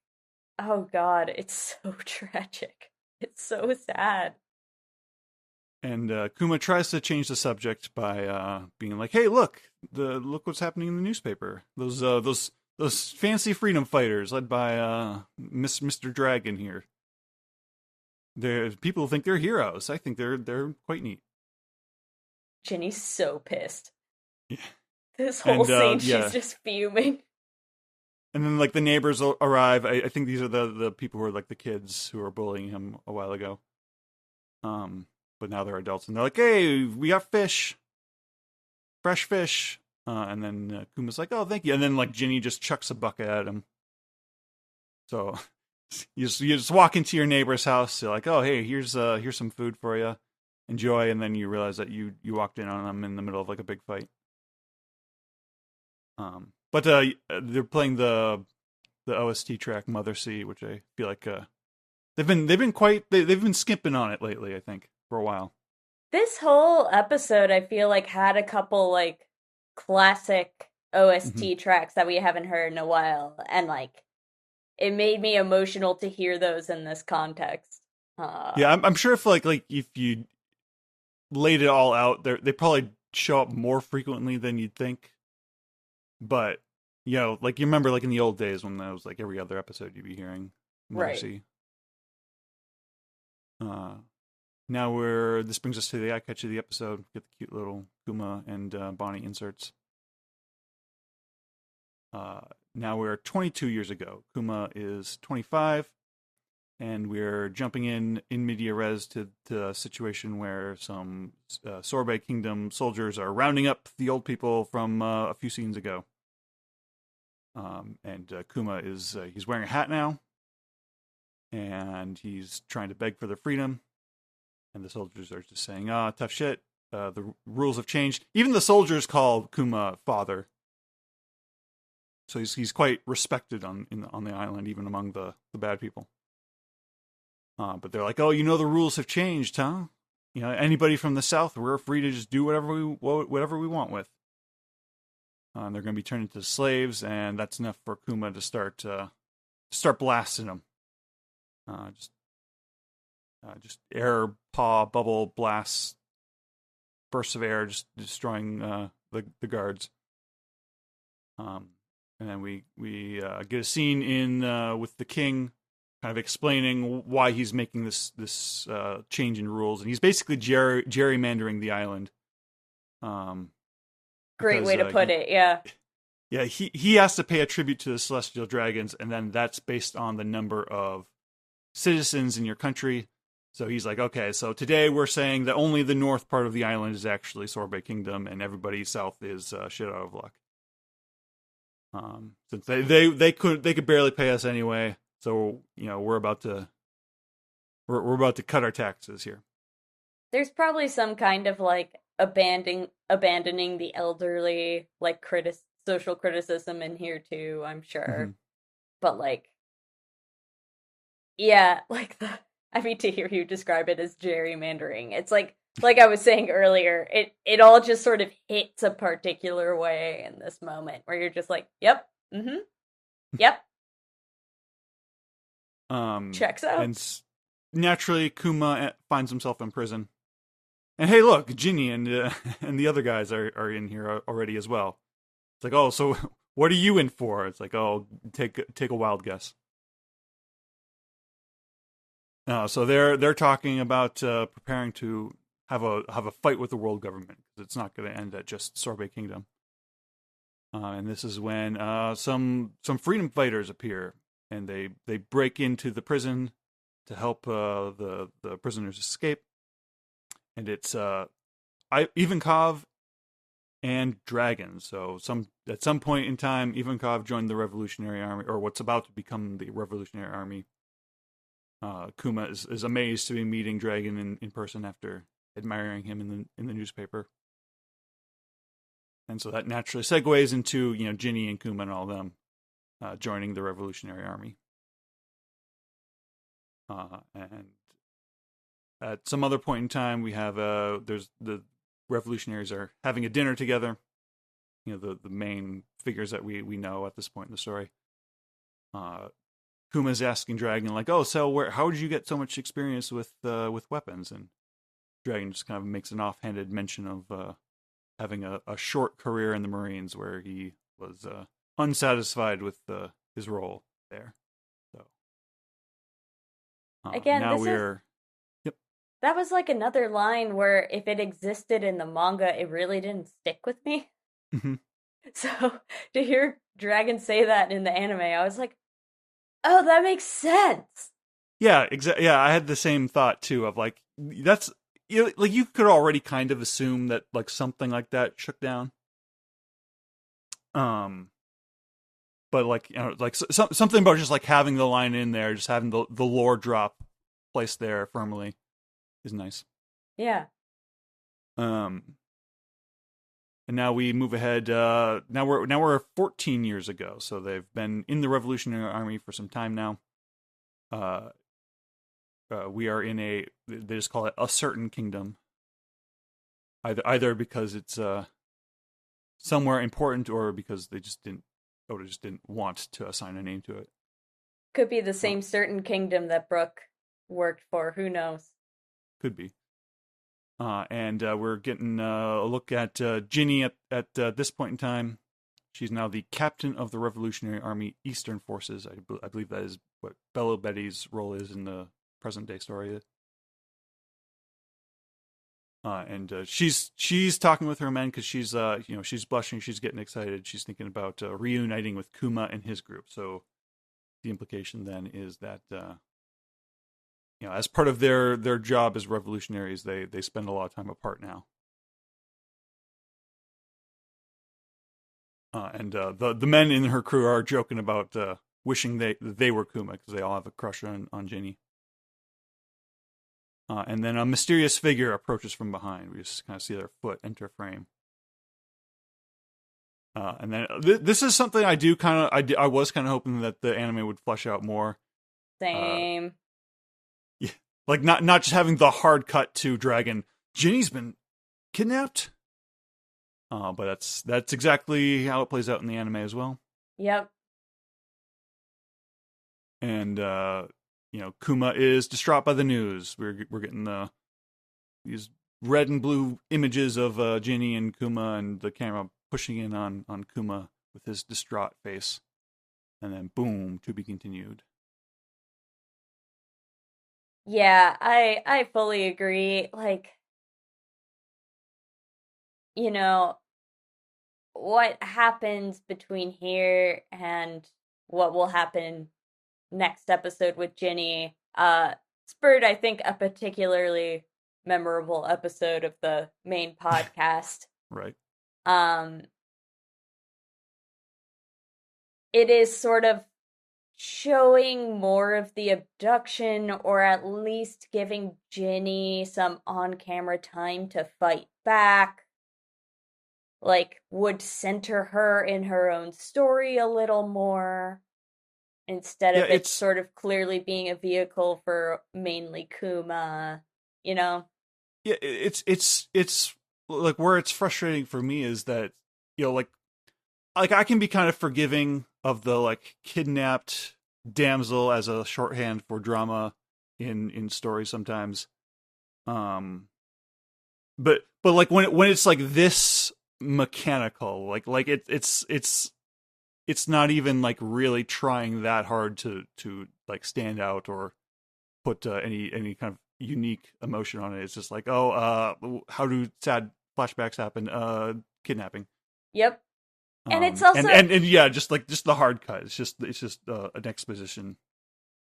oh God, it's so tragic. It's so sad. And Kuma tries to change the subject by being like, "Hey, look what's happening in the newspaper. Those fancy freedom fighters led by Mr. Dragon here. People think they're heroes. I think they're quite neat." Ginny's so pissed. Yeah. This whole scene, she's just fuming. And then like the neighbors arrive. I think these are the people who are like the kids who were bullying him a while ago. But now they're adults, and they're like, "Hey, we got fish, fresh fish." And then Kuma's like, "Oh, thank you." And then like Ginny just chucks a bucket at him. So you just walk into your neighbor's house. You're like, "Oh, hey, here's some food for you. Enjoy." And then you realize that you walked in on them in the middle of like a big fight. But they're playing the OST track "Mother Sea," which I feel like they've been skimping on it lately. I think for a while. This whole episode, I feel like, had a couple like classic OST tracks that we haven't heard in a while, and like it made me emotional to hear those in this context. Yeah, I'm sure if if you laid it all out, they probably show up more frequently than you'd think. But like you remember, like in the old days when that was like every other episode you'd be hearing Mercy. Right. Now this brings us to the eye catch of the episode. Get the cute little Kuma and Bonnie inserts. Now we're 22 years ago. Kuma is 25, and we're jumping in media res to a situation where some Sorbet Kingdom soldiers are rounding up the old people from a few scenes ago. And Kuma he's wearing a hat now, and he's trying to beg for their freedom. And the soldiers are just saying, tough shit. The rules have changed. Even the soldiers call Kuma father. So he's quite respected on the island, even among the bad people. But they're like, oh, the rules have changed, huh? Anybody from the south, we're free to just do whatever we want with. And they're going to be turned into slaves, and that's enough for Kuma to start blasting them. Just air paw bubble blasts, bursts of air, just destroying the guards. And then we get a scene in with the king, kind of explaining why he's making this change in rules, and he's basically gerrymandering the island. Great way to put it, yeah. Yeah, he has to pay a tribute to the celestial dragons, and then that's based on the number of citizens in your country. So he's like, okay, so today we're saying that only the north part of the island is actually Sorbet Kingdom, and everybody south is shit out of luck. Since they could barely pay us anyway, so we're about to cut our taxes here. There's probably some kind of like abandoning the elderly, like social criticism in here too, I'm sure. Mm-hmm. But like, yeah, like I mean, to hear you describe it as gerrymandering, it's like I was saying earlier, it all just sort of hits a particular way in this moment where you're just like, yep, mm-hmm, yep. Checks out. And naturally, Kuma finds himself in prison. And hey, look, Ginny and the other guys are in here already as well. It's like, oh, so what are you in for? It's like, oh, take a wild guess. So they're talking about preparing to have a fight with the world government. It's not going to end at just Sorbet Kingdom. And this is when some freedom fighters appear, and they break into the prison to help the prisoners escape. And it's Ivankov and dragons. So at some point in time, Ivankov joined the Revolutionary Army, or what's about to become the Revolutionary Army. Kuma is amazed to be meeting Dragon in person after admiring him in the newspaper. And so that naturally segues into Ginny and Kuma and all of them joining the Revolutionary Army. And at some other point in time, we have there's the revolutionaries are having a dinner together. The main figures that we know at this point in the story. Kuma's asking Dragon like, "Oh, so how did you get so much experience with weapons?" And Dragon just kind of makes an offhanded mention of having a short career in the Marines where he was unsatisfied with his role there. So again, now we're. That was like another line where if it existed in the manga, it really didn't stick with me. Mm-hmm. So to hear Dragon say that in the anime, I was like, oh, that makes sense. Yeah, exactly. Yeah, I had the same thought too of like, that's, like you could already kind of assume that like something like that shook down. But like, like something about just like having the line in there, just having the lore drop placed there firmly is nice. Yeah. And now we move ahead. Now we're 14 years ago, so they've been in the Revolutionary Army for some time now. We are in they just call it a certain kingdom. Either because it's somewhere important, or because they just didn't want to assign a name to it. Could be the same certain kingdom that Brooke worked for. Who knows? Could be. And we're getting a look at Ginny at this point in time. She's now the captain of the Revolutionary Army Eastern Forces. I believe that is what Bello Betty's role is in the present-day story. And she's talking with her men because she's she's blushing, she's getting excited, she's thinking about reuniting with Kuma and his group. So the implication then is that as part of their job as revolutionaries, they spend a lot of time apart now. And the men in her crew are joking about wishing they were Kuma because they all have a crush on Ginny. And then a mysterious figure approaches from behind. We just kind of see their foot enter frame. And then this is something I was kind of hoping that the anime would flesh out more. Same. Yeah, like not just having the hard cut to Dragon. Ginny's been kidnapped. But that's exactly how it plays out in the anime as well. Yep. And Kuma is distraught by the news. We're getting these red and blue images of Ginny and Kuma, and the camera pushing in on Kuma with his distraught face. And then boom, to be continued. Yeah, I fully agree. Like, what happens between here and what will happen next episode with Ginny spurred, I think, a particularly memorable episode of the main podcast. Right. It is sort of showing more of the abduction, or at least giving Ginny some on-camera time to fight back. Like, would center her in her own story a little more, instead of it sort of clearly being a vehicle for mainly Kuma, you know? Yeah, it's like, where it's frustrating for me is that, you know, like I can be kind of forgiving of the like kidnapped damsel as a shorthand for drama in stories sometimes. But like when it's like this mechanical, like it's not even like really trying that hard to like stand out or put any kind of unique emotion on it. It's just like, oh, how do sad flashbacks happen? Kidnapping. Yep. And it's also and yeah, just the hard cut. It's just an exposition.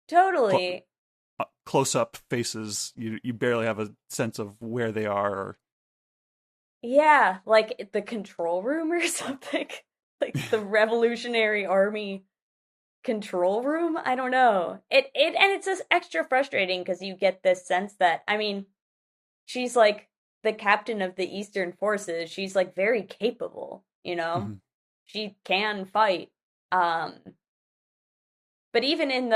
Totally. Close up faces. You barely have a sense of where they are. Yeah, like the control room or something. Like the Revolutionary Army control room. I don't know. And it's just extra frustrating because you get this sense that, I mean, she's like the captain of the Eastern Forces. She's like very capable, you know. Mm-hmm. She can fight. But even in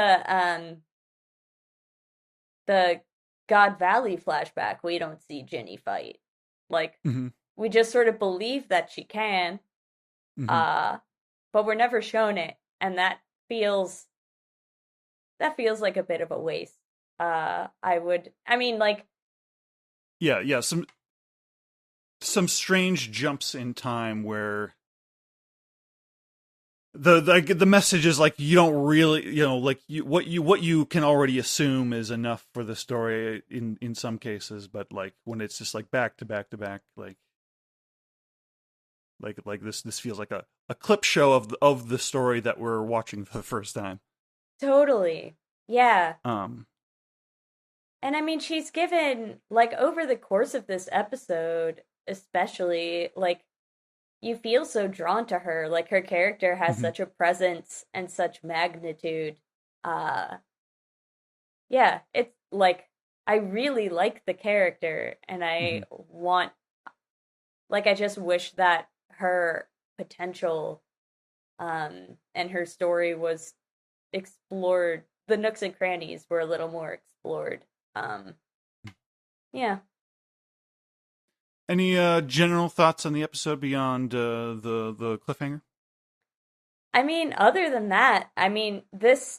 the God Valley flashback, we don't see Ginny fight. Like, mm-hmm. we just sort of believe that she can, mm-hmm. But we're never shown it, and that feels like a bit of a waste. Some strange jumps in time where the message is like, you don't really, you know, like what you can already assume is enough for the story in some cases, but like when it's just like back to back to back, like this feels like a clip show of the story that we're watching for the first time. Totally. Yeah. And I mean, she's given, like, over the course of this episode, especially, like, you feel so drawn to her. Like, her character has mm-hmm. such a presence and such magnitude. Yeah, it's like, I really like the character, and I mm-hmm. want, like, I just wish that her potential and her story was explored. The nooks and crannies were a little more explored. Yeah. Any general thoughts on the episode beyond the cliffhanger? I mean, other than that, I mean, the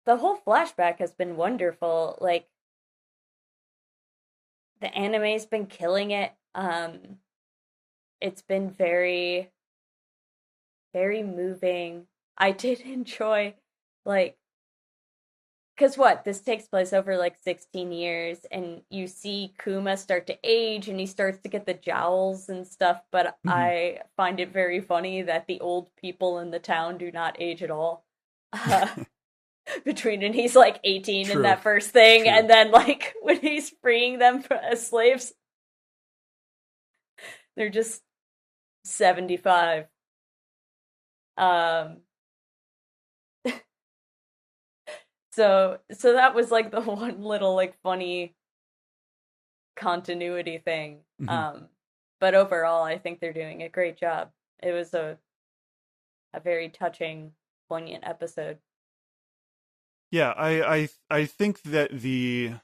whole flashback has been wonderful. Like, the anime's been killing it. It's been very, very moving. I did enjoy, like, because this takes place over like 16 years, and you see Kuma start to age, and he starts to get the jowls and stuff, but mm-hmm. I find it very funny that the old people in the town do not age at all. And he's like 18 True. In that first thing, True. And then like when he's freeing them as slaves, they're just 75. So that was like the one little like funny continuity thing. Mm-hmm. But overall, I think they're doing a great job. It was a very touching, poignant episode. Yeah, I think that the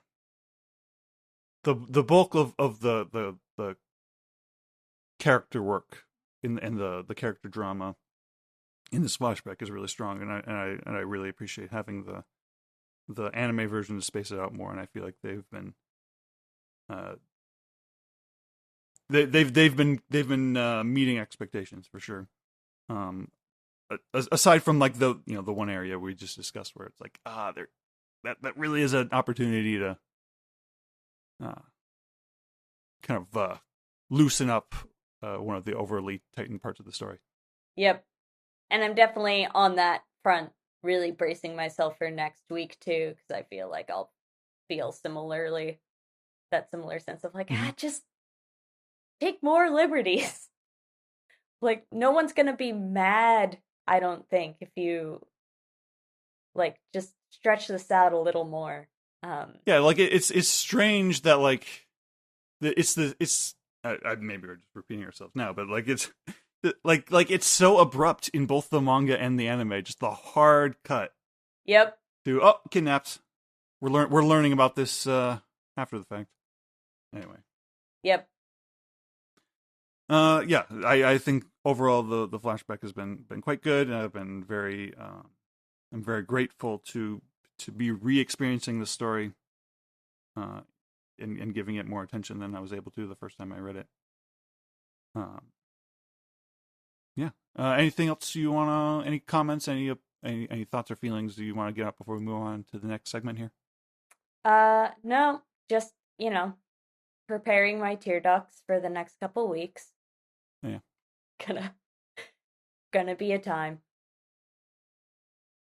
bulk of the character work in the character drama in the flashback is really strong, and I really appreciate having the anime version to space it out more, and I feel like they've been meeting expectations for sure. Aside from like the one area we just discussed where it's like that really is an opportunity to kind of loosen up one of the overly tightened parts of the story. Yep. And I'm definitely on that front, really bracing myself for next week too, because I feel like I'll feel similarly, that similar sense of like, just take more liberties. Like, no one's gonna be mad, I don't think, if you like just stretch this out a little more. Yeah, like it's strange that like it's maybe we're just repeating ourselves now, but like it's like it's so abrupt in both the manga and the anime, just the hard cut. Yep. To kidnapped. We're learning about this after the fact. Anyway. Yep. Yeah, I think overall the flashback has been quite good, and I've been I'm very grateful to be re-experiencing the story, and giving it more attention than I was able to the first time I read it. Yeah. Anything else you wanna? Any comments? Any thoughts or feelings do you want to get up before we move on to the next segment here? No, just preparing my tear ducts for the next couple weeks. Yeah. Gonna be a time.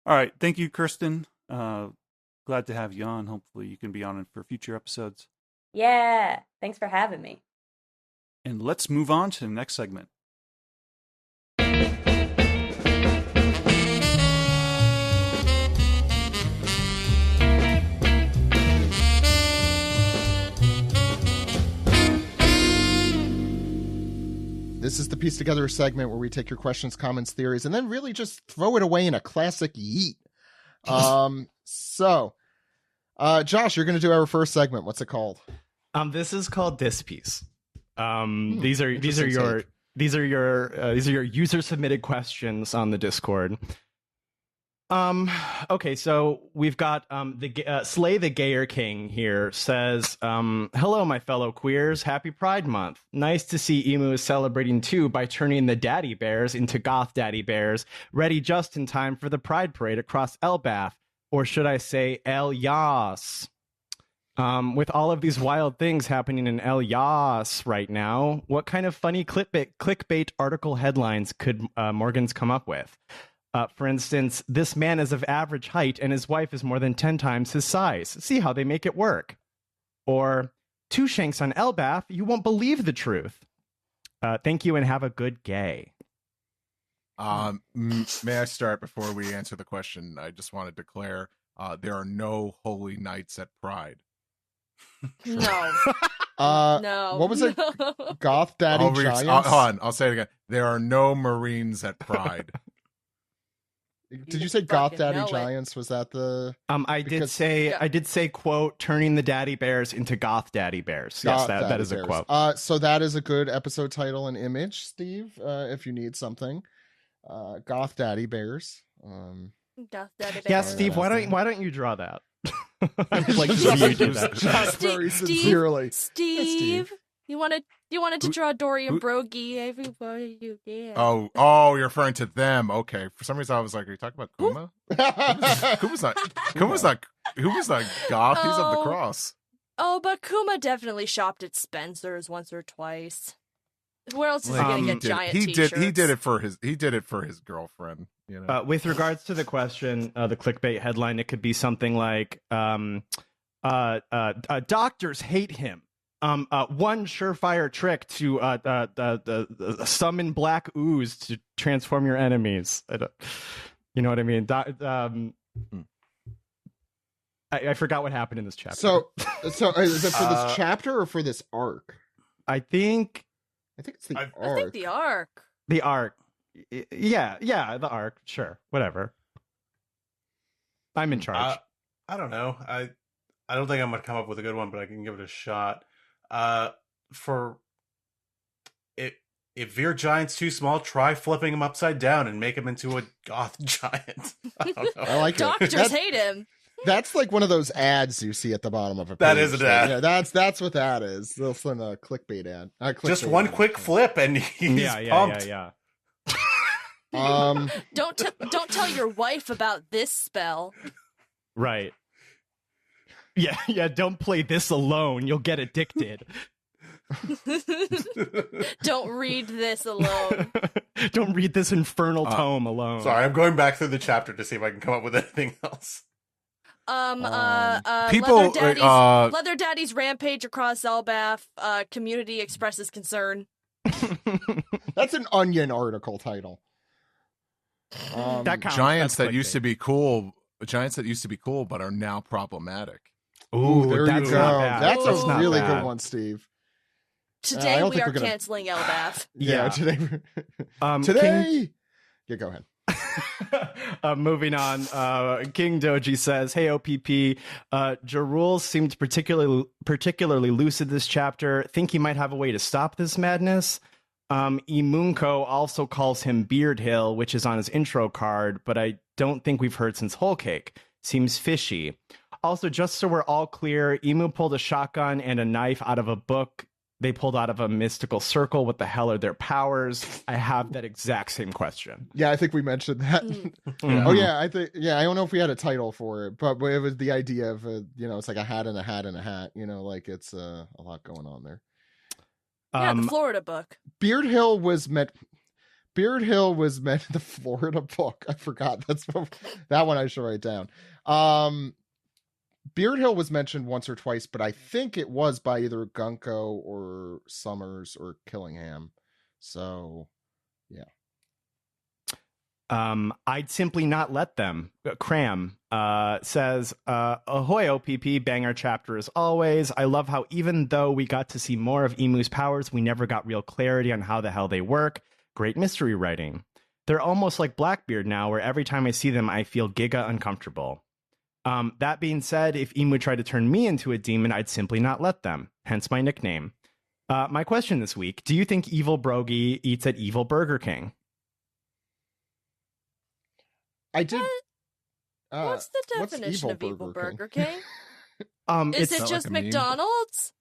All right. Thank you, Kirsten. Glad to have you on. Hopefully you can be on for future episodes. Yeah. Thanks for having me. And let's move on to the next segment. This is the Piece Together segment where we take your questions, comments, theories, and then really just throw it away in a classic yeet. So, Josh, you're going to do our first segment. What's it called? This is called This Piece. These are your user submitted questions on the Discord. Okay, so we've got Slay the Gayer King here says, hello, my fellow queers. Happy Pride Month. Nice to see Emu is celebrating too by turning the daddy bears into goth daddy bears, ready just in time for the Pride Parade across Elbath, or should I say El Yas. With all of these wild things happening in El Yas right now, what kind of funny clickbait article headlines could Morgans come up with? For instance, this man is of average height and his wife is more than 10 times his size. See how they make it work. Or, two shanks on Elbath, you won't believe the truth. Thank you and have a good gay. May I start before we answer the question? I just want to declare there are no holy knights at Pride. No. No. What was it? Goth Daddy Giants? Hold on, I'll say it again. There are no Marines at Pride. Did you say Goth Daddy Giants? Was that the? I did say quote, turning the daddy bears into goth daddy bears. Yes, that is a quote. So that is a good episode title and image, Steve. If you need something, Goth Daddy Bears. Goth Daddy Bears. Yeah, Steve. Why don't you draw that? Like you do that. Very sincerely. Steve. You wanted to draw Dory and Brogy. Everybody you did. Oh, you're referring to them. Okay. For some reason I was like, are you talking about Kuma? Kuma's not goth. He's of the cross. Oh, but Kuma definitely shopped at Spencer's once or twice. Where else is he gonna get giant t-shirts? He did it for his girlfriend. You know? With regards to the question, the clickbait headline, it could be something like, doctors hate him. One surefire trick to summon black ooze to transform your enemies. You know what I mean? I forgot what happened in this chapter. So is it for this chapter or for this arc? I think it's the arc. I think the arc. The arc. Yeah, the arc. Sure, whatever. I'm in charge. I don't know. I don't think I'm going to come up with a good one, but I can give it a shot. For it, if your giant's too small, try flipping him upside down and make him into a goth giant. I don't know. I like Doctors hate him. That's like one of those ads you see at the bottom of a page. That is an ad. Yeah, that's what that is. They'll send a clickbait ad. Just one quick flip and he's pumped. Yeah. Don't tell your wife about this spell. Right. Yeah, don't play this alone. You'll get addicted. Don't read this alone. Don't read this infernal tome alone. Sorry, I'm going back through the chapter to see if I can come up with anything else. People, Leather Daddy's rampage across Elbath. Community expresses concern. That's an Onion article title. That counts. Giants That's that used to be cool. Giants that used to be cool, but are now problematic. Ooh, there you go. That's That's a not really bad. good one, Steve. Today don't we think are we're gonna- canceling Elbath. Yeah, today. King- Yeah, go ahead. Moving on, King Doji says, "Hey OPP, Jarul seemed particularly lucid this chapter. Think he might have a way to stop this madness." Imunko also calls him Beard Hill, which is on his intro card, but I don't think we've heard since Whole Cake. Seems fishy. Also, just so we're all clear, Imu pulled a shotgun and a knife out of a book they pulled out of a mystical circle. What the hell are their powers? I have that exact same question. Yeah, I think we mentioned that. Oh yeah, I don't know if we had a title for it, but it was the idea of it's like a hat and a hat and a hat. Like it's a lot going on there. Yeah, the Florida book. Beard Hill was meant the Florida book. I forgot. That one I should write down. Beard Hill was mentioned once or twice, but I think it was by either Gunko or Summers or Killingham. So, yeah. I'd simply not let them. Cram says, "Ahoy OPP, banger chapter as always. I love how even though we got to see more of Emu's powers, we never got real clarity on how the hell they work. Great mystery writing. They're almost like Blackbeard now, where every time I see them, I feel giga uncomfortable. That being said, if Emu tried to turn me into a demon, I'd simply not let them. Hence my nickname. My question this week, do you think Evil Brogy eats at Evil Burger King?" I did. What's the definition of Evil Burger King? Is it just like McDonald's?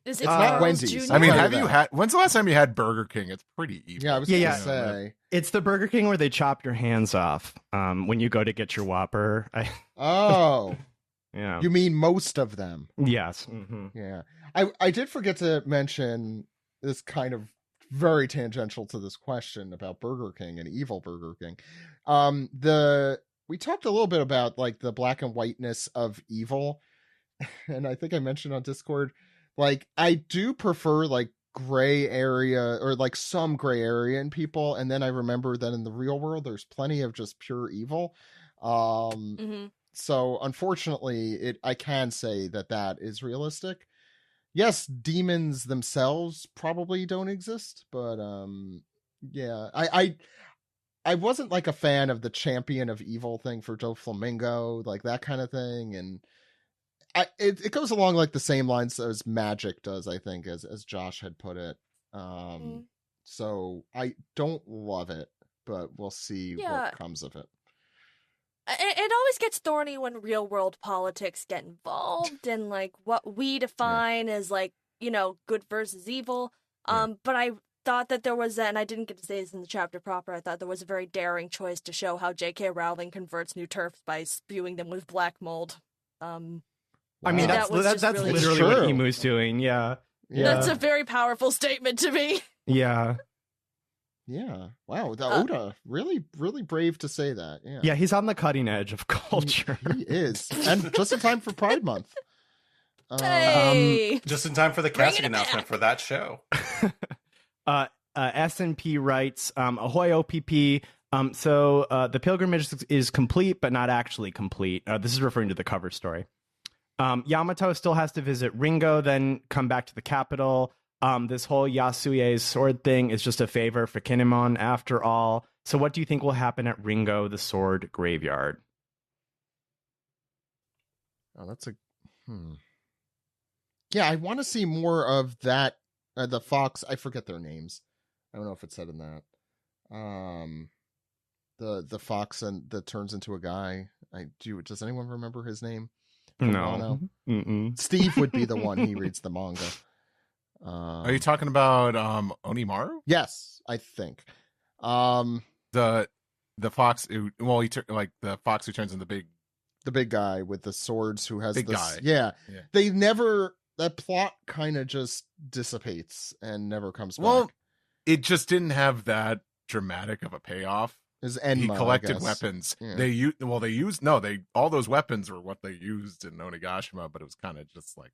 Is it not Carl's Wendy's. Jr.? I mean, Right. when's the last time you had Burger King? It's pretty evil. Yeah, I was gonna say. It's the Burger King where they chop your hands off when you go to get your Whopper. Oh. Yeah. You mean most of them? Yes. Mm-hmm. Yeah. I did forget to mention this kind of very tangential to this question about Burger King and Evil Burger King. We talked a little bit about like the black and whiteness of evil, and I think I mentioned on Discord, like I do prefer like gray area or like some gray area in people, and then I remember that in the real world there's plenty of just pure evil. So unfortunately I can say that is realistic. Yes, demons themselves probably don't exist, but yeah, I wasn't like a fan of the champion of evil thing for Doflamingo, like that kind of thing, and it goes along like the same lines as magic does, I think, as Josh had put it. So I don't love it, but we'll see what comes of it. It always gets thorny when real world politics get involved and like what we define as like, good versus evil. But I thought that there was, and I didn't get to say this in the chapter proper, I thought there was a very daring choice to show how J.K. Rowling converts new turfs by spewing them with black mold. I mean, that's really literally what Emu's doing. Yeah. That's a very powerful statement to me. Yeah. Yeah. Wow. The Oda, really, really brave to say that. Yeah. Yeah, he's on the cutting edge of culture. He is. And just in time for Pride Month. Hey! Just in time for the casting announcement for that show. S&P writes, "Ahoy OPP. So the pilgrimage is complete, but not actually complete." This is referring to the cover story. Yamato still has to visit Ringo, then come back to the capital. This whole Yasuie's sword thing is just a favor for Kinemon after all. So what do you think will happen at Ringo the Sword Graveyard? Oh, that's Yeah, I want to see more of that. The fox, I forget their names. I don't know if it said in that. The fox that turns into a guy. Does anyone remember his name? No. Steve would be the one. He reads the manga. Are you talking about Onimaru? Yes, I think. The fox who, the fox who turns into the big guy with the swords who has big this guy. Yeah. They never that plot kind of just dissipates and never comes back. Well, it just didn't have that dramatic of a payoff. He collected weapons. Yeah. All those weapons were what they used in Onigashima, but it was kind of just like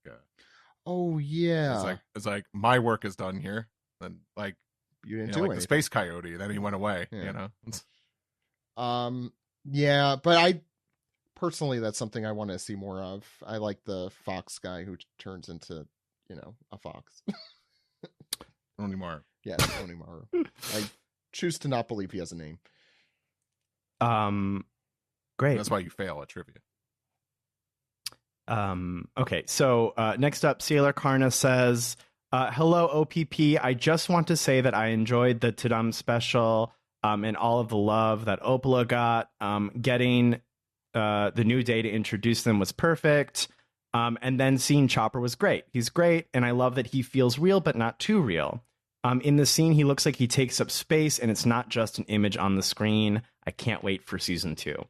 oh yeah, it's like my work is done here, and like you didn't do like anything. The space coyote, and then he went away. Yeah. Yeah, but personally, that's something I want to see more of. I like the fox guy who turns into a fox. Onimaru. Yeah, Onimaru. I choose to not believe he has a name. Great. That's why you fail at trivia. Okay, so next up, Sailor Karna says, hello, OPP. I just want to say that I enjoyed the Tudum special and all of the love that OPLA got. Getting the New Day to introduce them was perfect. And then seeing Chopper was great. He's great, and I love that he feels real, but not too real. In the scene, he looks like he takes up space, and it's not just an image on the screen. I can't wait for season 2.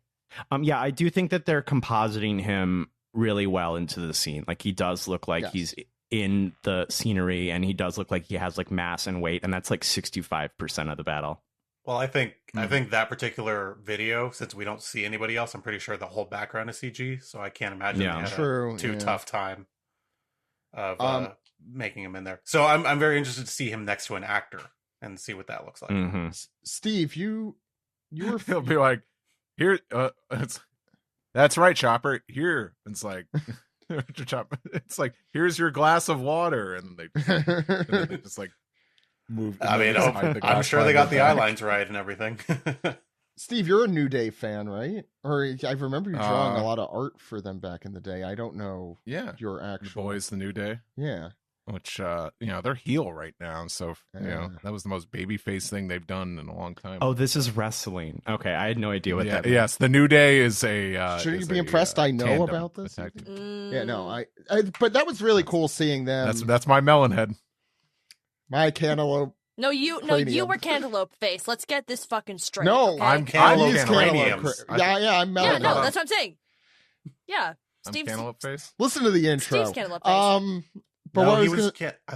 Yeah, I do think that they're compositing him really well into the scene. Like, he does look like he's in the scenery, and he does look like he has like mass and weight, and that's like 65% of the battle. Well, I think that particular video, since we don't see anybody else, I'm pretty sure the whole background is CG, so I can't imagine they had a tough time of making him in there. So I'm very interested to see him next to an actor and see what that looks like. Mm-hmm. Steve, you were he'll be like, here, that's right, Chopper. Here, it's like, it's like, here's your glass of water, and they just like move. I mean, I'm sure they got the eye lines right and everything. Steve, you're a New Day fan, right? Or I remember you drawing a lot of art for them back in the day. I don't know. Yeah, your actual the Boys, the New Day. Yeah, which they're heel right now, so that was the most babyface thing they've done in a long time. Oh, this is wrestling. Okay, I had no idea what that meant. Yes, the New Day is a shouldn't you be impressed I know about this? Yeah, no, I but that was really cool seeing them. That's my melon head. My cantaloupe. No, you were Cantaloupe Face. Let's get this fucking straight. No, okay? I'm Cantaloupe Cranium. Yeah, I'm melon. Yeah, no, that's what I'm saying. Yeah, Steve's Cantaloupe Face. Listen to the intro. Steve's Cantaloupe Face. But no, I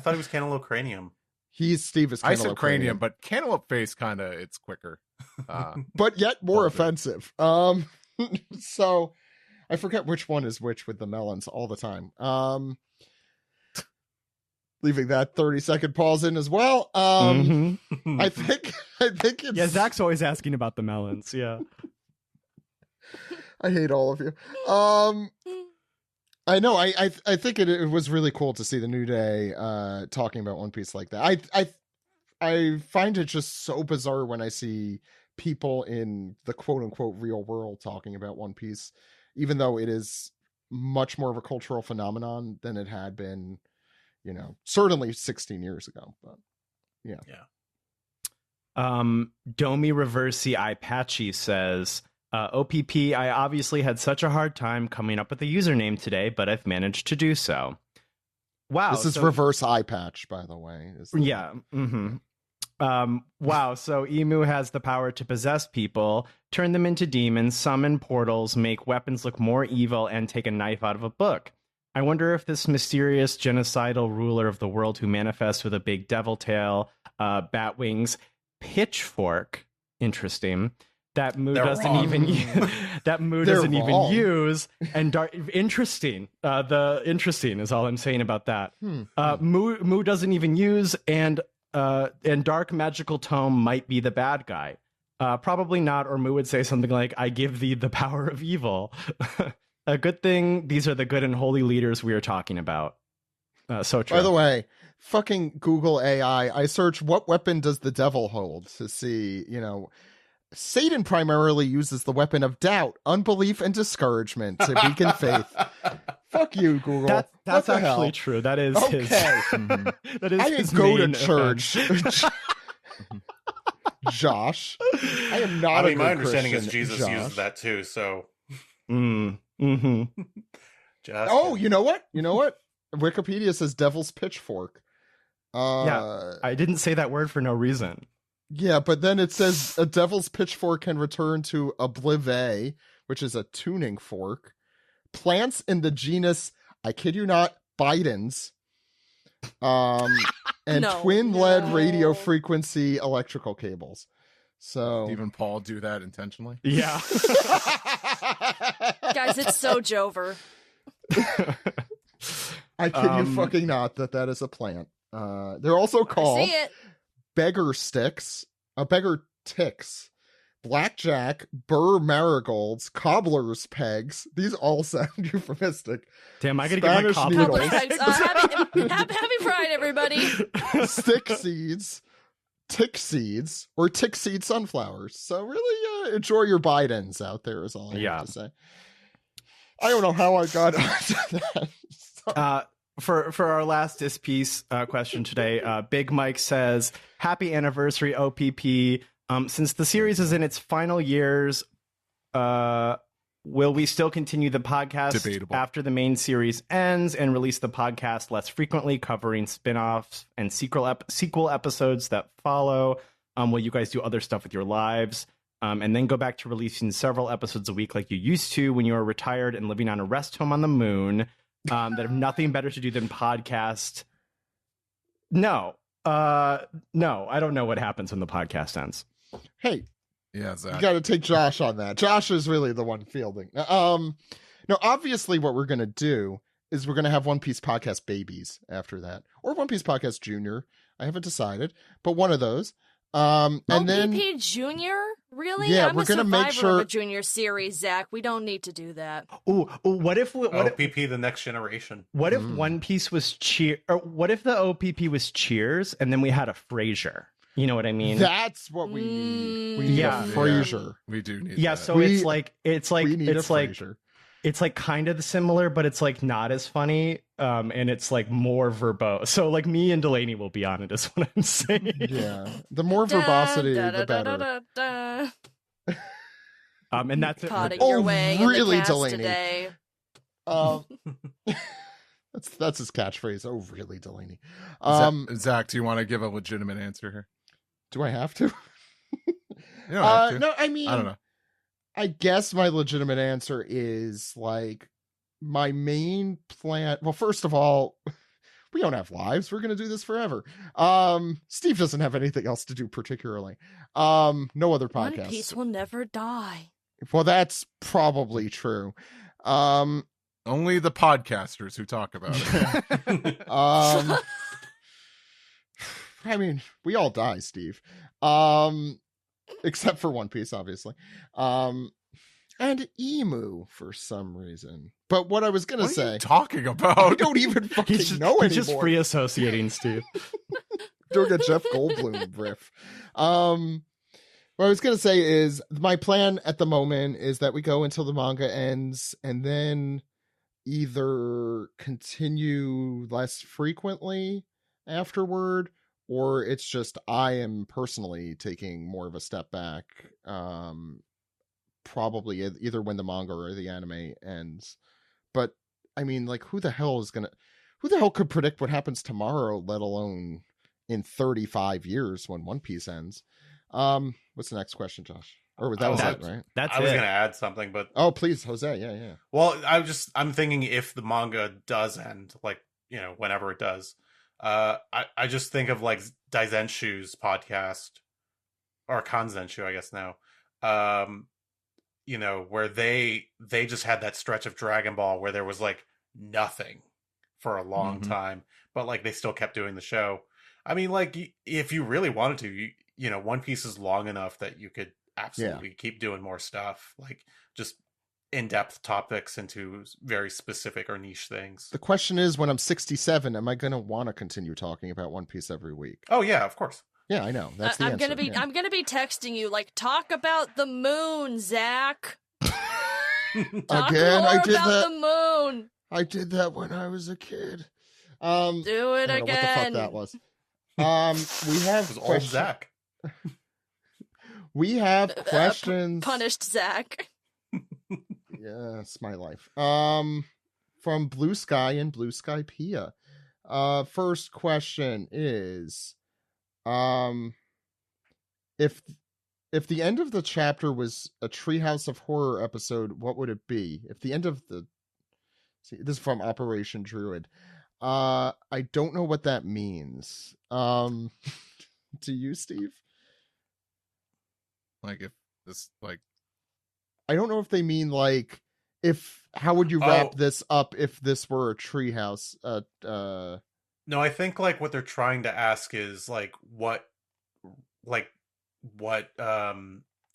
thought he was Cantaloupe Cranium. Steve is Cantaloupe I said cranium, but Cantaloupe Face kind of it's quicker, but yet more offensive. So I forget which one is which with the melons all the time. Leaving that 30-second pause in as well. I think it's Zach's always asking about the melons. Yeah, I hate all of you. I know. I think it was really cool to see the New Day talking about One Piece like that. I find it just so bizarre when I see people in the quote unquote real world talking about One Piece, even though it is much more of a cultural phenomenon than it had been, certainly 16 years ago. But yeah. Domi Reversi Patchy says, OPP, I obviously had such a hard time coming up with a username today, but I've managed to do so. Wow. This is reverse eye patch, by the way. Yeah. Mm-hmm. Wow. So Emu has the power to possess people, turn them into demons, summon portals, make weapons look more evil, and take a knife out of a book. I wonder if this mysterious genocidal ruler of the world who manifests with a big devil tail, bat wings, pitchfork, interesting, that Moo doesn't even use, and interesting. The interesting is all I'm saying about that. Moo doesn't even use, and Dark Magical Tome might be the bad guy. Probably not, or Moo would say something like, I give thee the power of evil. A good thing these are the good and holy leaders we are talking about. So true. By the way, fucking Google AI, I search what weapon does the devil hold to see, Satan primarily uses the weapon of doubt, unbelief, and discouragement to weaken faith. Fuck you, Google. That's actually true. That is his. That is I his go to main church. Josh, I am not. I mean, my understanding is Jesus uses that too. So. Mm-hmm. You know what? Wikipedia says devil's pitchfork. Yeah, I didn't say that word for no reason. Yeah, but then it says a devil's pitchfork can return to oblive, which is a tuning fork. Plants in the genus, I kid you not, Bidens, and twin lead radio frequency electrical cables. So even Paul do that intentionally? Yeah. Guys, it's so Jover. I kid you fucking not that is a plant. They're also called beggar sticks, beggar ticks, blackjack, burr marigolds, cobbler's pegs. These all sound euphemistic. Damn, I gotta get my cobbler pegs. Happy Pride, everybody. Stick seeds, tick seeds, or tick seed sunflowers. So really enjoy your Bidens out there is all I have to say. I don't know how I got onto that. For our last diss piece question today, Big Mike says, "Happy anniversary, OPP. Since the series is in its final years, will we still continue the podcast after the main series ends and release the podcast less frequently, covering spin-offs and sequel episodes that follow? Will you guys do other stuff with your lives? And then go back to releasing several episodes a week like you used to when you were retired and living on a rest home on the moon, that have nothing better to do than podcast?" No, I don't know what happens when the podcast ends. Hey, yeah, Zach. You got to take Josh on that. Josh is really the one fielding. No, obviously what we're going to do is we're going to have One Piece Podcast Babies after that, or One Piece Podcast Junior. I haven't decided, but one of those. And then OPP Junior? Really? Yeah, I'm we're going to make sure of a junior series, Zach. We don't need to do that. What if OPP the next generation? What if One Piece was or what if the OPP was Cheers and then we had a Frasier? You know what I mean? That's what we need. We need a Frasier. We do need. Yeah, that. so it's like Frasier. It's like kind of similar, but it's like not as funny, and it's like more verbose. So like me and Delaney will be on it, is what I'm saying. Yeah, the more verbosity, the better. And that's it. Your way really, in the cast Delaney? Today. That's his catchphrase. Oh, really, Delaney? Zach, do you want to give a legitimate answer here? Do I have to? You don't have to. No, I mean, I don't know. I guess my legitimate answer is like my main plan. Well, first of all, we don't have lives. We're going to do this forever. Steve doesn't have anything else to do particularly. No other podcasts. One Piece will never die. Well, that's probably true. Only the podcasters who talk about it. I mean, we all die, Steve. Except for One Piece, obviously. And Emu for some reason. But what I was going to say... What are you talking about? I don't even fucking know anymore. He's just free associating, Steve. Doing a Jeff Goldblum riff. What I was going to say is my plan at the moment is that we go until the manga ends and then either continue less frequently afterward, or it's just I am personally taking more of a step back, probably either when the manga or the anime ends. But I mean, like, who the hell could predict what happens tomorrow, let alone in 35 years when One Piece ends? What's the next question, Josh? Or that was it, right? I was going to add something, but please, Jose. Yeah. Well, I'm thinking if the manga does end, like, whenever it does, I just think of like Daizenshu's podcast, or Kanzenshu, I guess now, where they just had that stretch of Dragon Ball where there was like nothing for a long time, but like they still kept doing the show. I mean, like, if you really wanted to, One Piece is long enough that you could absolutely keep doing more stuff, like just in-depth topics into very specific or niche things. The question is, when I'm 67, am I going to want to continue talking about One Piece every week? Oh yeah, of course. Yeah, I know. That's the answer. I'm gonna be texting you, like, talk about the moon, Zach. Again, I did that. The moon. I did that when I was a kid. Do it again. What the fuck that was? We have old Zach. We have questions. Punished Zach. Yeah, it's my life. From Blue Sky and Blue Sky Pia. First question is, if the end of the chapter was a Treehouse of Horror episode, what would it be? If the end of the... See, this is from Operation Druid. I don't know what that means. Do you, Steve? Like if this like I don't know if they mean like how would you wrap this up if this were a treehouse? No, I think like what they're trying to ask is like what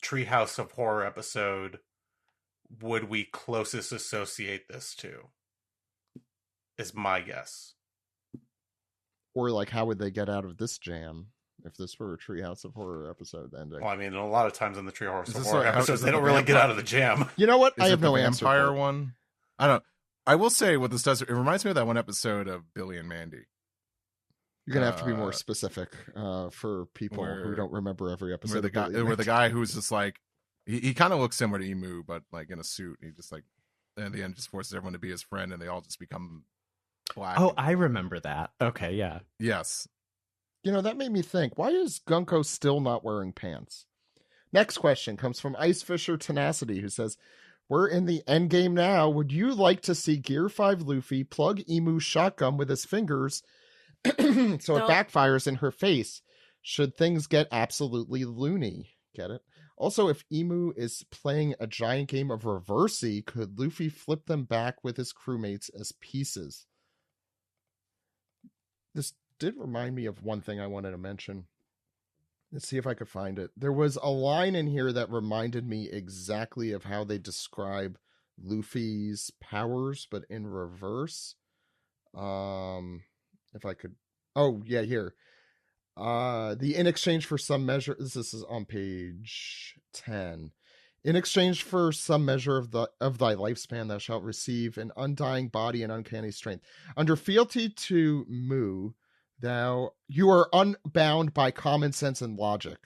Treehouse of Horror episode would we closest associate this to? Is my guess. Or like how would they get out of this jam if this were a Treehouse of Horror episode ending? Well, I mean, a lot of times in the Treehouse of Horror episodes, they don't really get out of the jam. You know what? I have no answer. Vampire one. I don't. I will say what this does. It reminds me of that one episode of Billy and Mandy. You're gonna have to be more specific for people who don't remember every episode. Where the guy who's just like he kind of looks similar to Emu, but like in a suit. And he just like at the end just forces everyone to be his friend, and they all just become black. Oh, I remember that. Okay, yeah. Yes. You know, that made me think, why is Gunko still not wearing pants? Next question comes from Ice Fisher Tenacity, who says, we're in the end game now. Would you like to see Gear 5 Luffy plug Emu's shotgun with his fingers so it backfires in her face? Should things get absolutely loony? Get it? Also, if Emu is playing a giant game of Reversi, could Luffy flip them back with his crewmates as pieces? This did remind me of one thing I wanted to mention. Let's see if I could find it. There was a line in here that reminded me exactly of how they describe Luffy's powers, but in reverse. If I could. Oh, yeah, here. In exchange for some measure. This is on page 10. In exchange for some measure of thy lifespan, thou shalt receive an undying body and uncanny strength. Under fealty to Mu, you are unbound by common sense and logic,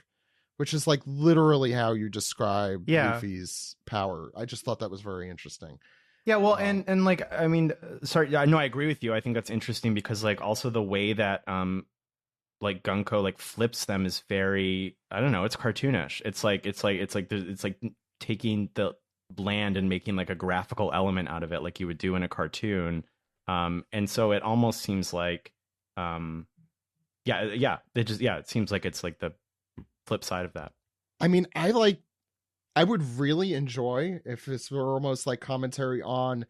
which is like literally how you describe Luffy's power. I just thought that was very interesting. Yeah, well, and like, I mean, sorry, I know I agree with you. I think that's interesting because like also the way that like Gunko like flips them is very, I don't know, it's cartoonish. It's like taking the land and making like a graphical element out of it, like you would do in a cartoon. And so it almost seems like, it seems like it's like the flip side of that. I mean, I would really enjoy if this were almost like commentary on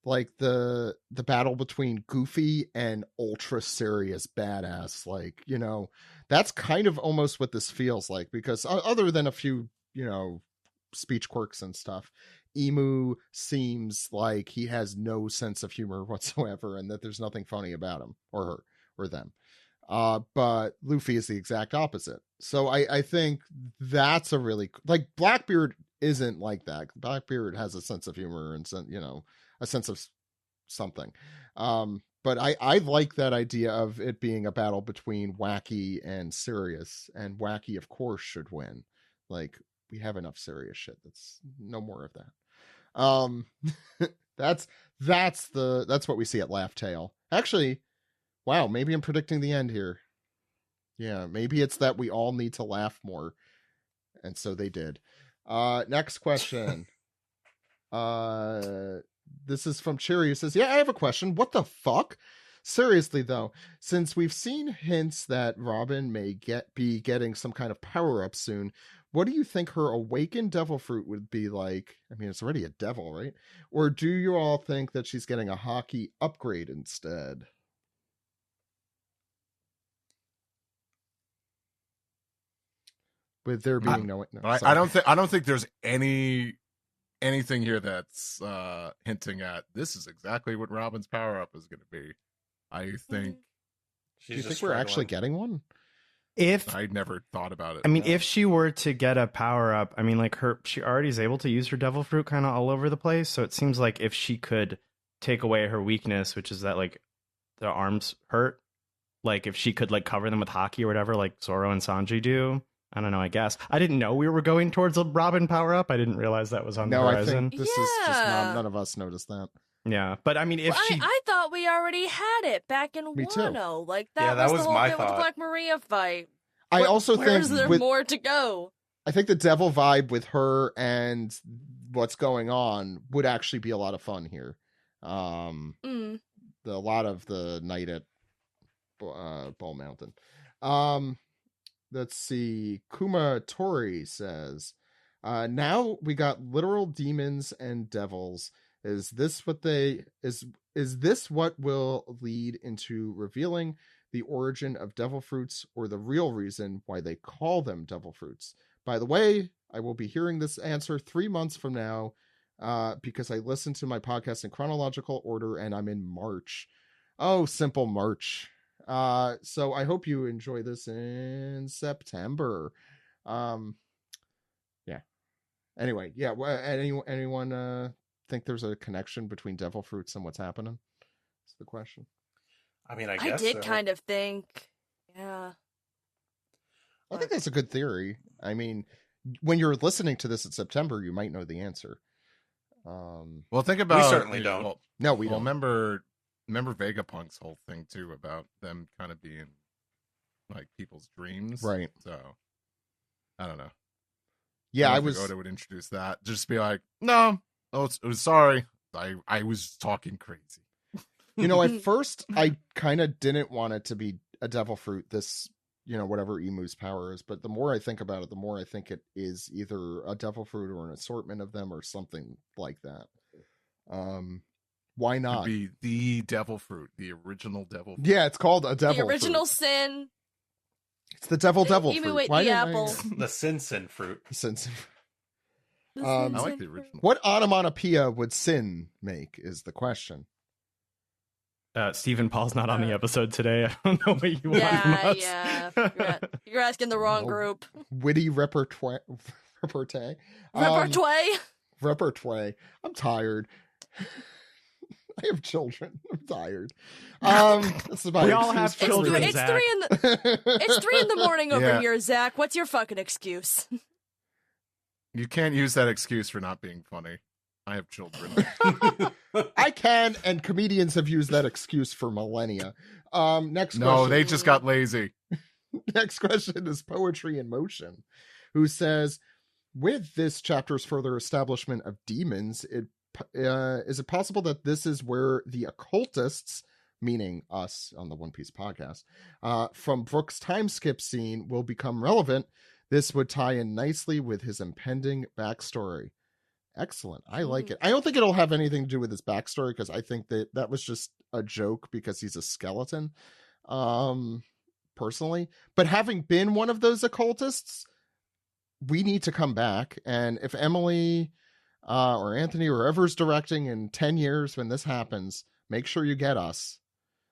like the battle between Goofy and ultra serious badass. Like, you know, that's kind of almost what this feels like, because other than a few, you know, speech quirks and stuff, Emu seems like he has no sense of humor whatsoever, and that there's nothing funny about him or her or them. But Luffy is the exact opposite. So I think that's a really, like, Blackbeard isn't like that. Blackbeard has a sense of humor and, you know, a sense of something. But I like that idea of it being a battle between Wacky and Serious, and Wacky, of course, should win. Like, we have enough serious shit. That's no more of that. That's what we see at Laugh Tale. Actually, wow, maybe I'm predicting the end here. Yeah, maybe it's that we all need to laugh more. And so they did. Next question. This is from Cherry, who says, yeah, I have a question. What the fuck? Seriously, though, since we've seen hints that Robin may be getting some kind of power-up soon, what do you think her awakened devil fruit would be like? I mean, it's already a devil, right? Or do you all think that she's getting a hockey upgrade instead? With there being I don't think there's anything here that's hinting at this is exactly what Robin's power up is going to be. I think. Do you think we're actually getting one? If I never thought about it. I mean, if she were to get a power up, I mean, like she already is able to use her devil fruit kind of all over the place. So it seems like if she could take away her weakness, which is that like the arms hurt, like if she could like cover them with hockey or whatever, like Zoro and Sanji do. I don't know, I guess. I didn't know we were going towards a Robin power-up. I didn't realize that was on the horizon. I think this is just none of us noticed that. Yeah, but I mean, if I thought we already had it back in Wano. Like, that was the whole thing with the Black Maria fight. I also think... Where's there more to go? I think the devil vibe with her and what's going on would actually be a lot of fun here. lot of the night at Bull Mountain. Let's see. Kumatori says, now we got literal demons and devils. Is this what will lead into revealing the origin of devil fruits, or the real reason why they call them devil fruits? By the way, I will be hearing this answer 3 months from now, because I listened to my podcast in chronological order and I'm in March. Oh, simple March. So I hope you enjoy this in September. Yeah. Anyway, yeah. Anyone think there's a connection between devil fruits and what's happening? That's the question. I mean, I did so. Kind of think, yeah. I think that's a good theory. I mean, when you're listening to this in September, you might know the answer. Well, think about. We certainly don't. Well, no, we don't. Remember Vegapunk's whole thing too about them kind of being like people's dreams, right? So I don't know. Yeah, I was. Oda would introduce that. Just be like, no, it was sorry. I was talking crazy. At first, I kind of didn't want it to be a devil fruit, this, whatever Emu's power is. But the more I think about it, the more I think it is either a devil fruit or an assortment of them or something like that. Why not? It'd be the devil fruit, the original devil fruit. Yeah, it's called a devil fruit. The original sin. It's the devil fruit. Ate the apple. The sin fruit. Sin. I like the original. What onomatopoeia would sin make is the question. Stephen Paul's not on the episode today. I don't know what you want from us. Yeah. You're asking the wrong group. Witty repertoire. Repertoire. I'm tired. I have children. I'm tired. That's about we all have children. It's 3 in the morning over here, Zach. What's your fucking excuse? You can't use that excuse for not being funny. I have children. I can, and comedians have used that excuse for millennia. Next question. No, they just got lazy. Next question is Poetry in Motion, who says, with this chapter's further establishment of demons, is it possible that this is where the occultists, meaning us on the One Piece podcast, from Brook's time skip scene will become relevant? This would tie in nicely with his impending backstory. Excellent. I like it. I don't think it'll have anything to do with his backstory, because I think that was just a joke because he's a skeleton, personally. But having been one of those occultists, we need to come back. And if Emily or Anthony or whoever's directing in 10 years when this happens, make sure you get us.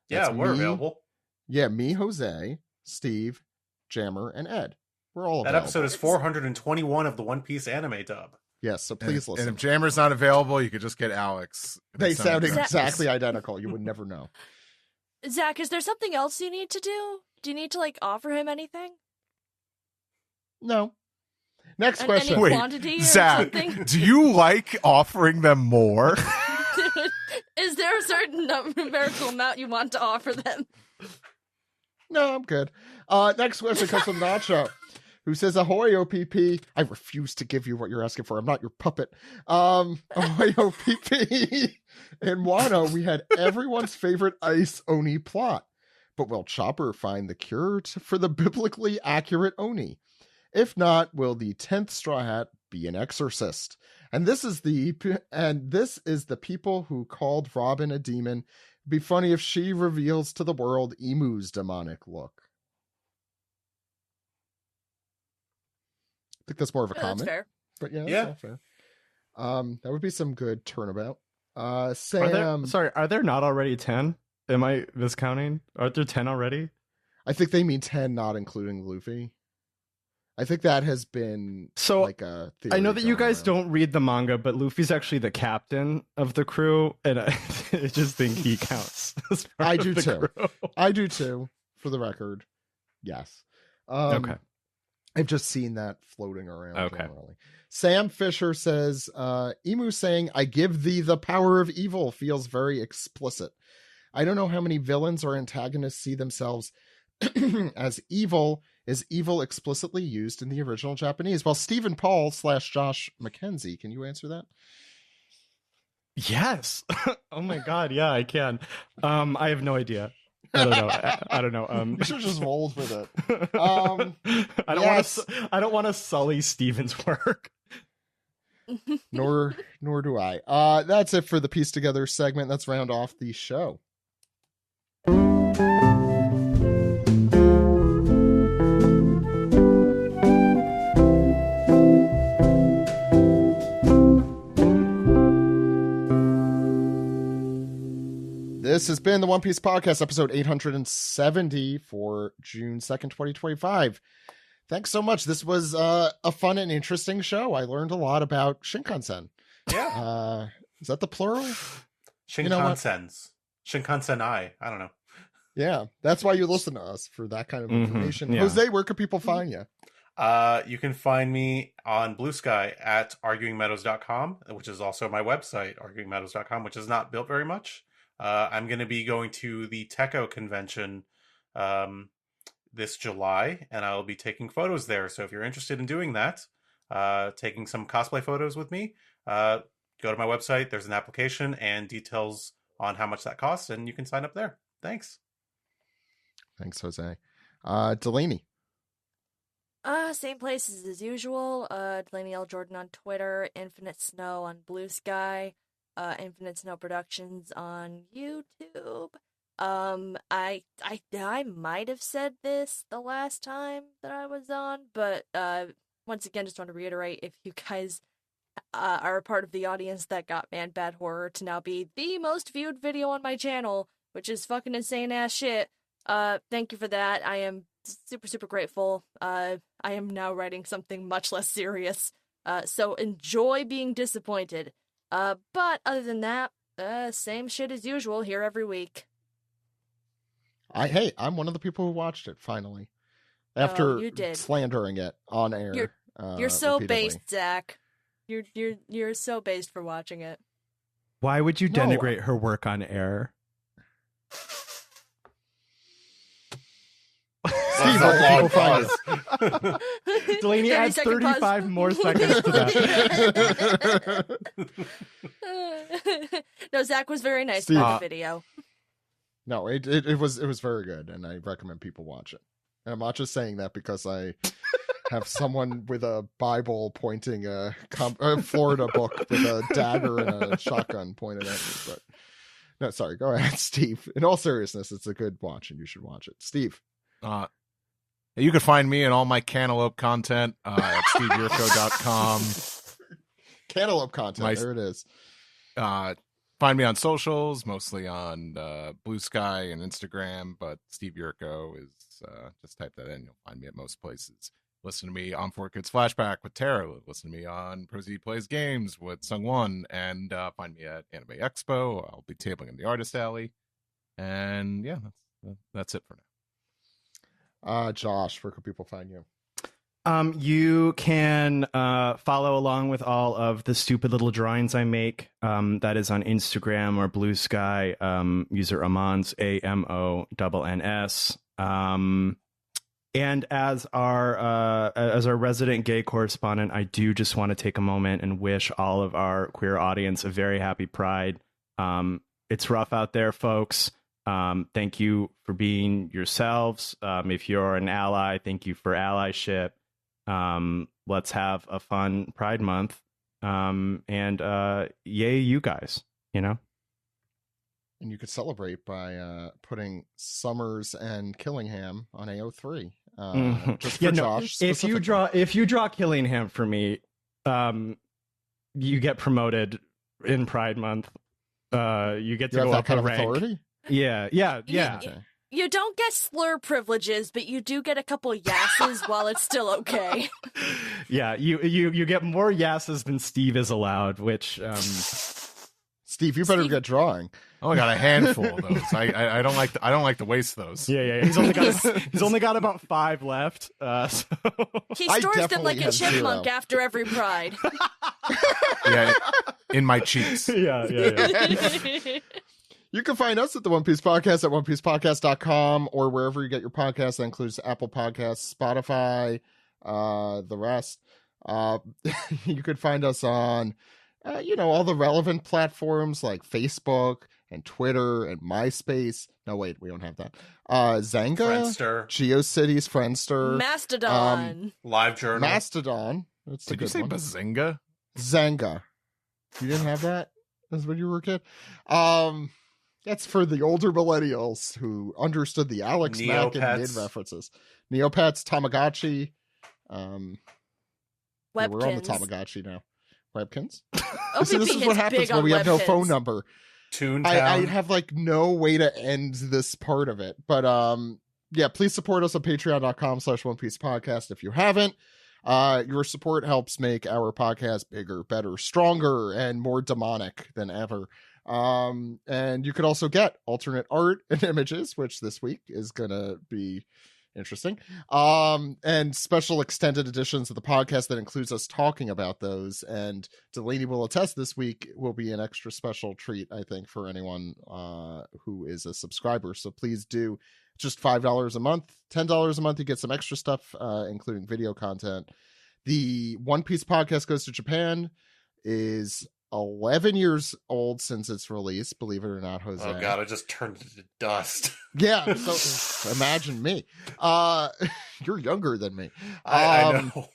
Yeah, we're available. Yeah, me, Jose, Steve, Jammer, and Ed. We're all available. That episode is 421 of the One Piece anime dub. Yes, so please listen. And if Jammer's not available, you could just get Alex. They sound exactly identical. You would never know. Zach, is there something else you need to do? Do you need to, offer him anything? No. Next question. Wait, Zach, do you like offering them more? Is there a certain numerical amount you want to offer them? No, I'm good. Next question comes from Nacho, who says, ahoy, OPP. I refuse to give you what you're asking for. I'm not your puppet. Ahoy, OPP. In Wano, we had everyone's favorite Ice Oni plot. But will Chopper find the cure for the biblically accurate Oni? If not, will the 10th Straw Hat be an exorcist? And this is the people who called Robin a demon. It'd be funny if she reveals to the world Emu's demonic look. I think that's more of a comment. That's fair. But that's all fair. That would be some good turnabout. Sam, are there not already 10? Am I miscounting? Aren't there 10 already? I think they mean 10, not including Luffy. I think that has been like a theory. I know that you guys around. don't read the manga, but Luffy's actually the captain of the crew, and I just think he counts. I do too. I do too, for the record. Yes. Okay. I've just seen that floating around generally. Sam Fisher says, Emu saying, I give thee the power of evil feels very explicit. I don't know how many villains or antagonists see themselves as evil. Is evil explicitly used in the original Japanese? Well, Stephen Paul / Josh McKenzie, can you answer that? Yes. Oh my god, yeah, I can. I have no idea. I don't know. You should just roll with it. I don't want to sully Steven's work. Nor do I. That's it for the Piece Together segment. Let's round off the show. This has been the One Piece Podcast, episode 870 for June 2nd, 2025. Thanks so much. This was a fun and interesting show. I learned a lot about Shinkansen. Yeah. Is that the plural? Shinkansens. Shinkansenai. I don't know. Yeah, that's why you listen to us, for that kind of information. Yeah. Jose, where can people find you? You can find me on Blue Sky at arguingmeadows.com, which is also my website, arguingmeadows.com, which is not built very much. I'm going to be going to the Techo convention this July, and I'll be taking photos there. So if you're interested in doing that, taking some cosplay photos with me, go to my website. There's an application and details on how much that costs, and you can sign up there. Thanks. Thanks, Jose. Delaney. Same places as usual. Delaney L. Jordan on Twitter, Infinite Snow on Blue Sky, Infinite Snow Productions on YouTube. I might have said this the last time that I was on, but once again, just want to reiterate, if you guys are a part of the audience that got Man Bad Horror to now be the most viewed video on my channel, which is fucking insane ass shit, thank you for that. I am super, super grateful. I am now writing something much less serious, so enjoy being disappointed. But other than that, same shit as usual here every week. I'm one of the people who watched it finally, after slandering it on air. You're so repeatedly. based, Zach. You're so based for watching it. Why would you denigrate her work on air? Steve, long pause. Delaney adds 35 more seconds to that. No, Zach was very nice Steve, about the video. No, it was very good, and I recommend people watch it. And I'm not just saying that because I have someone with a Bible pointing a Florida book with a dagger and a shotgun pointed at me. But no, sorry, go ahead, Steve. In all seriousness, it's a good watch, and you should watch it. Steve. You can find me and all my Cantaloupe content at steveyurko.com. Cantaloupe content, there it is. Find me on socials, mostly on Blue Sky and Instagram, but Steve Yurko is, just type that in. You'll find me at most places. Listen to me on 4Kids Flashback with Tara. Listen to me on Proceed Plays Games with Sungwon. And find me at Anime Expo. I'll be tabling in the Artist Alley. And yeah, that's it for now. Josh, where can people find you? You can follow along with all of the stupid little drawings I make. That is on Instagram or Blue Sky. User Amons, AMONNS. And as our resident gay correspondent, I do just want to take a moment and wish all of our queer audience a very happy Pride. It's rough out there, folks. Thank you for being yourselves. If you're an ally, thank you for allyship. Let's have a fun Pride Month. And yay, you guys, you know? And you could celebrate by putting Summers and Killingham on AO3. Just for Josh. If you draw Killingham for me, you get promoted in Pride Month. You get to go up a rank. Authority? Yeah. Okay. You don't get slur privileges, but you do get a couple yasses while it's still okay. Yeah, you get more yasses than Steve is allowed, which Steve, you better get drawing. Oh, I got a handful of those. I don't like to waste those. Yeah. He's only got about 5 left. So. He stores them like a chipmunk after every Pride. Yeah, in my cheeks. Yeah. You can find us at the One Piece Podcast at onepiecepodcast.com or wherever you get your podcasts. That includes Apple Podcasts, Spotify, the rest. You could find us on all the relevant platforms like Facebook and Twitter and MySpace. No, wait, we don't have that. Zanga, Friendster, GeoCities, Friendster, Mastodon, LiveJournal, Mastodon. That's Did you say Bazinga? Zanga. You didn't have that? That's when you were a kid. That's for the older millennials who understood the Alex Mack and Mid references. Neopets, Tamagotchi. Webkins. Yeah, we're on the Tamagotchi now. Webkins? OPP So this is what happens when we have no phone number. Toontown. I have like no way to end this part of it. But yeah, please support us on patreon.com/One Piece Podcast if you haven't. Your support helps make our podcast bigger, better, stronger, and more demonic than ever. And you could also get alternate art and images, which this week is gonna be interesting. And special extended editions of the podcast that includes us talking about those. And Delaney will attest this week will be an extra special treat, I think, for anyone who is a subscriber. So please do. Just $5 a month, $10 a month. You get some extra stuff, including video content. The One Piece Podcast Goes to Japan is 11 years old since its release, believe it or not, Jose. Oh god, I just turned it to dust. Yeah, so imagine me. You're younger than me. I know.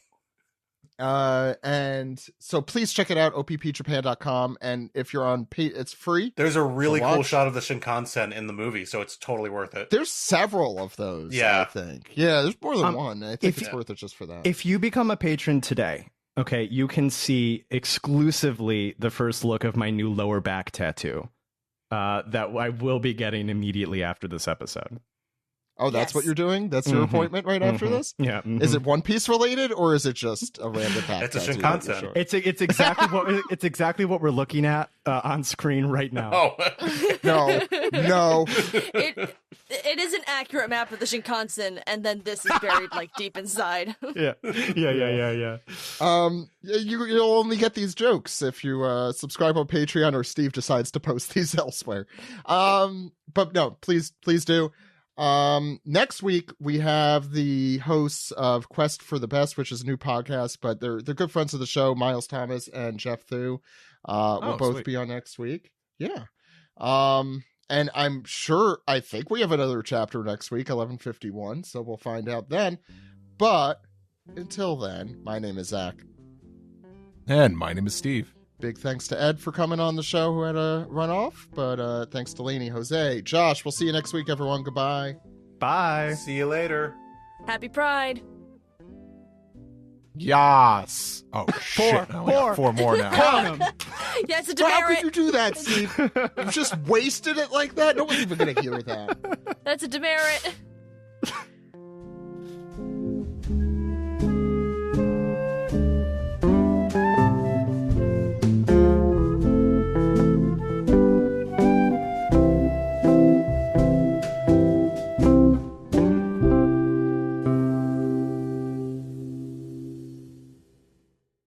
And so please check it out, oppjapan.com. And if you're on it's free. There's a really cool shot of the Shinkansen in the movie, so it's totally worth it. There's several of those, I think. Yeah, there's more than one. I think it's worth it just for that. If you become a patron today, okay, you can see exclusively the first look of my new lower back tattoo that I will be getting immediately after this episode. Oh, that's what you're doing? That's your appointment right after this? Yeah. Is it One Piece related, or is it just a random back It's a tattoo? Shinkansen. Sure? It's exactly what we're looking at on screen right now. Oh. No. It is an accurate map of the Shinkansen, and then this is buried like deep inside. Yeah. You'll only get these jokes if you subscribe on Patreon, or Steve decides to post these elsewhere. But no, please do. Next week we have the hosts of Quest for the Best, which is a new podcast, but they're good friends of the show, Miles Thomas and Jeff Thu. Will both be on next week. Yeah. And I think we have another chapter next week, 1151, so we'll find out then. But until then, my name is Zach. And my name is Steve. Big thanks to Ed for coming on the show, who had to run off. But thanks to Delaney, Jose, Josh. We'll see you next week, everyone. Goodbye. Bye. See you later. Happy Pride. Yas. Oh, shit. I only got 4 more now. Yeah, it's a How demerit. could you do that, Steve? You just wasted it like that? No one's even going to hear that. That's a demerit.